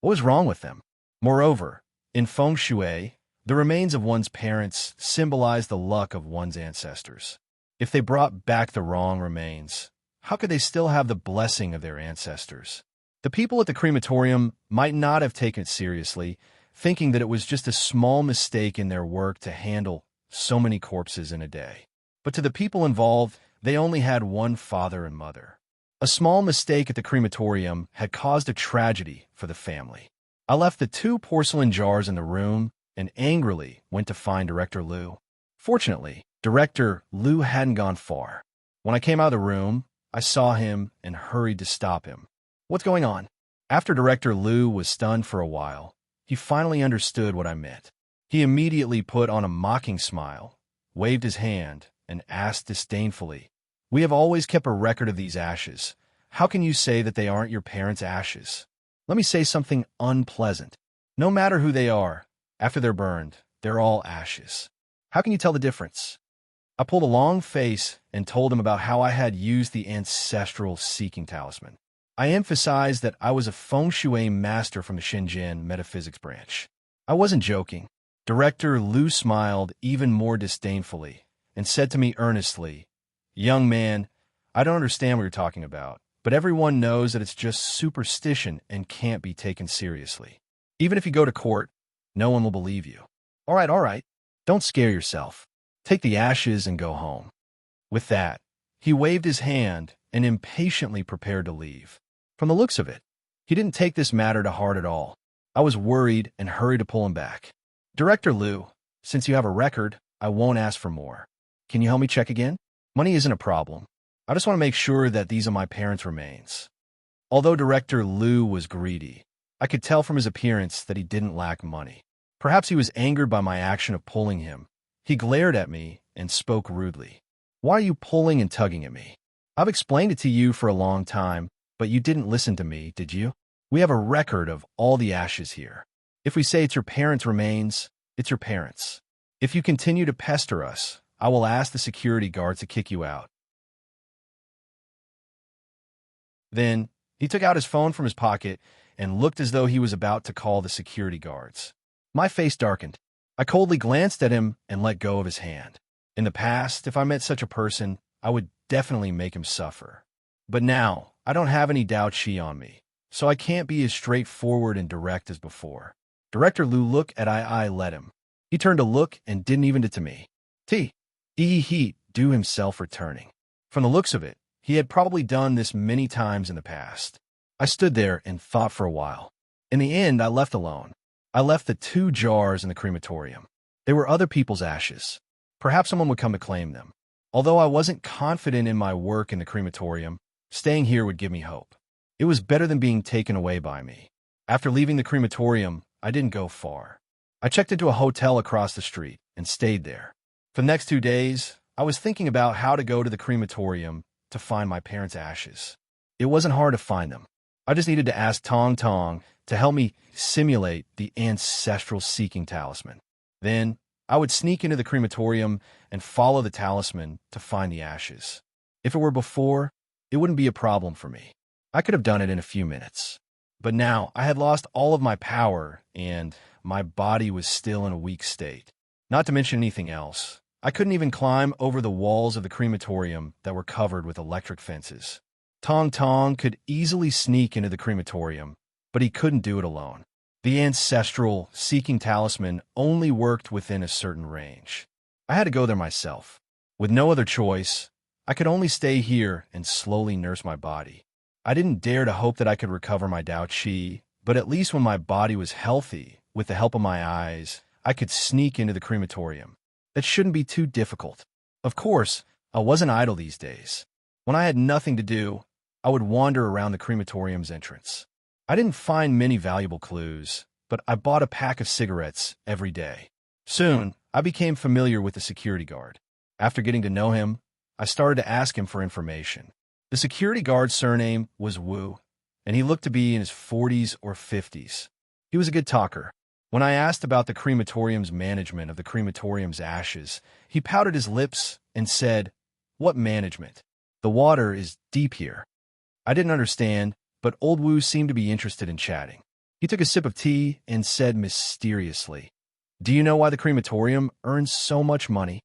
What was wrong with them? Moreover, in feng shui, the remains of one's parents symbolize the luck of one's ancestors. If they brought back the wrong remains, how could they still have the blessing of their ancestors? The people at the crematorium might not have taken it seriously, thinking that it was just a small mistake in their work to handle so many corpses in a day. But to the people involved, they only had one father and mother. A small mistake at the crematorium had caused a tragedy for the family. I left the 2 porcelain jars in the room and angrily went to find Director Liu. Fortunately, Director Liu hadn't gone far. When I came out of the room, I saw him and hurried to stop him. What's going on? After Director Liu was stunned for a while, he finally understood what I meant. He immediately put on a mocking smile, waved his hand, and asked disdainfully, "We have always kept a record of these ashes. How can you say that they aren't your parents' ashes? Let me say something unpleasant. No matter who they are, after they're burned, they're all ashes. How can you tell the difference?" I pulled a long face and told him about how I had used the ancestral seeking talisman. I emphasized that I was a feng shui master from the Shenzhen metaphysics branch. I wasn't joking. Director Liu smiled even more disdainfully and said to me earnestly, "Young man, I don't understand what you're talking about, but everyone knows that it's just superstition and can't be taken seriously. Even if you go to court, no one will believe you. All right, don't scare yourself. Take the ashes and go home." With that, he waved his hand and impatiently prepared to leave. From the looks of it, he didn't take this matter to heart at all. I was worried and hurried to pull him back. "Director Liu, since you have a record, I won't ask for more. Can you help me check again? Money isn't a problem. I just want to make sure that these are my parents' remains." Although Director Liu was greedy, I could tell from his appearance that he didn't lack money. Perhaps he was angered by my action of pulling him. He glared at me and spoke rudely. "Why are you pulling and tugging at me? I've explained it to you for a long time, but you didn't listen to me, did you? We have a record of all the ashes here. If we say it's your parents' remains, it's your parents. If you continue to pester us, I will ask the security guards to kick you out." Then, he took out his phone from his pocket and looked as though he was about to call the security guards. My face darkened. I coldly glanced at him and let go of his hand. In the past, if I met such a person, I would definitely make him suffer. But now, I don't have any Dao Qi on me, so I can't be as straightforward and direct as before. Director Liu looked at I let him. He turned to look and didn't even to me. He do himself returning. From the looks of it, he had probably done this many times in the past. I stood there and thought for a while. In the end, I left alone. I left the 2 jars in the crematorium. They were other people's ashes. Perhaps someone would come to claim them. Although I wasn't confident in my work in the crematorium, staying here would give me hope. It was better than being taken away by me. After leaving the crematorium, I didn't go far. I checked into a hotel across the street and stayed there. For the next 2 days, I was thinking about how to go to the crematorium to find my parents' ashes. It wasn't hard to find them. I just needed to ask Tong Tong to help me simulate the ancestral seeking talisman. Then, I would sneak into the crematorium and follow the talisman to find the ashes. If it were before, it wouldn't be a problem for me. I could have done it in a few minutes. But now, I had lost all of my power, and my body was still in a weak state. Not to mention anything else. I couldn't even climb over the walls of the crematorium that were covered with electric fences. Tong Tong could easily sneak into the crematorium, but he couldn't do it alone. The ancestral seeking talisman only worked within a certain range. I had to go there myself. With no other choice, I could only stay here and slowly nurse my body. I didn't dare to hope that I could recover my Dao Qi, but at least when my body was healthy, with the help of my eyes, I could sneak into the crematorium. That shouldn't be too difficult. Of course, I wasn't idle these days. When I had nothing to do, I would wander around the crematorium's entrance. I didn't find many valuable clues, but I bought a pack of cigarettes every day. Soon, I became familiar with the security guard. After getting to know him, I started to ask him for information. The security guard's surname was Wu, and he looked to be in his 40s or 50s. He was a good talker. When I asked about the crematorium's management of the crematorium's ashes, he pouted his lips and said, "What management? The water is deep here." I didn't understand, but old Wu seemed to be interested in chatting. He took a sip of tea and said mysteriously, "Do you know why the crematorium earns so much money?"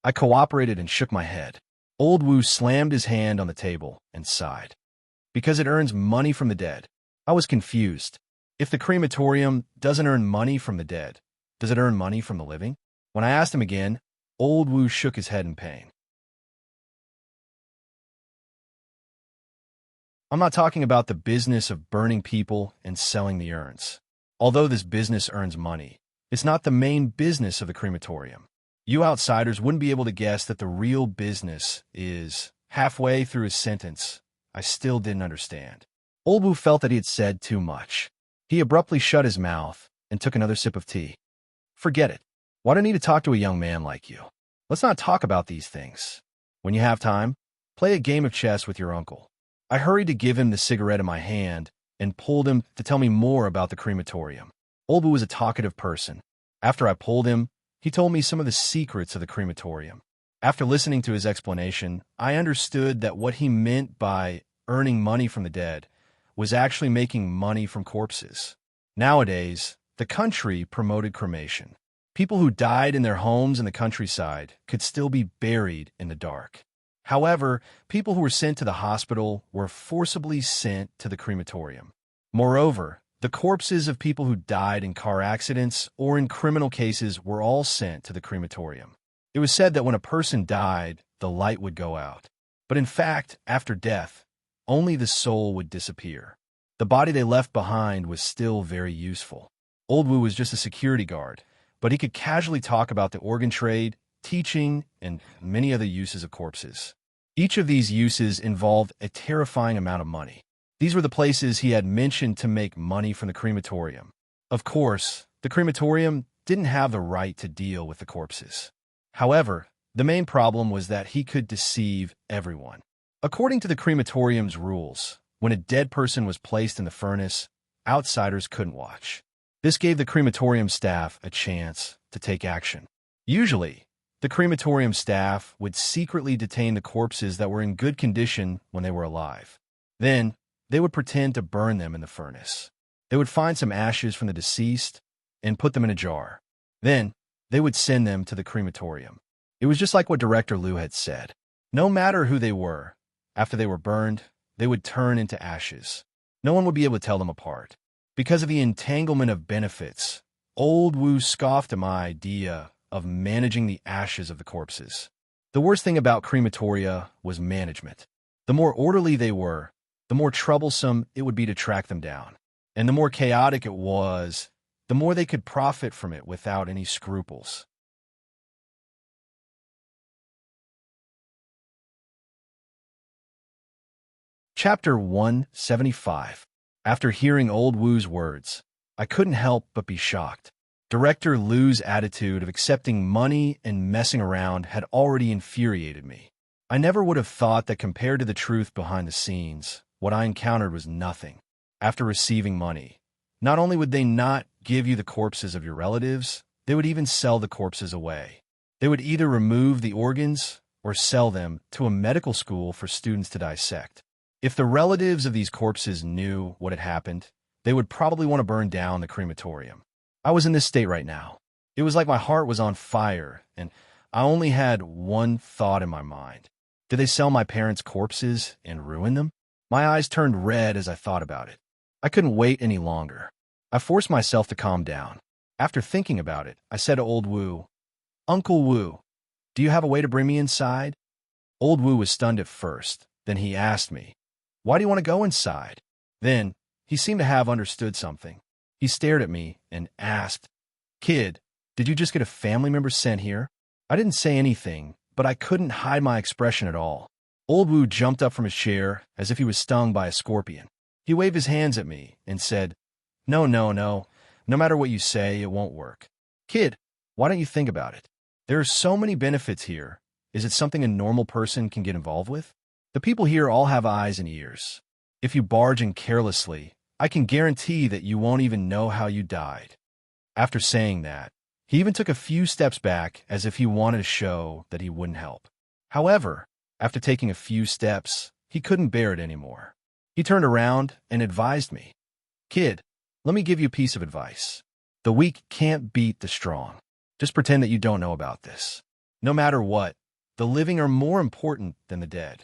I cooperated and shook my head. Old Wu slammed his hand on the table and sighed. "Because it earns money from the dead." I was confused. If the crematorium doesn't earn money from the dead, does it earn money from the living? When I asked him again, Old Wu shook his head in pain. "I'm not talking about the business of burning people and selling the urns. Although this business earns money, it's not the main business of the crematorium. You outsiders wouldn't be able to guess that the real business is..." Halfway through his sentence, I still didn't understand. Old Wu felt that he had said too much. He abruptly shut his mouth and took another sip of tea. "Forget it. Why do I need to talk to a young man like you? Let's not talk about these things. When you have time, play a game of chess with your uncle." I hurried to give him the cigarette in my hand and pulled him to tell me more about the crematorium. Old Wu was a talkative person. After I pulled him, he told me some of the secrets of the crematorium. After listening to his explanation, I understood that what he meant by earning money from the dead was actually making money from corpses. Nowadays, the country promoted cremation. People who died in their homes in the countryside could still be buried in the dark. However, people who were sent to the hospital were forcibly sent to the crematorium. Moreover, the corpses of people who died in car accidents or in criminal cases were all sent to the crematorium. It was said that when a person died, the light would go out. But in fact, after death, only the soul would disappear. The body they left behind was still very useful. Old Wu was just a security guard, but he could casually talk about the organ trade, teaching, and many other uses of corpses. Each of these uses involved a terrifying amount of money. These were the places he had mentioned to make money from the crematorium. Of course, the crematorium didn't have the right to deal with the corpses. However, the main problem was that he could deceive everyone. According to the crematorium's rules, when a dead person was placed in the furnace, outsiders couldn't watch. This gave the crematorium staff a chance to take action. Usually, the crematorium staff would secretly detain the corpses that were in good condition when they were alive. Then, they would pretend to burn them in the furnace. They would find some ashes from the deceased and put them in a jar. Then, they would send them to the crematorium. It was just like what Director Liu had said. No matter who they were, after they were burned, they would turn into ashes. No one would be able to tell them apart. Because of the entanglement of benefits, Old Wu scoffed at my idea of managing the ashes of the corpses. The worst thing about crematoria was management. The more orderly they were, the more troublesome it would be to track them down. And the more chaotic it was, the more they could profit from it without any scruples. Chapter 175. After hearing Old Wu's words, I couldn't help but be shocked. Director Liu's attitude of accepting money and messing around had already infuriated me. I never would have thought that compared to the truth behind the scenes, what I encountered was nothing. After receiving money, not only would they not give you the corpses of your relatives, they would even sell the corpses away. They would either remove the organs or sell them to a medical school for students to dissect. If the relatives of these corpses knew what had happened, they would probably want to burn down the crematorium. I was in this state right now. It was like my heart was on fire, and I only had one thought in my mind. Did they sell my parents' corpses and ruin them? My eyes turned red as I thought about it. I couldn't wait any longer. I forced myself to calm down. After thinking about it, I said to Old Wu, "Uncle Wu, do you have a way to bring me inside?" Old Wu was stunned at first. Then he asked me, "Why do you want to go inside?" Then, he seemed to have understood something. He stared at me and asked, "Kid, did you just get a family member sent here?" I didn't say anything, but I couldn't hide my expression at all. Old Wu jumped up from his chair as if he was stung by a scorpion. He waved his hands at me and said, No. No matter what you say, it won't work. Kid, why don't you think about it? There are so many benefits here. Is it something a normal person can get involved with? The people here all have eyes and ears. If you barge in carelessly, I can guarantee that you won't even know how you died." After saying that, he even took a few steps back as if he wanted to show that he wouldn't help. However, after taking a few steps, he couldn't bear it anymore. He turned around and advised me, "Kid, Let me give you a piece of advice. The weak can't beat the strong. Just pretend that you don't know about this. No matter what, the living are more important than the dead.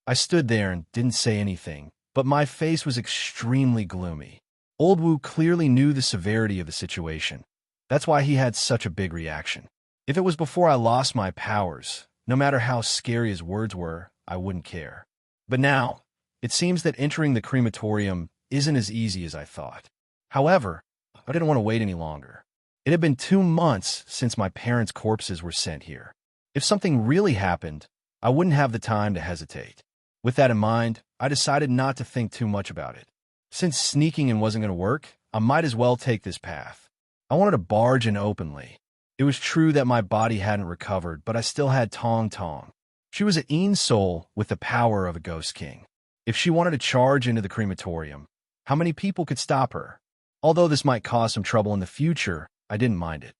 I stood there and didn't say anything, but my face was extremely gloomy. Old Wu clearly knew the severity of the situation. That's why he had such a big reaction. If it was before I lost my powers, no matter how scary his words were, I wouldn't care. But now, it seems that entering the crematorium isn't as easy as I thought. However, I didn't want to wait any longer. It had been 2 months since my parents' corpses were sent here. If something really happened, I wouldn't have the time to hesitate. With that in mind, I decided not to think too much about it. Since sneaking in wasn't going to work, I might as well take this path. I wanted to barge in openly. It was true that my body hadn't recovered, but I still had Tong Tong. She was an Een soul with the power of a ghost king. If she wanted to charge into the crematorium, how many people could stop her? Although this might cause some trouble in the future, I didn't mind it.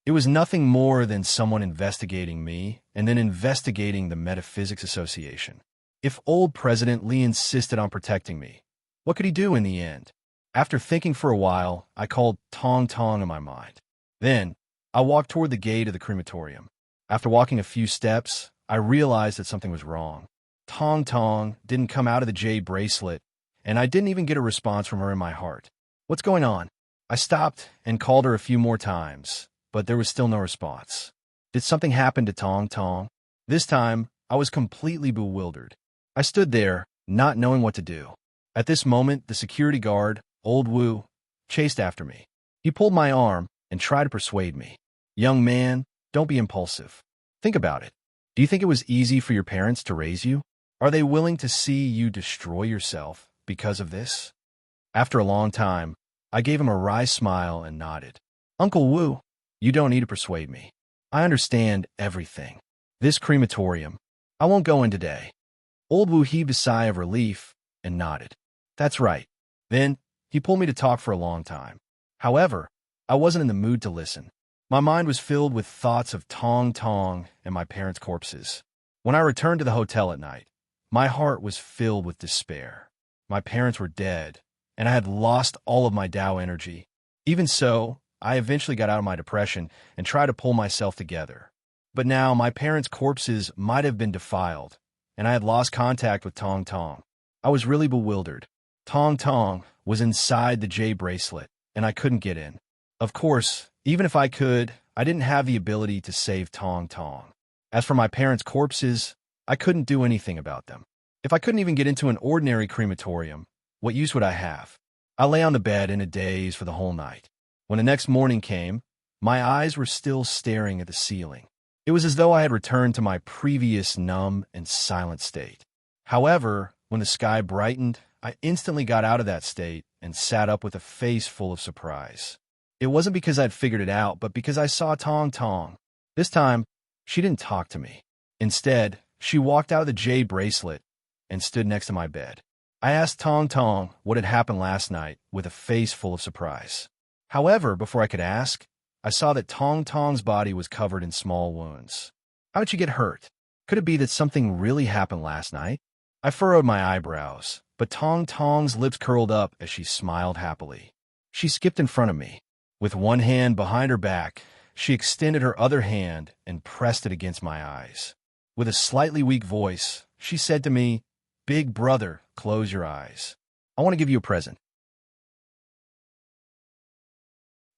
It was nothing more than someone investigating me and then investigating the Metaphysics Association. If old President Lee insisted on protecting me, what could he do in the end? After thinking for a while, I called Tong Tong in my mind. Then, I walked toward the gate of the crematorium. After walking a few steps, I realized that something was wrong. Tong Tong didn't come out of the jade bracelet, and I didn't even get a response from her in my heart. What's going on? I stopped and called her a few more times, but there was still no response. Did something happen to Tong Tong? This time, I was completely bewildered. I stood there, not knowing what to do. At this moment, the security guard, Old Wu, chased after me. He pulled my arm and tried to persuade me. Young man, don't be impulsive. Think about it. Do you think it was easy for your parents to raise you? Are they willing to see you destroy yourself because of this? After a long time, I gave him a wry smile and nodded. Uncle Wu, you don't need to persuade me. I understand everything. This crematorium, I won't go in today. Old Wu heaved a sigh of relief and nodded. That's right. Then, he pulled me to talk for a long time. However, I wasn't in the mood to listen. My mind was filled with thoughts of Tong Tong and my parents' corpses. When I returned to the hotel at night, my heart was filled with despair. My parents were dead, and I had lost all of my Tao energy. Even so, I eventually got out of my depression and tried to pull myself together. But now my parents' corpses might have been defiled, and I had lost contact with Tong Tong. I was really bewildered. Tong Tong was inside the jade bracelet, and I couldn't get in. Of course, even if I could, I didn't have the ability to save Tong Tong. As for my parents' corpses, I couldn't do anything about them. If I couldn't even get into an ordinary crematorium, what use would I have? I lay on the bed in a daze for the whole night. When the next morning came, my eyes were still staring at the ceiling. It was as though I had returned to my previous numb and silent state. However, when the sky brightened, I instantly got out of that state and sat up with a face full of surprise. It wasn't because I'd figured it out, but because I saw Tong Tong. This time, she didn't talk to me. Instead, she walked out of the jade bracelet and stood next to my bed. I asked Tong Tong what had happened last night with a face full of surprise. However, before I could ask, I saw that Tong Tong's body was covered in small wounds. How did she get hurt? Could it be that something really happened last night? I furrowed my eyebrows, but Tong Tong's lips curled up as she smiled happily. She skipped in front of me. With one hand behind her back, she extended her other hand and pressed it against my eyes. With a slightly weak voice, she said to me, "Big brother, close your eyes. I want to give you a present."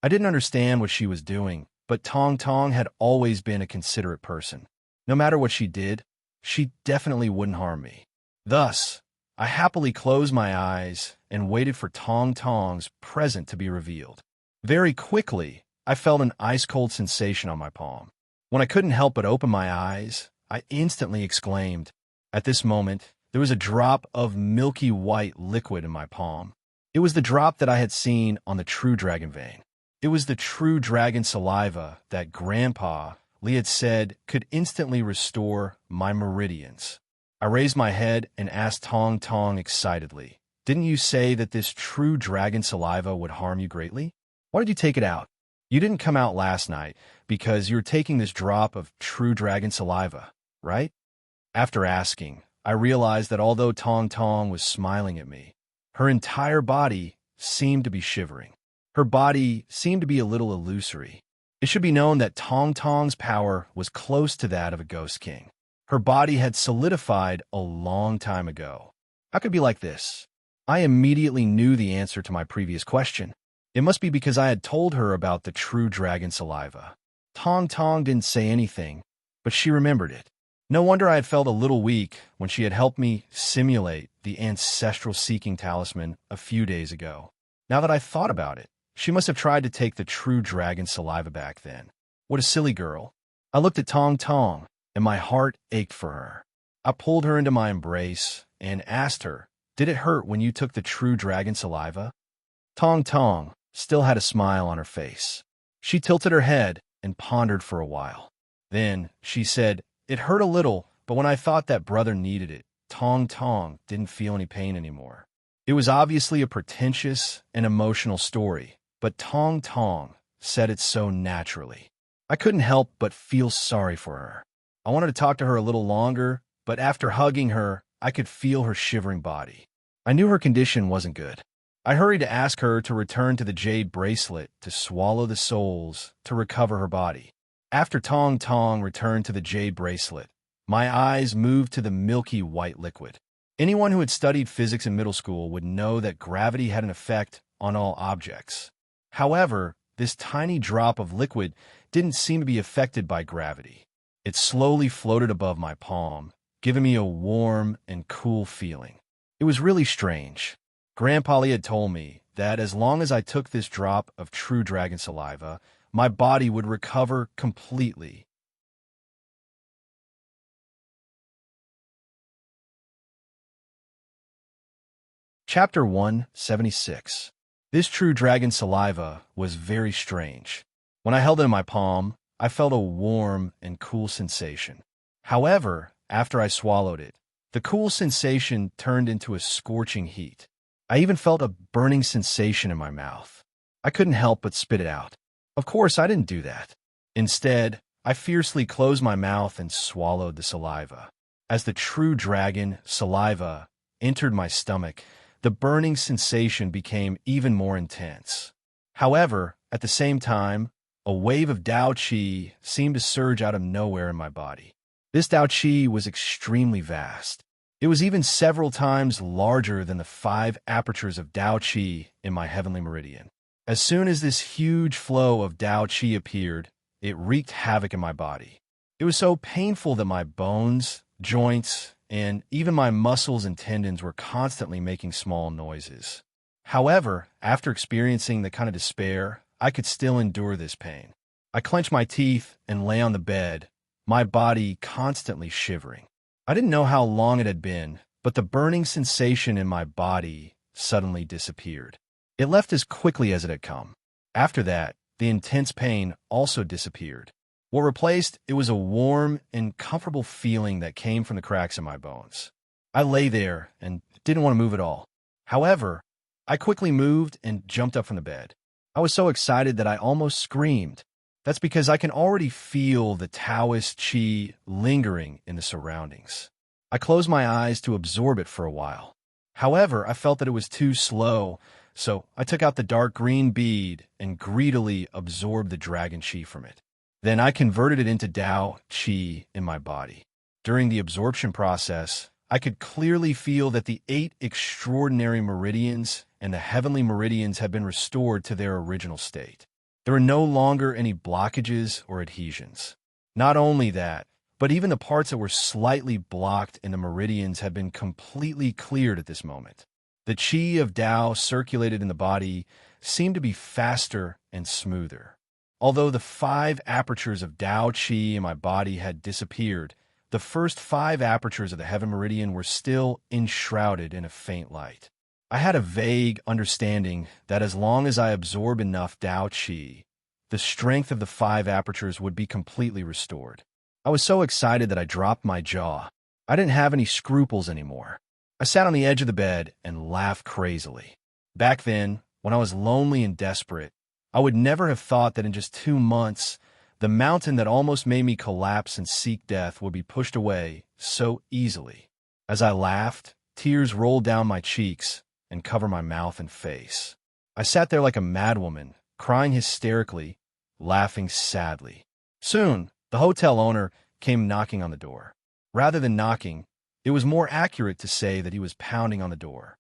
I didn't understand what she was doing, but Tong Tong had always been a considerate person. No matter what she did, she definitely wouldn't harm me. Thus, I happily closed my eyes and waited for Tong Tong's present to be revealed. Very quickly, I felt an ice-cold sensation on my palm. When I couldn't help but open my eyes, I instantly exclaimed. At this moment, there was a drop of milky white liquid in my palm. It was the drop that I had seen on the true dragon vein. It was the true dragon saliva that Grandpa Lee had said could instantly restore my meridians. I raised my head and asked Tong Tong excitedly, "Didn't you say that this true dragon saliva would harm you greatly? Why did you take it out? You didn't come out last night because you were taking this drop of true dragon saliva, right?" After asking, I realized that although Tong Tong was smiling at me, her entire body seemed to be shivering. Her body seemed to be a little illusory. It should be known that Tong Tong's power was close to that of a ghost king. Her body had solidified a long time ago. How could it be like this? I immediately knew the answer to my previous question. It must be because I had told her about the true dragon saliva. Tong Tong didn't say anything, but she remembered it. No wonder I had felt a little weak when she had helped me simulate the ancestral seeking talisman a few days ago. Now that I thought about it, she must have tried to take the true dragon saliva back then. What a silly girl. I looked at Tong Tong, and my heart ached for her. I pulled her into my embrace and asked her, "Did it hurt when you took the true dragon saliva?" Tong Tong still had a smile on her face. She tilted her head and pondered for a while. Then she said, "It hurt a little, but when I thought that brother needed it, Tong Tong didn't feel any pain anymore." It was obviously a pretentious and emotional story, but Tong Tong said it so naturally. I couldn't help but feel sorry for her. I wanted to talk to her a little longer, but after hugging her, I could feel her shivering body. I knew her condition wasn't good. I hurried to ask her to return to the jade bracelet to swallow the souls to recover her body. After Tong Tong returned to the jade bracelet, my eyes moved to the milky white liquid. Anyone who had studied physics in middle school would know that gravity had an effect on all objects. However, this tiny drop of liquid didn't seem to be affected by gravity. It slowly floated above my palm, giving me a warm and cool feeling. It was really strange. Grandpa Lee had told me that as long as I took this drop of true dragon saliva, my body would recover completely. Chapter 176. This true dragon saliva was very strange. When I held it in my palm, I felt a warm and cool sensation. However, after I swallowed it, the cool sensation turned into a scorching heat. I even felt a burning sensation in my mouth. I couldn't help but spit it out. Of course, I didn't do that. Instead, I fiercely closed my mouth and swallowed the saliva. As the true dragon saliva entered my stomach, the burning sensation became even more intense. However, at the same time, a wave of Dao Qi seemed to surge out of nowhere in my body. This Dao Qi was extremely vast. It was even several times larger than the 5 apertures of Dao Qi in my heavenly meridian. As soon as this huge flow of Dao Qi appeared, it wreaked havoc in my body. It was so painful that my bones, joints, and even my muscles and tendons were constantly making small noises. However, after experiencing the kind of despair, I could still endure this pain. I clenched my teeth and lay on the bed, my body constantly shivering. I didn't know how long it had been, but the burning sensation in my body suddenly disappeared. It left as quickly as it had come. After that, the intense pain also disappeared. What replaced it was a warm and comfortable feeling that came from the cracks in my bones. I lay there and didn't want to move at all. However, I quickly moved and jumped up from the bed. I was so excited that I almost screamed. That's because I can already feel the Taoist Qi lingering in the surroundings. I closed my eyes to absorb it for a while. However, I felt that it was too slow, so I took out the dark green bead and greedily absorbed the dragon Qi from it. Then I converted it into Dao Qi in my body. During the absorption process, I could clearly feel that the 8 extraordinary meridians and the heavenly meridians had been restored to their original state. There were no longer any blockages or adhesions. Not only that, but even the parts that were slightly blocked in the meridians had been completely cleared at this moment. The Qi of Tao circulated in the body seemed to be faster and smoother. Although the 5 apertures of Tao Qi in my body had disappeared, the first 5 apertures of the heaven meridian were still enshrouded in a faint light. I had a vague understanding that as long as I absorbed enough Tao Qi, the strength of the 5 apertures would be completely restored. I was so excited that I dropped my jaw. I didn't have any scruples anymore. I sat on the edge of the bed and laughed crazily. Back then, when I was lonely and desperate, I would never have thought that in just 2 months, the mountain that almost made me collapse and seek death would be pushed away so easily. As I laughed, tears rolled down my cheeks and covered my mouth and face. I sat there like a madwoman, crying hysterically, laughing sadly. Soon, the hotel owner came knocking on the door. Rather than knocking, it was more accurate to say that he was pounding on the door.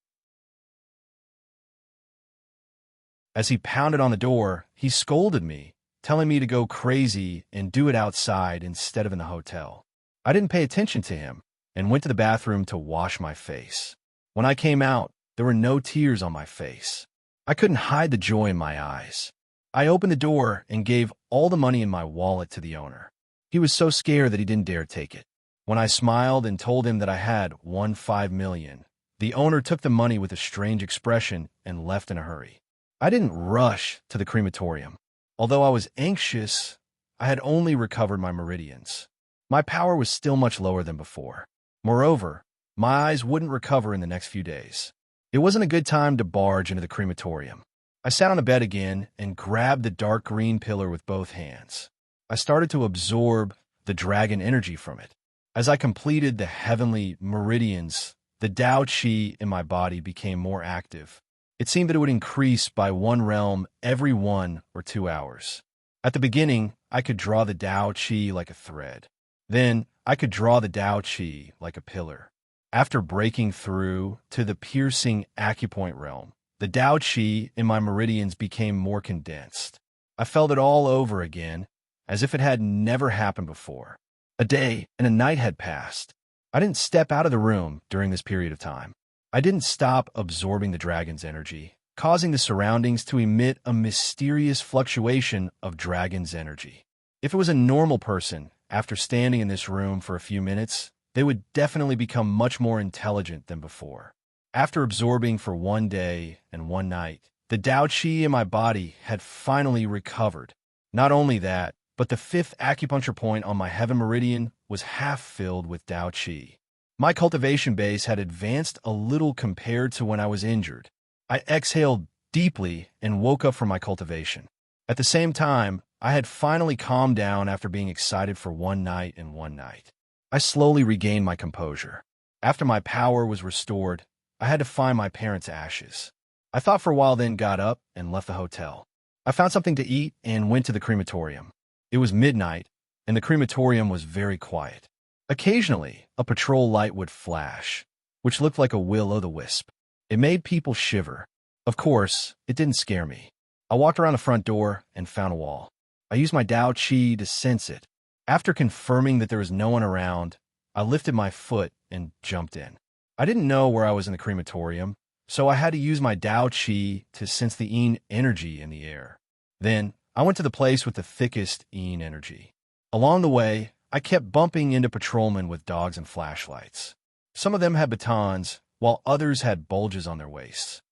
As he pounded on the door, he scolded me, telling me to go crazy and do it outside instead of in the hotel. I didn't pay attention to him and went to the bathroom to wash my face. When I came out, there were no tears on my face. I couldn't hide the joy in my eyes. I opened the door and gave all the money in my wallet to the owner. He was so scared that he didn't dare take it. When I smiled and told him that I had won $5 million, the owner took the money with a strange expression and left in a hurry. I didn't rush to the crematorium. Although I was anxious, I had only recovered my meridians. My power was still much lower than before. Moreover, my eyes wouldn't recover in the next few days. It wasn't a good time to barge into the crematorium. I sat on the bed again and grabbed the dark green pillar with both hands. I started to absorb the dragon energy from it. As I completed the heavenly meridians, the Tao Qi in my body became more active. It seemed that it would increase by 1 realm every 1 or 2 hours. At the beginning, I could draw the Tao Qi like a thread. Then, I could draw the Tao Qi like a pillar. After breaking through to the piercing acupoint realm, the Tao Qi in my meridians became more condensed. I felt it all over again, as if it had never happened before. A day and a night had passed. I didn't step out of the room during this period of time. I didn't stop absorbing the dragon's energy, causing the surroundings to emit a mysterious fluctuation of dragon's energy. If it was a normal person, after standing in this room for a few minutes, they would definitely become much more intelligent than before. After absorbing for 1 day and 1 night, the Tao Qi in my body had finally recovered. Not only that, but the 5th acupuncture point on my heaven meridian was half filled with Tao Qi. My cultivation base had advanced a little compared to when I was injured. I exhaled deeply and woke up from my cultivation. At the same time, I had finally calmed down after being excited for 1 night and 1 night. I slowly regained my composure. After my power was restored, I had to find my parents' ashes. I thought for a while, then got up and left the hotel. I found something to eat and went to the crematorium. It was midnight, and the crematorium was very quiet. Occasionally, a patrol light would flash, which looked like a will-o'-the-wisp. It made people shiver. Of course, it didn't scare me. I walked around the front door and found a wall. I used my Tao Qi to sense it. After confirming that there was no one around, I lifted my foot and jumped in. I didn't know where I was in the crematorium, so I had to use my Tao Qi to sense the Yin energy in the air. Then, I went to the place with the thickest Yin energy. Along the way, I kept bumping into patrolmen with dogs and flashlights. Some of them had batons, while others had bulges on their waists.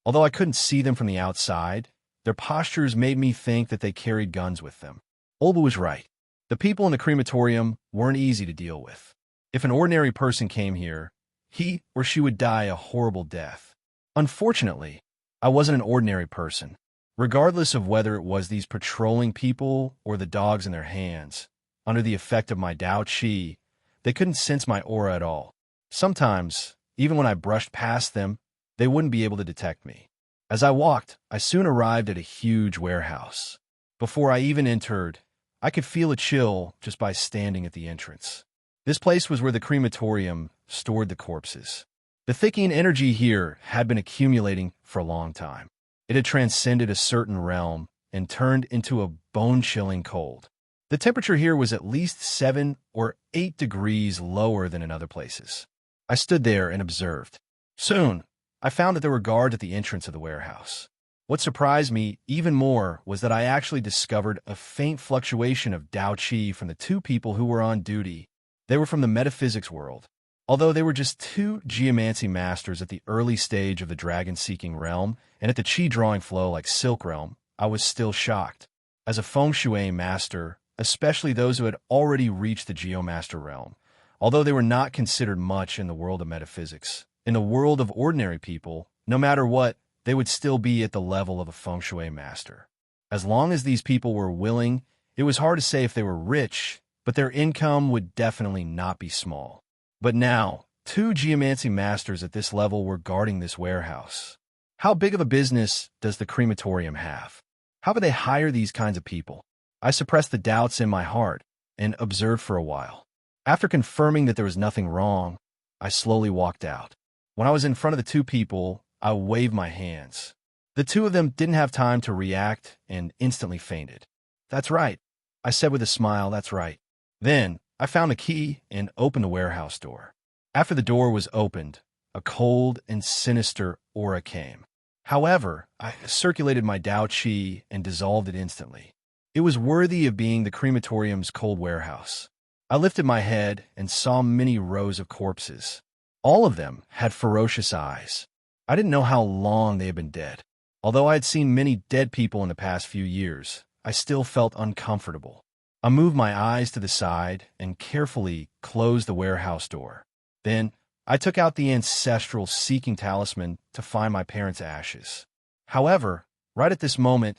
Although I couldn't see them from the outside, their postures made me think that they carried guns with them. Olba was right. The people in the crematorium weren't easy to deal with. If an ordinary person came here, he or she would die a horrible death. Unfortunately, I wasn't an ordinary person. Regardless of whether it was these patrolling people or the dogs in their hands, under the effect of my Tao Qi, they couldn't sense my aura at all. Sometimes, even when I brushed past them, they wouldn't be able to detect me. As I walked, I soon arrived at a huge warehouse. Before I even entered, I could feel a chill just by standing at the entrance. This place was where the crematorium stored the corpses. The thickening energy here had been accumulating for a long time. It had transcended a certain realm and turned into a bone-chilling cold. The temperature here was at least 7 or 8 degrees lower than in other places. I stood there and observed. Soon, I found that there were guards at the entrance of the warehouse. What surprised me even more was that I actually discovered a faint fluctuation of Tao Qi from the 2 people who were on duty. They were from the metaphysics world. Although they were just 2 geomancy masters at the early stage of the dragon-seeking realm and at the qi drawing flow like Silk Realm, I was still shocked. As a feng shui master, especially those who had already reached the geomaster realm, although they were not considered much in the world of metaphysics, in the world of ordinary people, no matter what, they would still be at the level of a feng shui master. As long as these people were willing, it was hard to say if they were rich, but their income would definitely not be small. But now, two geomancy masters at this level were guarding this warehouse. How big of a business does the crematorium have? How would they hire these kinds of people? I suppressed the doubts in my heart and observed for a while. After confirming that there was nothing wrong, I slowly walked out. When I was in front of the two people, I waved my hands. The two of them didn't have time to react and instantly fainted. "That's right," I said with a smile, "that's right." Then, I found a key and opened the warehouse door. After the door was opened, a cold and sinister aura came. However, I circulated my Tao Chi and dissolved it instantly. It was worthy of being the crematorium's cold warehouse. I lifted my head and saw many rows of corpses. All of them had ferocious eyes. I didn't know how long they had been dead. Although I had seen many dead people in the past few years, I still felt uncomfortable. I moved my eyes to the side and carefully closed the warehouse door. Then, I took out the ancestral seeking talisman to find my parents' ashes. However, right at this moment,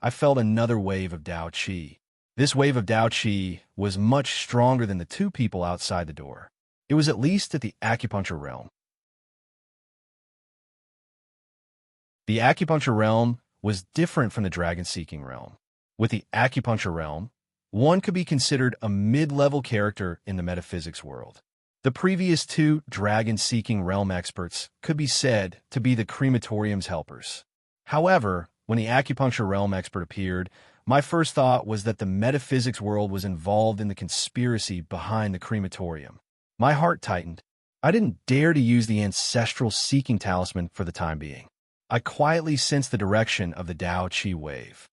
I felt another wave of Tao Chi. This wave of Tao Chi was much stronger than the two people outside the door. It was at least at the acupuncture realm. The acupuncture realm was different from the dragon-seeking realm. With the acupuncture realm, one could be considered a mid-level character in the metaphysics world. The previous two dragon-seeking realm experts could be said to be the crematorium's helpers. However, when the acupuncture realm expert appeared, my first thought was that the metaphysics world was involved in the conspiracy behind the crematorium. My heart tightened. I didn't dare to use the ancestral seeking talisman for the time being. I quietly sensed the direction of the Tao Chi wave.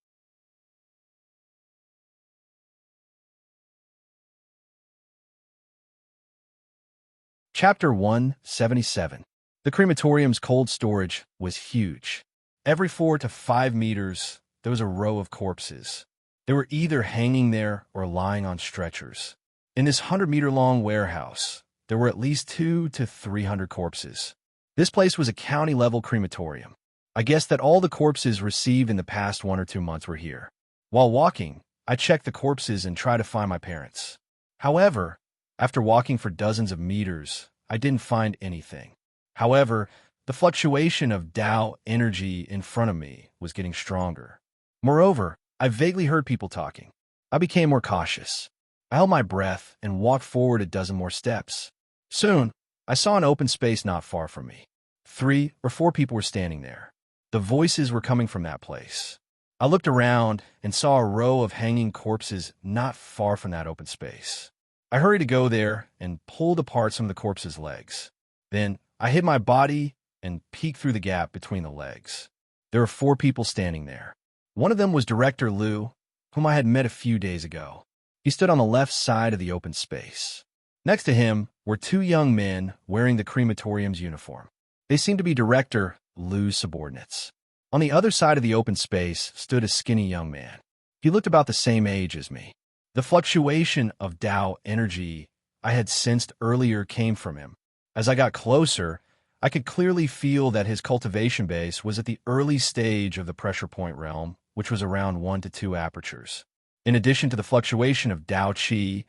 Chapter 177. The crematorium's cold storage was huge. Every 4 to 5 meters, there was a row of corpses. They were either hanging there or lying on stretchers. In this 100-meter-long warehouse, there were at least 200 to 300 corpses. This place was a county-level crematorium. I guessed that all the corpses received in the past 1 or 2 months were here. While walking, I checked the corpses and tried to find my parents. However, after walking for dozens of meters, I didn't find anything. However, the fluctuation of Tao energy in front of me was getting stronger. Moreover, I vaguely heard people talking. I became more cautious. I held my breath and walked forward a dozen more steps. Soon, I saw an open space not far from me. 3 or 4 people were standing there. The voices were coming from that place. I looked around and saw a row of hanging corpses not far from that open space. I hurried to go there and pulled apart some of the corpses' legs. Then, I hid my body and peeked through the gap between the legs. There were 4 people standing there. One of them was Director Liu, whom I had met a few days ago. He stood on the left side of the open space. Next to him were 2 young men wearing the crematorium's uniform. They seemed to be Director Liu's subordinates. On the other side of the open space stood a skinny young man. He looked about the same age as me. The fluctuation of Tao energy I had sensed earlier came from him. As I got closer, I could clearly feel that his cultivation base was at the early stage of the pressure point realm, which was around 1 to 2 apertures. In addition to the fluctuation of Tao Chi,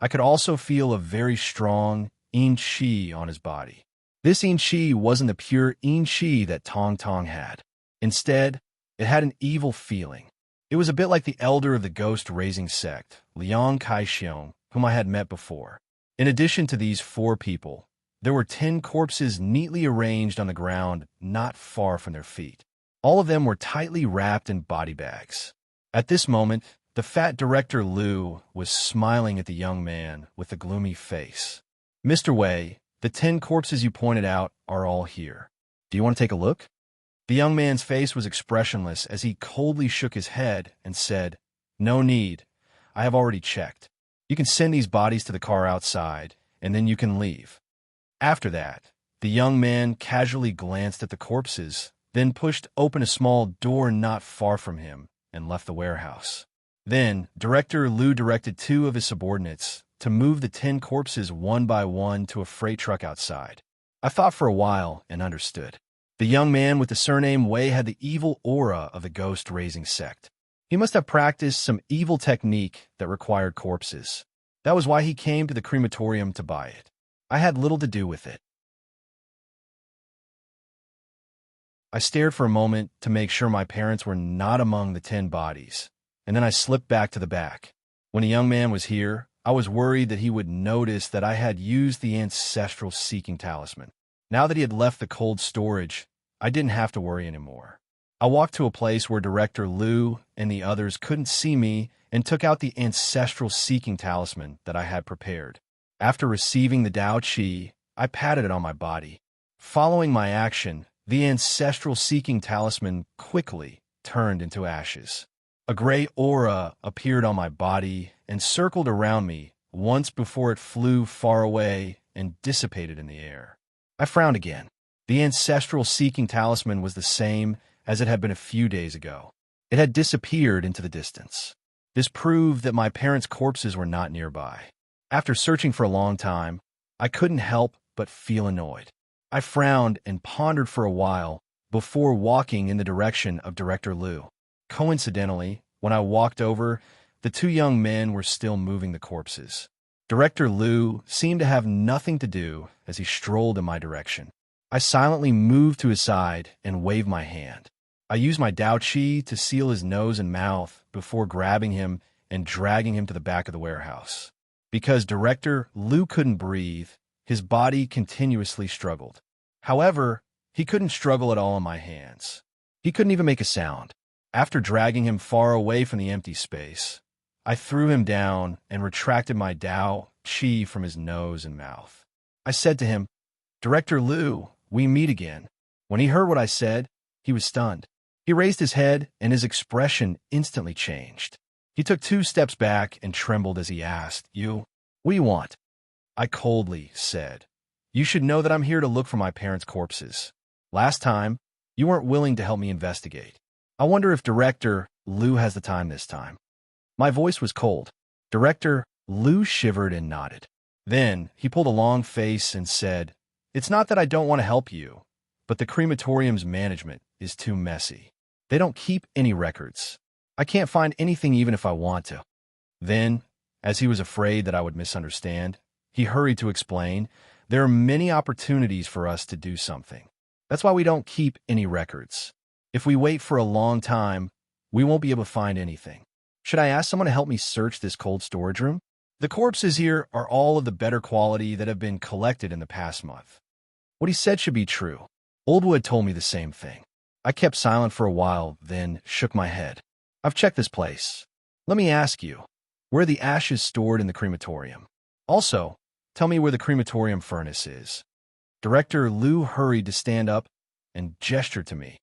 I could also feel a very strong Yin Chi on his body. This Yin Chi wasn't the pure Yin Chi that Tong Tong had. Instead, it had an evil feeling. It was a bit like the elder of the ghost-raising sect, Liang Kaixiong, whom I had met before. In addition to these 4 people, there were 10 corpses neatly arranged on the ground not far from their feet. All of them were tightly wrapped in body bags. At this moment, the fat Director Liu was smiling at the young man with a gloomy face. "Mr. Wei, the 10 corpses you pointed out are all here. Do you want to take a look?" The young man's face was expressionless as he coldly shook his head and said, "No need. I have already checked. You can send these bodies to the car outside, and then you can leave." After that, the young man casually glanced at the corpses, then pushed open a small door not far from him and left the warehouse. Then, Director Liu directed 2 of his subordinates to move the 10 corpses one by one to a freight truck outside. I thought for a while and understood. The young man with the surname Wei had the evil aura of the ghost-raising sect. He must have practiced some evil technique that required corpses. That was why he came to the crematorium to buy it. I had little to do with it. I stared for a moment to make sure my parents were not among the 10 bodies, and then I slipped back to the back. When a young man was here, I was worried that he would notice that I had used the ancestral seeking talisman. Now that he had left the cold storage, I didn't have to worry anymore. I walked to a place where Director Liu and the others couldn't see me and took out the ancestral seeking talisman that I had prepared. After receiving the Dao Qi, I patted it on my body. Following my action, the ancestral seeking talisman quickly turned into ashes. A gray aura appeared on my body and circled around me once before it flew far away and dissipated in the air. I frowned again. The ancestral seeking talisman was the same as it had been a few days ago. It had disappeared into the distance. This proved that my parents' corpses were not nearby. After searching for a long time, I couldn't help but feel annoyed. I frowned and pondered for a while before walking in the direction of Director Liu. Coincidentally, when I walked over, the two young men were still moving the corpses. Director Liu seemed to have nothing to do as he strolled in my direction. I silently moved to his side and waved my hand. I used my Dao Qi to seal his nose and mouth before grabbing him and dragging him to the back of the warehouse. Because Director Liu couldn't breathe, his body continuously struggled. However, he couldn't struggle at all in my hands. He couldn't even make a sound. After dragging him far away from the empty space, I threw him down and retracted my Dao Qi from his nose and mouth. I said to him, "Director Liu, we meet again." When he heard what I said, he was stunned. He raised his head and his expression instantly changed. He took 2 steps back and trembled as he asked, What do you want?" I coldly said, "You should know that I'm here to look for my parents' corpses. Last time, you weren't willing to help me investigate. I wonder if Director Liu has the time this time." My voice was cold. Director Liu shivered and nodded. Then he pulled a long face and said, "It's not that I don't want to help you, but the crematorium's management is too messy. They don't keep any records. I can't find anything even if I want to." Then, as he was afraid that I would misunderstand, he hurried to explain, "There are many opportunities for us to do something. That's why we don't keep any records. If we wait for a long time, we won't be able to find anything. Should I ask someone to help me search this cold storage room? The corpses here are all of the better quality that have been collected in the past month." What he said should be true. Oldwood told me the same thing. I kept silent for a while, then shook my head. "I've checked this place. Let me ask you, where are the ashes stored in the crematorium? Also, tell me where the crematorium furnace is." Director Liu hurried to stand up and gestured to me.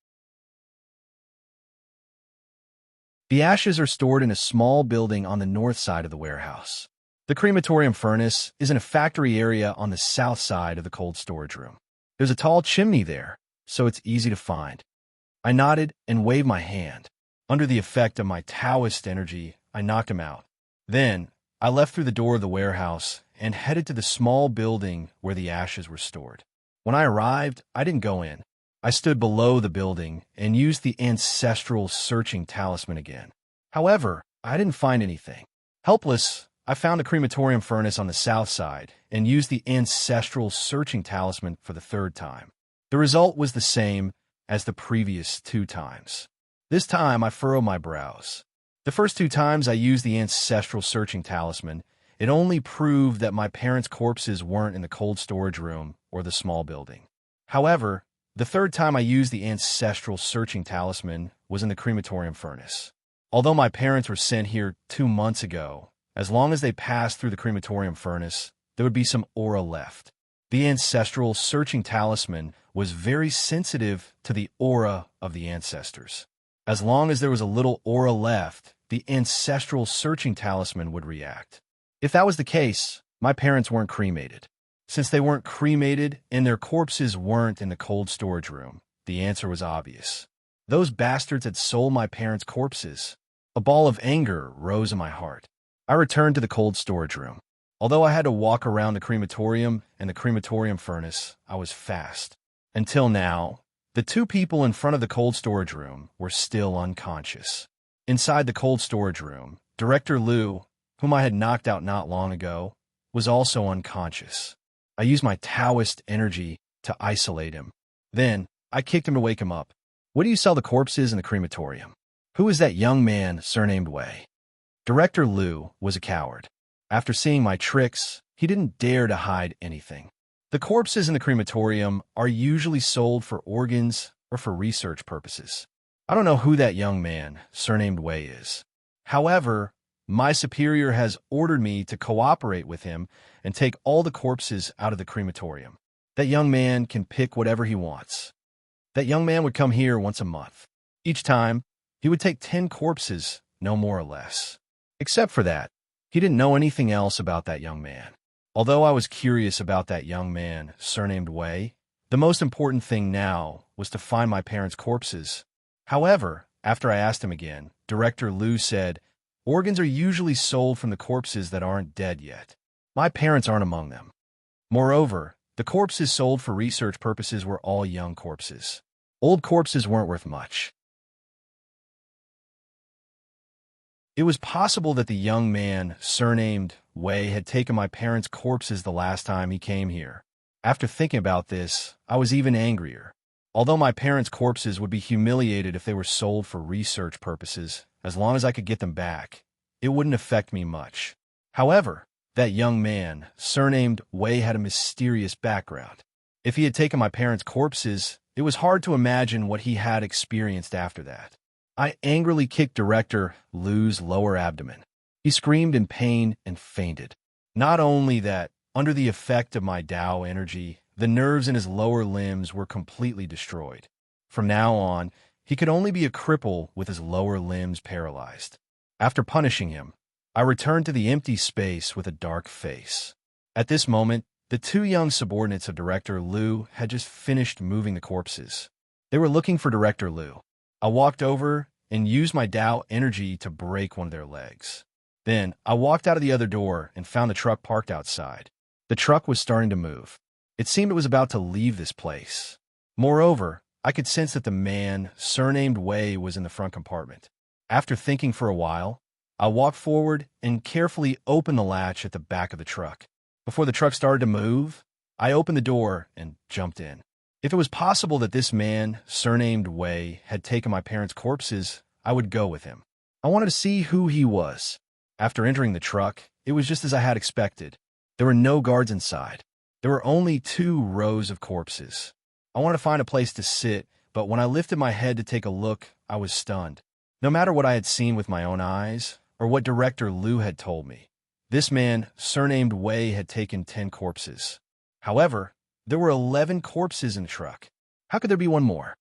"The ashes are stored in a small building on the north side of the warehouse. The crematorium furnace is in a factory area on the south side of the cold storage room. There's a tall chimney there, so it's easy to find." I nodded and waved my hand. Under the effect of my Taoist energy, I knocked him out. Then, I left through the door of the warehouse and headed to the small building where the ashes were stored. When I arrived, I didn't go in. I stood below the building and used the ancestral searching talisman again. However, I didn't find anything. Helpless, I found the crematorium furnace on the south side and used the ancestral searching talisman for the 3rd time. The result was the same as the previous 2 times. This time, I furrowed my brows. The first 2 times I used the ancestral searching talisman, it only proved that my parents' corpses weren't in the cold storage room or the small building. However, the 3rd time I used the ancestral searching talisman was in the crematorium furnace. Although my parents were sent here 2 months ago, as long as they passed through the crematorium furnace, there would be some aura left. The ancestral searching talisman was very sensitive to the aura of the ancestors. As long as there was a little aura left, the ancestral searching talisman would react. If that was the case, my parents weren't cremated. Since they weren't cremated and their corpses weren't in the cold storage room, the answer was obvious. Those bastards had sold my parents' corpses. A ball of anger rose in my heart. I returned to the cold storage room. Although I had to walk around the crematorium and the crematorium furnace, I was fast. Until now, the 2 people in front of the cold storage room were still unconscious. Inside the cold storage room, Director Liu whom I had knocked out not long ago, was also unconscious. I used my Taoist energy to isolate him. Then, I kicked him to wake him up. Where do you sell the corpses in the crematorium? Who is that young man surnamed Wei? Director Liu was a coward. After seeing my tricks, he didn't dare to hide anything. The corpses in the crematorium are usually sold for organs or for research purposes. I don't know who that young man, surnamed Wei, is. However, my superior has ordered me to cooperate with him and take all the corpses out of the crematorium. That young man can pick whatever he wants. That young man would come here once a month. Each time, he would take 10 corpses, no more or less. Except for that, he didn't know anything else about that young man. Although I was curious about that young man, surnamed Wei, the most important thing now was to find my parents' corpses. However, after I asked him again, Director Liu said, organs are usually sold from the corpses that aren't dead yet. My parents aren't among them. Moreover, the corpses sold for research purposes were all young corpses. Old corpses weren't worth much. It was possible that the young man, surnamed Wei, had taken my parents' corpses the last time he came here. After thinking about this, I was even angrier. Although my parents' corpses would be humiliated if they were sold for research purposes, as long as I could get them back, it wouldn't affect me much. However, that young man, surnamed Wei, had a mysterious background. If he had taken my parents' corpses, it was hard to imagine what he had experienced after that. I angrily kicked Director Liu's lower abdomen. He screamed in pain and fainted. Not only that, under the effect of my Tao energy, the nerves in his lower limbs were completely destroyed. From now on, he could only be a cripple with his lower limbs paralyzed. After punishing him, I returned to the empty space with a dark face. At this moment, the 2 young subordinates of Director Liu had just finished moving the corpses. They were looking for Director Liu. I walked over and used my Tao energy to break one of their legs. Then, I walked out of the other door and found the truck parked outside. The truck was starting to move. It seemed it was about to leave this place. Moreover, I could sense that the man, surnamed Wei, was in the front compartment. After thinking for a while, I walked forward and carefully opened the latch at the back of the truck. Before the truck started to move, I opened the door and jumped in. If it was possible that this man, surnamed Wei, had taken my parents' corpses, I would go with him. I wanted to see who he was. After entering the truck, it was just as I had expected. There were no guards inside. There were only 2 rows of corpses. I wanted to find a place to sit, but when I lifted my head to take a look, I was stunned. No matter what I had seen with my own eyes, or what Director Liu had told me, this man, surnamed Wei, had taken 10 corpses. However, there were 11 corpses in the truck. How could there be one more?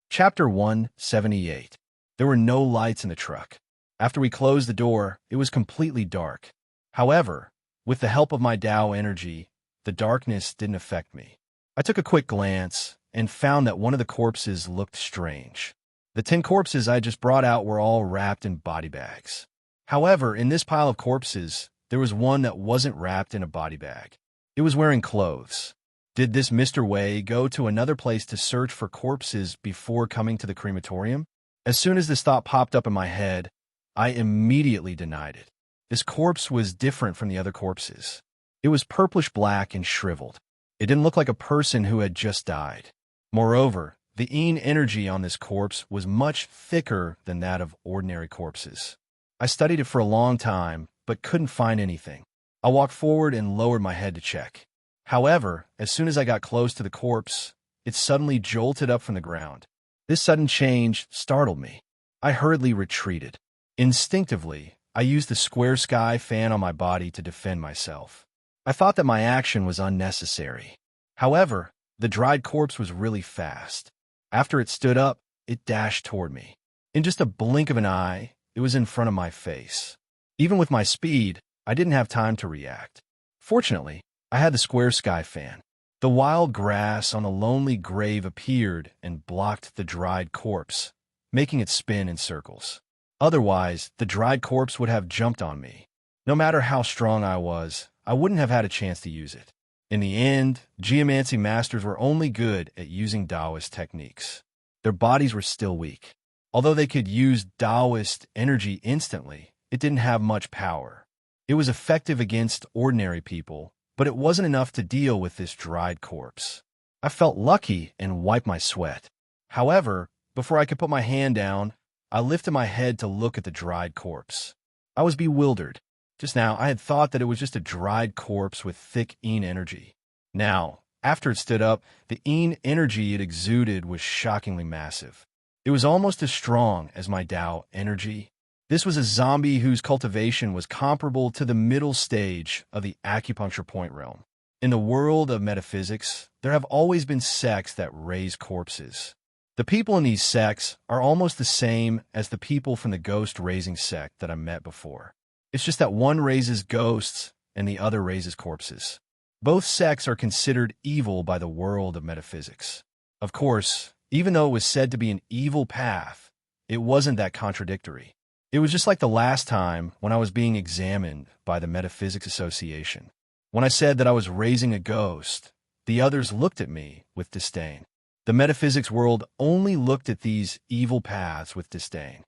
Chapter 178. There were no lights in the truck. After we closed the door, it was completely dark. However, with the help of my Tao energy, the darkness didn't affect me. I took a quick glance and found that one of the corpses looked strange. The 10 corpses I just brought out were all wrapped in body bags. However, in this pile of corpses, there was one that wasn't wrapped in a body bag. It was wearing clothes. Did this Mr. Wei go to another place to search for corpses before coming to the crematorium? As soon as this thought popped up in my head, I immediately denied it. This corpse was different from the other corpses. It was purplish-black and shriveled. It didn't look like a person who had just died. Moreover, the yin energy on this corpse was much thicker than that of ordinary corpses. I studied it for a long time, but couldn't find anything. I walked forward and lowered my head to check. However, as soon as I got close to the corpse, it suddenly jolted up from the ground. This sudden change startled me. I hurriedly retreated. Instinctively, I used the square sky fan on my body to defend myself. I thought that my action was unnecessary. However, the dried corpse was really fast. After it stood up, it dashed toward me. In just a blink of an eye, it was in front of my face. Even with my speed, I didn't have time to react. Fortunately, I had the square sky fan. The wild grass on the lonely grave appeared and blocked the dried corpse, making it spin in circles. Otherwise, the dried corpse would have jumped on me. No matter how strong I was, I wouldn't have had a chance to use it. In the end, geomancy masters were only good at using Taoist techniques. Their bodies were still weak. Although they could use Taoist energy instantly, it didn't have much power. It was effective against ordinary people, but it wasn't enough to deal with this dried corpse. I felt lucky and wiped my sweat. However, before I could put my hand down, I lifted my head to look at the dried corpse. I was bewildered. Just now, I had thought that it was just a dried corpse with thick yin energy. Now, after it stood up, the yin energy it exuded was shockingly massive. It was almost as strong as my Tao energy. This was a zombie whose cultivation was comparable to the middle stage of the acupuncture point realm. In the world of metaphysics, there have always been sects that raise corpses. The people in these sects are almost the same as the people from the ghost-raising sect that I met before. It's just that one raises ghosts and the other raises corpses. Both sects are considered evil by the world of metaphysics. Of course, even though it was said to be an evil path, it wasn't that contradictory. It was just like the last time when I was being examined by the Metaphysics Association. When I said that I was raising a ghost, the others looked at me with disdain. The metaphysics world only looked at these evil paths with disdain.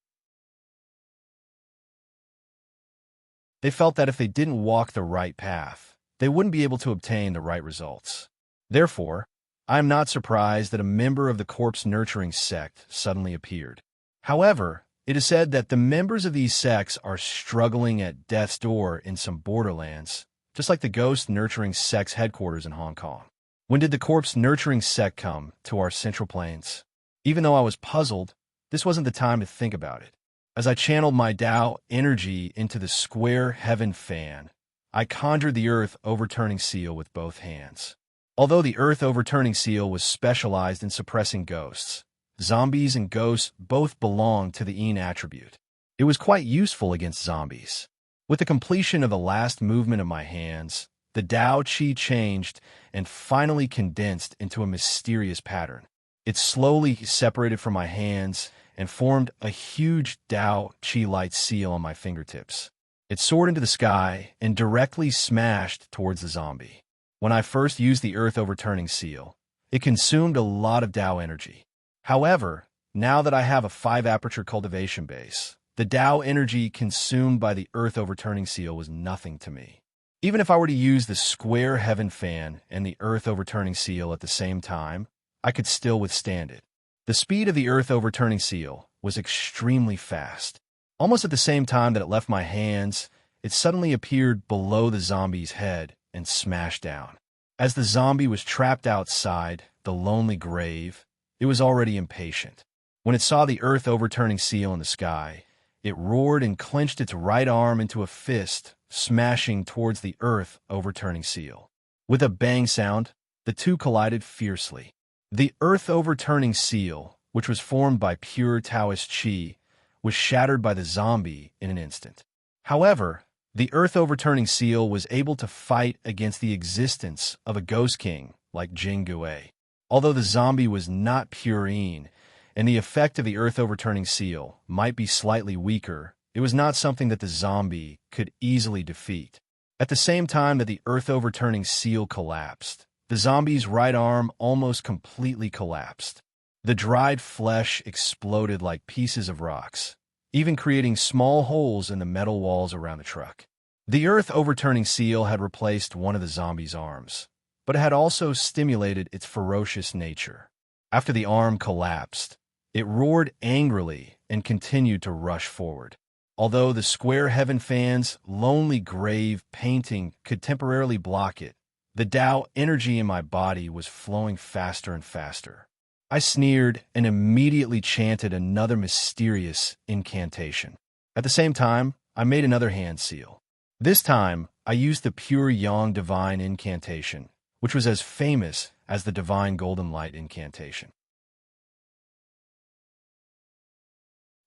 They felt that if they didn't walk the right path, they wouldn't be able to obtain the right results. Therefore, I am not surprised that a member of the corpse-nurturing sect suddenly appeared. However, it is said that the members of these sects are struggling at death's door in some borderlands, just like the ghost-nurturing sect's headquarters in Hong Kong. When did the corpse-nurturing sect come to our Central Plains? Even though I was puzzled, this wasn't the time to think about it. As I channeled my Tao energy into the square heaven fan, I conjured the earth overturning seal with both hands. Although the earth overturning seal was specialized in suppressing ghosts, zombies and ghosts both belonged to the yin attribute. It was quite useful against zombies. With the completion of the last movement of my hands, the Tao Qi changed and finally condensed into a mysterious pattern. It slowly separated from my hands and formed a huge Tao Qi light seal on my fingertips. It soared into the sky and directly smashed towards the zombie. When I first used the earth overturning seal, it consumed a lot of Tao energy. However, now that I have a 5-aperture cultivation base, the Tao energy consumed by the earth overturning seal was nothing to me. Even if I were to use the square heaven fan and the earth overturning seal at the same time, I could still withstand it. The speed of the earth overturning seal was extremely fast. Almost at the same time that it left my hands, it suddenly appeared below the zombie's head and smashed down. As the zombie was trapped outside the lonely grave, it was already impatient. When it saw the earth overturning seal in the sky, it roared and clenched its right arm into a fist, smashing towards the earth overturning seal. With a bang sound, the two collided fiercely. The earth overturning seal, which was formed by pure Taoist Qi, was shattered by the zombie in an instant. However, the earth overturning seal was able to fight against the existence of a ghost king like Jing Gui. Although the zombie was not pure yin, and the effect of the earth overturning seal might be slightly weaker, it was not something that the zombie could easily defeat. At the same time that the earth overturning seal collapsed, the zombie's right arm almost completely collapsed. The dried flesh exploded like pieces of rocks, even creating small holes in the metal walls around the truck. The earth overturning seal had replaced one of the zombie's arms, but it had also stimulated its ferocious nature. After the arm collapsed, it roared angrily and continued to rush forward. Although the square heaven fan's lonely grave painting could temporarily block it, the Tao energy in my body was flowing faster and faster. I sneered and immediately chanted another mysterious incantation. At the same time, I made another hand seal. This time, I used the pure Yang divine incantation, which was as famous as the divine golden light incantation.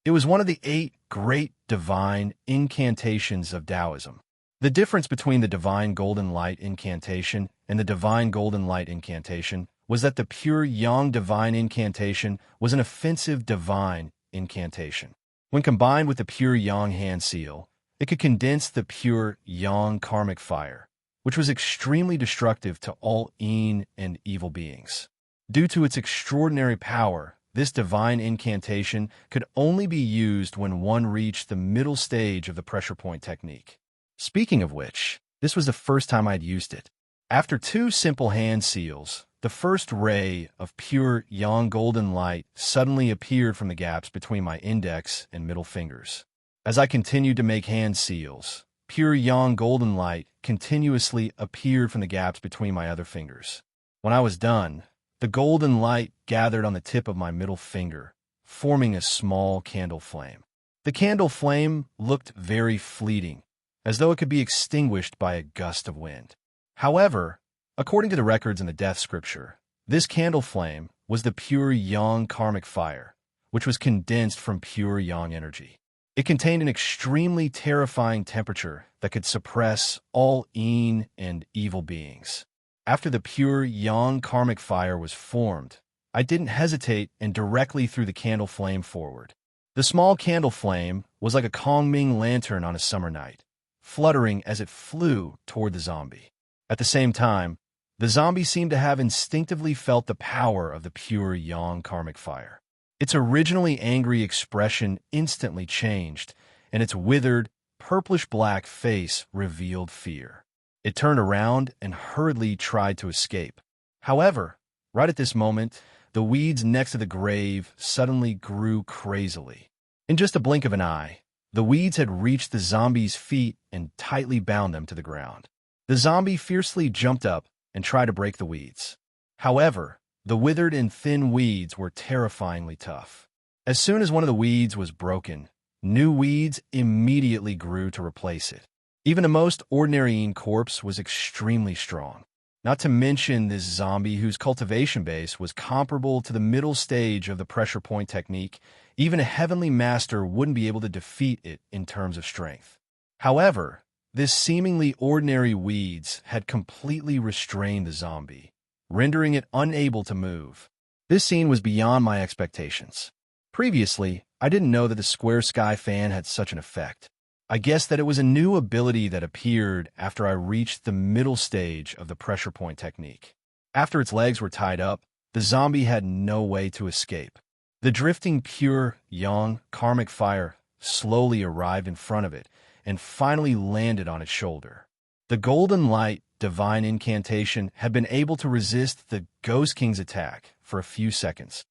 It was one of the 8 great divine incantations of Taoism. The difference between the divine golden light incantation and the divine golden light incantation was that the pure Yang divine incantation was an offensive divine incantation. When combined with the pure Yang hand seal, it could condense the pure Yang karmic fire, which was extremely destructive to all and evil beings. Due to its extraordinary power, this divine incantation could only be used when one reached the middle stage of the pressure point technique. Speaking of which, this was the first time I'd used it. After 2 simple hand seals, the first ray of pure yang golden light suddenly appeared from the gaps between my index and middle fingers. As I continued to make hand seals, pure yang golden light continuously appeared from the gaps between my other fingers. When I was done, the golden light gathered on the tip of my middle finger, forming a small candle flame. The candle flame looked very fleeting, as though it could be extinguished by a gust of wind. However, according to the records in the death scripture, this candle flame was the pure yang karmic fire, which was condensed from pure yang energy. It contained an extremely terrifying temperature that could suppress all and evil beings. After the pure yang karmic fire was formed, I didn't hesitate and directly threw the candle flame forward. The small candle flame was like a Kongming lantern on a summer night, fluttering as it flew toward the zombie. At the same time, the zombie seemed to have instinctively felt the power of the pure yang karmic fire. Its originally angry expression instantly changed, and its withered, purplish-black face revealed fear. It turned around and hurriedly tried to escape. However, right at this moment, the weeds next to the grave suddenly grew crazily. In just a blink of an eye, the weeds had reached the zombie's feet and tightly bound them to the ground. The zombie fiercely jumped up and tried to break the weeds. However, the withered and thin weeds were terrifyingly tough. As soon as one of the weeds was broken, new weeds immediately grew to replace it. Even a most ordinary corpse was extremely strong. Not to mention this zombie whose cultivation base was comparable to the middle stage of the pressure point technique, even a heavenly master wouldn't be able to defeat it in terms of strength. However, this seemingly ordinary weeds had completely restrained the zombie, rendering it unable to move. This scene was beyond my expectations. Previously, I didn't know that the Square Sky fan had such an effect. I guess that it was a new ability that appeared after I reached the middle stage of the pressure point technique. After its legs were tied up, the zombie had no way to escape. The drifting pure yang karmic fire slowly arrived in front of it and finally landed on its shoulder. The golden light divine incantation had been able to resist the Ghost King's attack for a few seconds.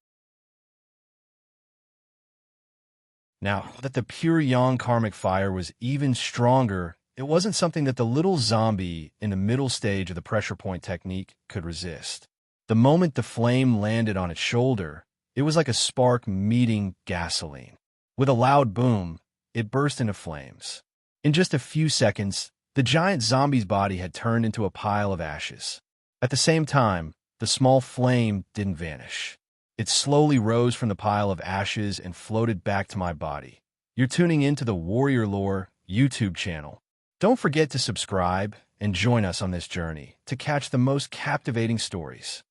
Now that the pure yang karmic fire was even stronger, it wasn't something that the little zombie in the middle stage of the pressure point technique could resist. The moment the flame landed on its shoulder, it was like a spark meeting gasoline. With a loud boom, it burst into flames. In just a few seconds, the giant zombie's body had turned into a pile of ashes. At the same time, the small flame didn't vanish. It slowly rose from the pile of ashes and floated back to my body. You're tuning into the Warrior Lore YouTube channel. Don't forget to subscribe and join us on this journey to catch the most captivating stories.